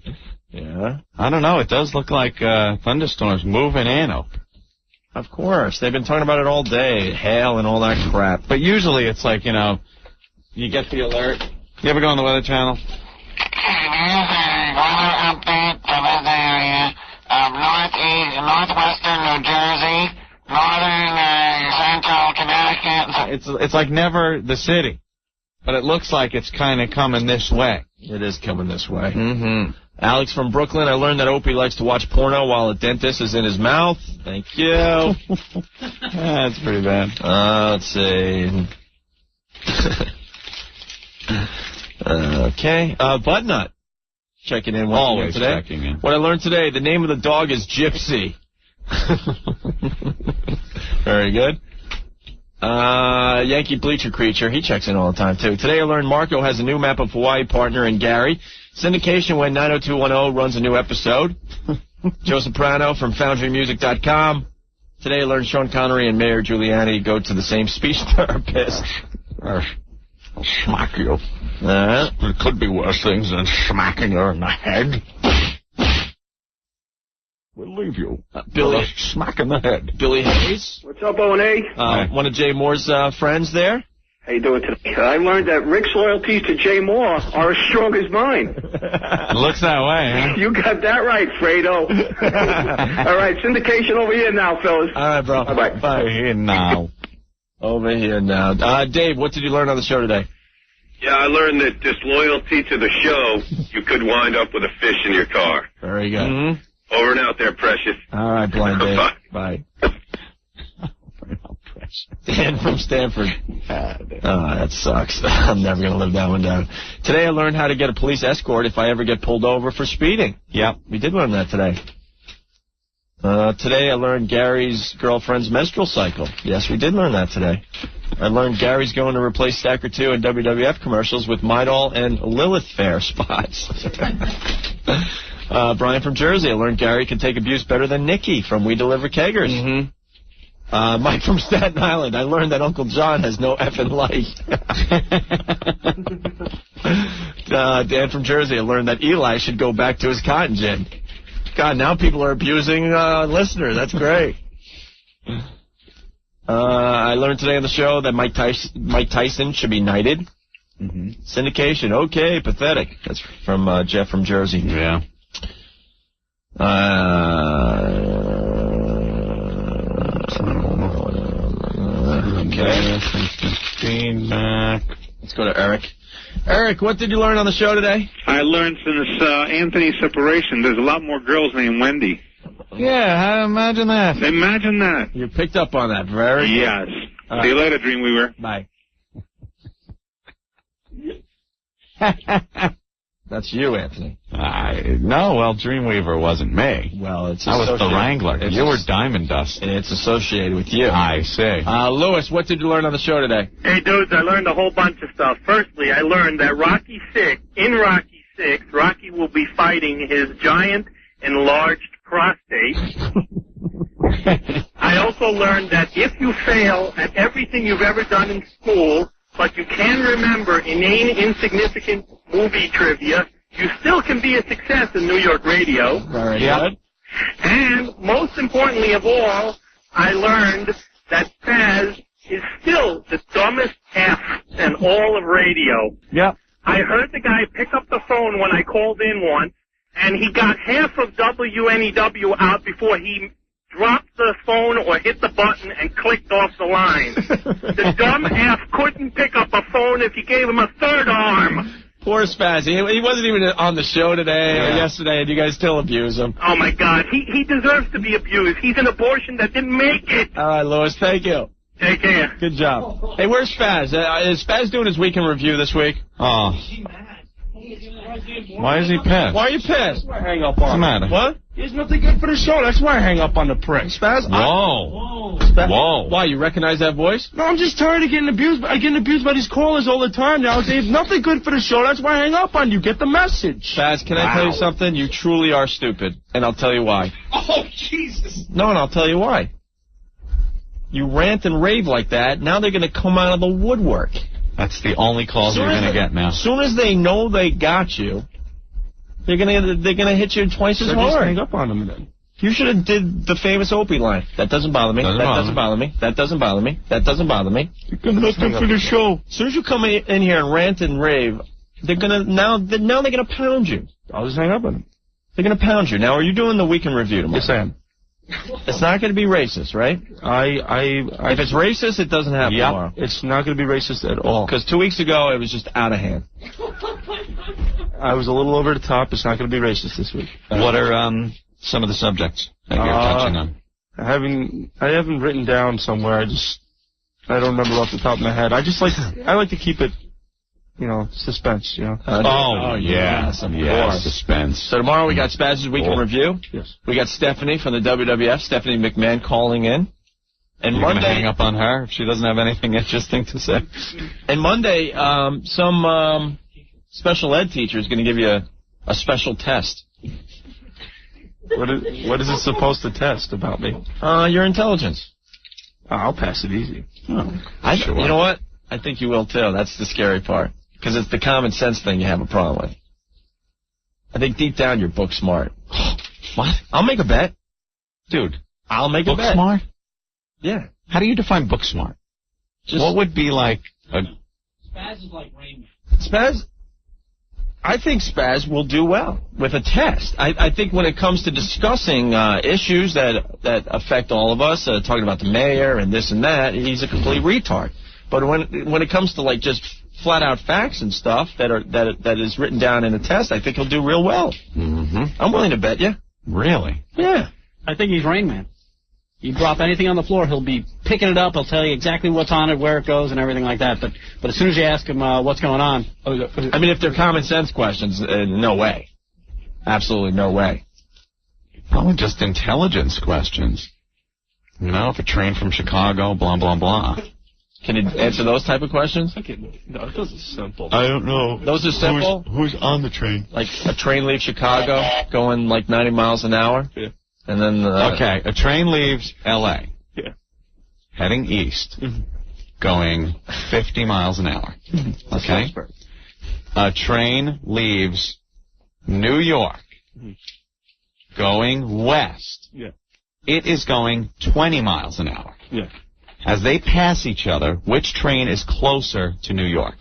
Yeah. I don't know. It does look like thunderstorms moving in up. Of course. They've been talking about it all day. Hail and all that crap. But usually it's like, you know, you get the alert. You ever go on the Weather Channel? Weather update for this area of northwestern New Jersey, northern central Connecticut. It's like never the city. But it looks like it's kind of coming this way. It is coming this way. Mm-hmm. Alex from Brooklyn, I learned that Opie likes to watch porno while a dentist is in his mouth. Thank you. That's pretty bad. Let's see. Okay. Buttnut. Checking in once Always again today. checking in. What I learned today, the name of the dog is Gypsy. Very good. Yankee Bleacher Creature, he checks in all the time, too. Today I learned Marco has a new map of Hawaii partner in Gary. Syndication when 90210 runs a new episode. Joe Soprano from FoundryMusic.com. Today I learned Sean Connery and Mayor Giuliani go to the same speech therapist. I'll smack you. It could be worse things than smacking her in the head. We'll leave you. Billy. With a smack in the head. Billy Hayes. What's up, O&A? One of Jay Moore's friends there. How you doing today? I learned that Rick's loyalties to Jay Moore are as strong as mine. Looks that way, huh? You got that right, Fredo. All right, syndication over here now, fellas. All right, bro. Bye-bye. Over here now. Over here now. Dave, what did you learn on the show today? Yeah, I learned that disloyalty to the show, you could wind up with a fish in your car. Very good. Mm-hmm. Over and out there, Precious. All right, Blind Dave. Bye. Bye. Dan from Stanford. That sucks. I'm never going to live that one down. Today I learned how to get a police escort if I ever get pulled over for speeding. Yep, we did learn that today. Today I learned Gary's girlfriend's menstrual cycle. Yes, we did learn that today. I learned Gary's going to replace Stacker 2 in WWF commercials with Midol and Lilith Fair spots. Brian from Jersey, I learned Gary can take abuse better than Nikki from We Deliver Keggers. Mm-hmm. Mike from Staten Island, I learned that Uncle John has no effing life. Dan from Jersey, I learned that Eli should go back to his cotton gin. God, now people are abusing listeners. That's great. I learned today on the show that Mike Tyson should be knighted. Mm-hmm. Syndication, okay, pathetic. That's from Jeff from Jersey. Yeah. Okay. Feedback. Let's go to Eric. Eric, what did you learn on the show today? I learned since Anthony's separation, there's a lot more girls named Wendy. Yeah, imagine that. Imagine that. You picked up on that. Very good. Yes. See you later, Dreamweaver. Bye. That's you, Anthony. No, well, Dreamweaver wasn't me. Well, it's I was the associated- Wrangler. You were Diamond Dust. And it's associated with you. I see. Lewis, what did you learn on the show today? Hey, dudes, I learned a whole bunch of stuff. Firstly, I learned that Rocky VI, Rocky will be fighting his giant enlarged prostate. I also learned that if you fail at everything you've ever done in school, but you can remember inane, insignificant movie trivia, you still can be a success in New York radio. Very good. And most importantly of all, I learned that Spaz is still the dumbest F in all of radio. Yep. I heard the guy pick up the phone when I called in once, and he got half of WNEW out before he dropped the phone or hit the button and clicked off the line. The dumb F couldn't pick up a phone if you gave him a third arm. Poor Spaz. He wasn't even on the show today or yesterday, and you guys still abuse him. Oh, my God. He deserves to be abused. He's an abortion that didn't make it. All right, Lewis, thank you. Take care. Good job. Hey, where's Spaz? Is Spaz doing his weekend review this week? Oh. Why is he pissed? Why are you pissed? Hang up What's the on matter? What? He's nothing good for the show. That's why I hang up on the prick. Spaz. Whoa. Whoa. Why, you recognize that voice? No, I'm just tired of getting abused. I get abused by these callers all the time now. It's nothing good for the show. That's why I hang up on you. Get the message. Spaz, can I tell you something? You truly are stupid, and I'll tell you why. Oh, Jesus. No, and I'll tell you why. You rant and rave like that, now they're going to come out of the woodwork. That's the only calls you're going to get now. As soon as they know they got you, they're gonna hit you twice as So hard. just hang up on them then. You should have did the famous Opie line. That doesn't bother me. That doesn't bother me. That doesn't bother me. That doesn't bother me. You're gonna nothing for the show. As soon as you come in here and rant and rave, they're gonna now they're gonna pound you. I'll just hang up on them. They're gonna pound you. Now, are you doing the weekend review tomorrow? Yes, I am. It's not going to be racist, right? If it's racist, it doesn't happen tomorrow. It's not going to be racist at all. Because 2 weeks ago, it was just out of hand. I was a little over the top. It's not going to be racist this week. What are some of the subjects that you're touching on? I haven't written down somewhere. I don't remember off the top of my head. I like to keep it, suspense, Yes, of course. Suspense. So tomorrow we got Spaz's Weekend Review. Yes. We got Stephanie from the WWF, Stephanie McMahon, calling in. And You're Monday, gonna hang up on her if she doesn't have anything interesting to say. And Monday, some special ed teacher is going to give you a special test. What is it supposed to test about me? Your intelligence. I'll pass it easy. Sure. You know what? I think you will too. That's the scary part. Because it's the common sense thing you have a problem with. I think deep down you're book smart. What? I'll make a bet. Dude. I'll make a bet. Book smart? Yeah. How do you define book smart? What would be like a... Spaz is like Rain Man. Spaz, I think Spaz will do well with a test. I think when it comes to discussing issues that affect all of us, talking about the mayor and this and that, he's a complete retard. But when it comes to like just flat out facts and stuff that is written down in a test, I think he'll do real well. Mm-hmm. I'm willing to bet you. Really? Yeah. I think he's Rain Man. You drop anything on the floor, he'll be picking it up. He'll tell you exactly what's on it, where it goes, and everything like that. But as soon as you ask him what's going on, I mean, if they're common sense questions, no way. Absolutely no way. Probably just intelligence questions. If a train from Chicago, blah, blah, blah. Can you answer those type of questions? No, those are simple. I don't know. Those are simple? Who's on the train? Like a train leaves Chicago going like 90 miles an hour? Yeah. And then... okay, a train leaves L.A. Yeah. Heading east, going 50 miles an hour. Okay? A train leaves New York, going west. Yeah. It is going 20 miles an hour. Yeah. As they pass each other, which train is closer to New York?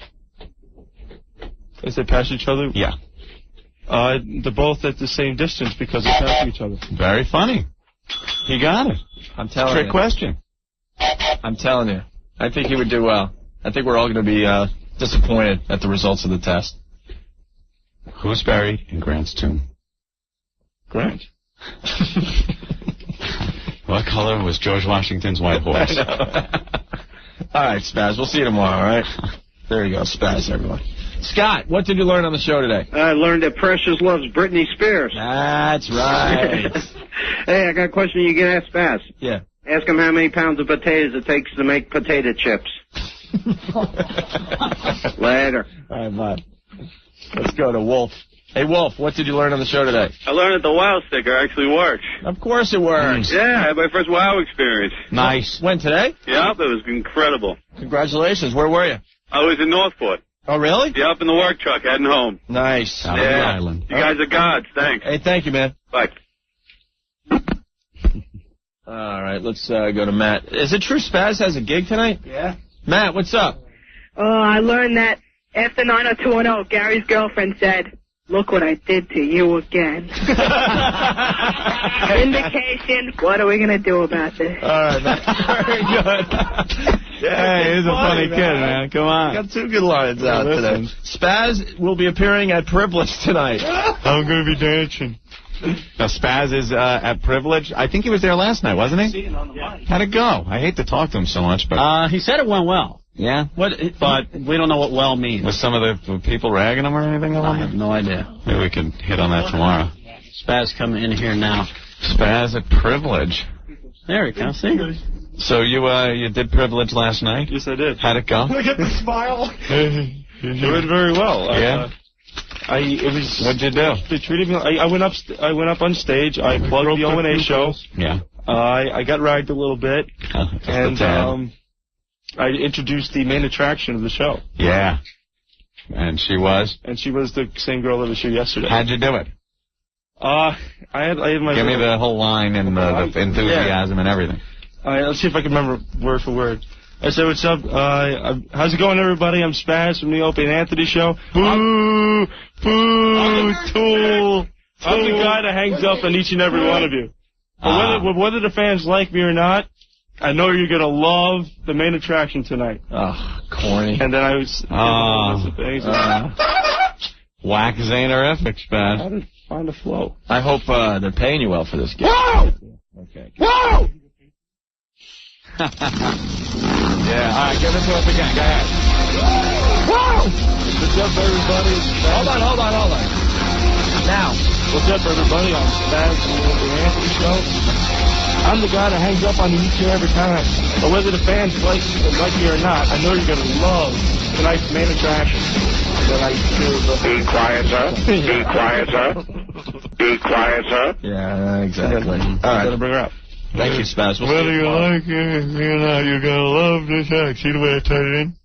As they pass each other? Yeah. They're both at the same distance because they're passing each other. Very funny. You got it. I'm telling you. Trick question. I'm telling you. I think he would do well. I think we're all going to be disappointed at the results of the test. Who's buried in Grant's tomb? Grant. What color was George Washington's white horse? All right, Spaz. We'll see you tomorrow, all right? There you go, Spaz, everyone. Scott, what did you learn on the show today? I learned that Precious loves Britney Spears. That's right. Hey, I got a question you can ask Spaz. Yeah. Ask him how many pounds of potatoes it takes to make potato chips. Later. All right, bud. Let's go to Wolf. Hey, Wolf, what did you learn on the show today? I learned that the WoW sticker actually works. Of course it works. Yeah, I had my first WoW experience. Nice. When, today? Yep, it was incredible. Congratulations. Where were you? I was in Northport. Oh, really? Yeah, up in the work truck, heading home. Nice. Out on the island. You guys are gods. Thanks. Hey, thank you, man. Bye. All right, let's go to Matt. Is it true Spaz has a gig tonight? Yeah. Matt, what's up? I learned that after 90210, Gary's girlfriend said, "Look what I did to you again." Indication. What are we going to do about this? All right, Matt. Very good. Hey, he's a funny kid, man. Come on. Got two good lines out today. Spaz will be appearing at Privilege tonight. I'm going to be dancing. Now, Spaz is at Privilege. I think he was there last night, wasn't he? How'd it go? I hate to talk to him so much, but... he said it went well. Yeah? But we don't know what well means. Was some of the people ragging him or anything? I have no idea. Maybe we can hit on that tomorrow. Spaz coming in here now. Spaz at Privilege. There we go. See? So you did Privilege last night? Yes, I did. How'd it go? Look at the smile. It went very well. Yeah? What'd you do? They treated me. I went up on stage. I plugged the O&A show. Yeah. I got ragged a little bit, and I introduced the main attraction of the show. Yeah. And she was? And she was the same girl that was here yesterday. How'd you do it? I had my. Give me the whole line and the enthusiasm and everything. All right, let's see if I can remember word for word. I said, "What's up? How's it going, everybody? I'm Spaz from the Opie and Anthony show." Boo! Boo! Tool! I'm the guy that hangs up on each and every one of you. But whether the fans like me or not, I know you're going to love the main attraction tonight. Oh, corny. And then I was... Whack Zanerific, Spaz. How to find a flow. I hope they're paying you well for this gig. Whoa! Okay. Whoa! Yeah, all right, give it to us again. Go ahead. Whoa! What's up, everybody? Hold on. Now. What's up, everybody? I'm Spaz from the Opie and Anthony show. I'm the guy that hangs up on you each and every time. But whether the fans like me or not, I know you're going to love tonight's main attraction. Then I do the... Be quiet, sir. Be quiet, sir. Be quiet, sir. Yeah, exactly. All right. Gotta bring her up. Thank you, Spaz. Whether you like it or not, you're going to love this act. See the way I tied it in?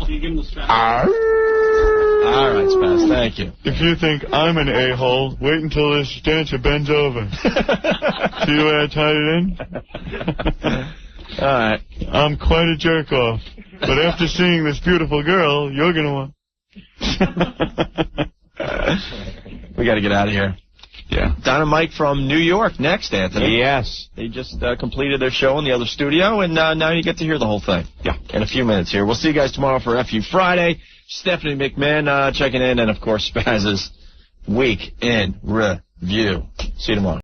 You give him the strap. All right, Spaz. Thank you. If you think I'm an a-hole, wait until this dancer bends over. See the way I tied it in? All right. I'm quite a jerk-off. But after seeing this beautiful girl, you're going to want... We got to get out of here. Yeah. Don and Mike from New York next, Anthony. Yes. They just completed their show in the other studio, and now you get to hear the whole thing. Yeah. In a few minutes here. We'll see you guys tomorrow for FU Friday. Stephanie McMahon checking in, and, of course, Spaz's Week in Review. See you tomorrow.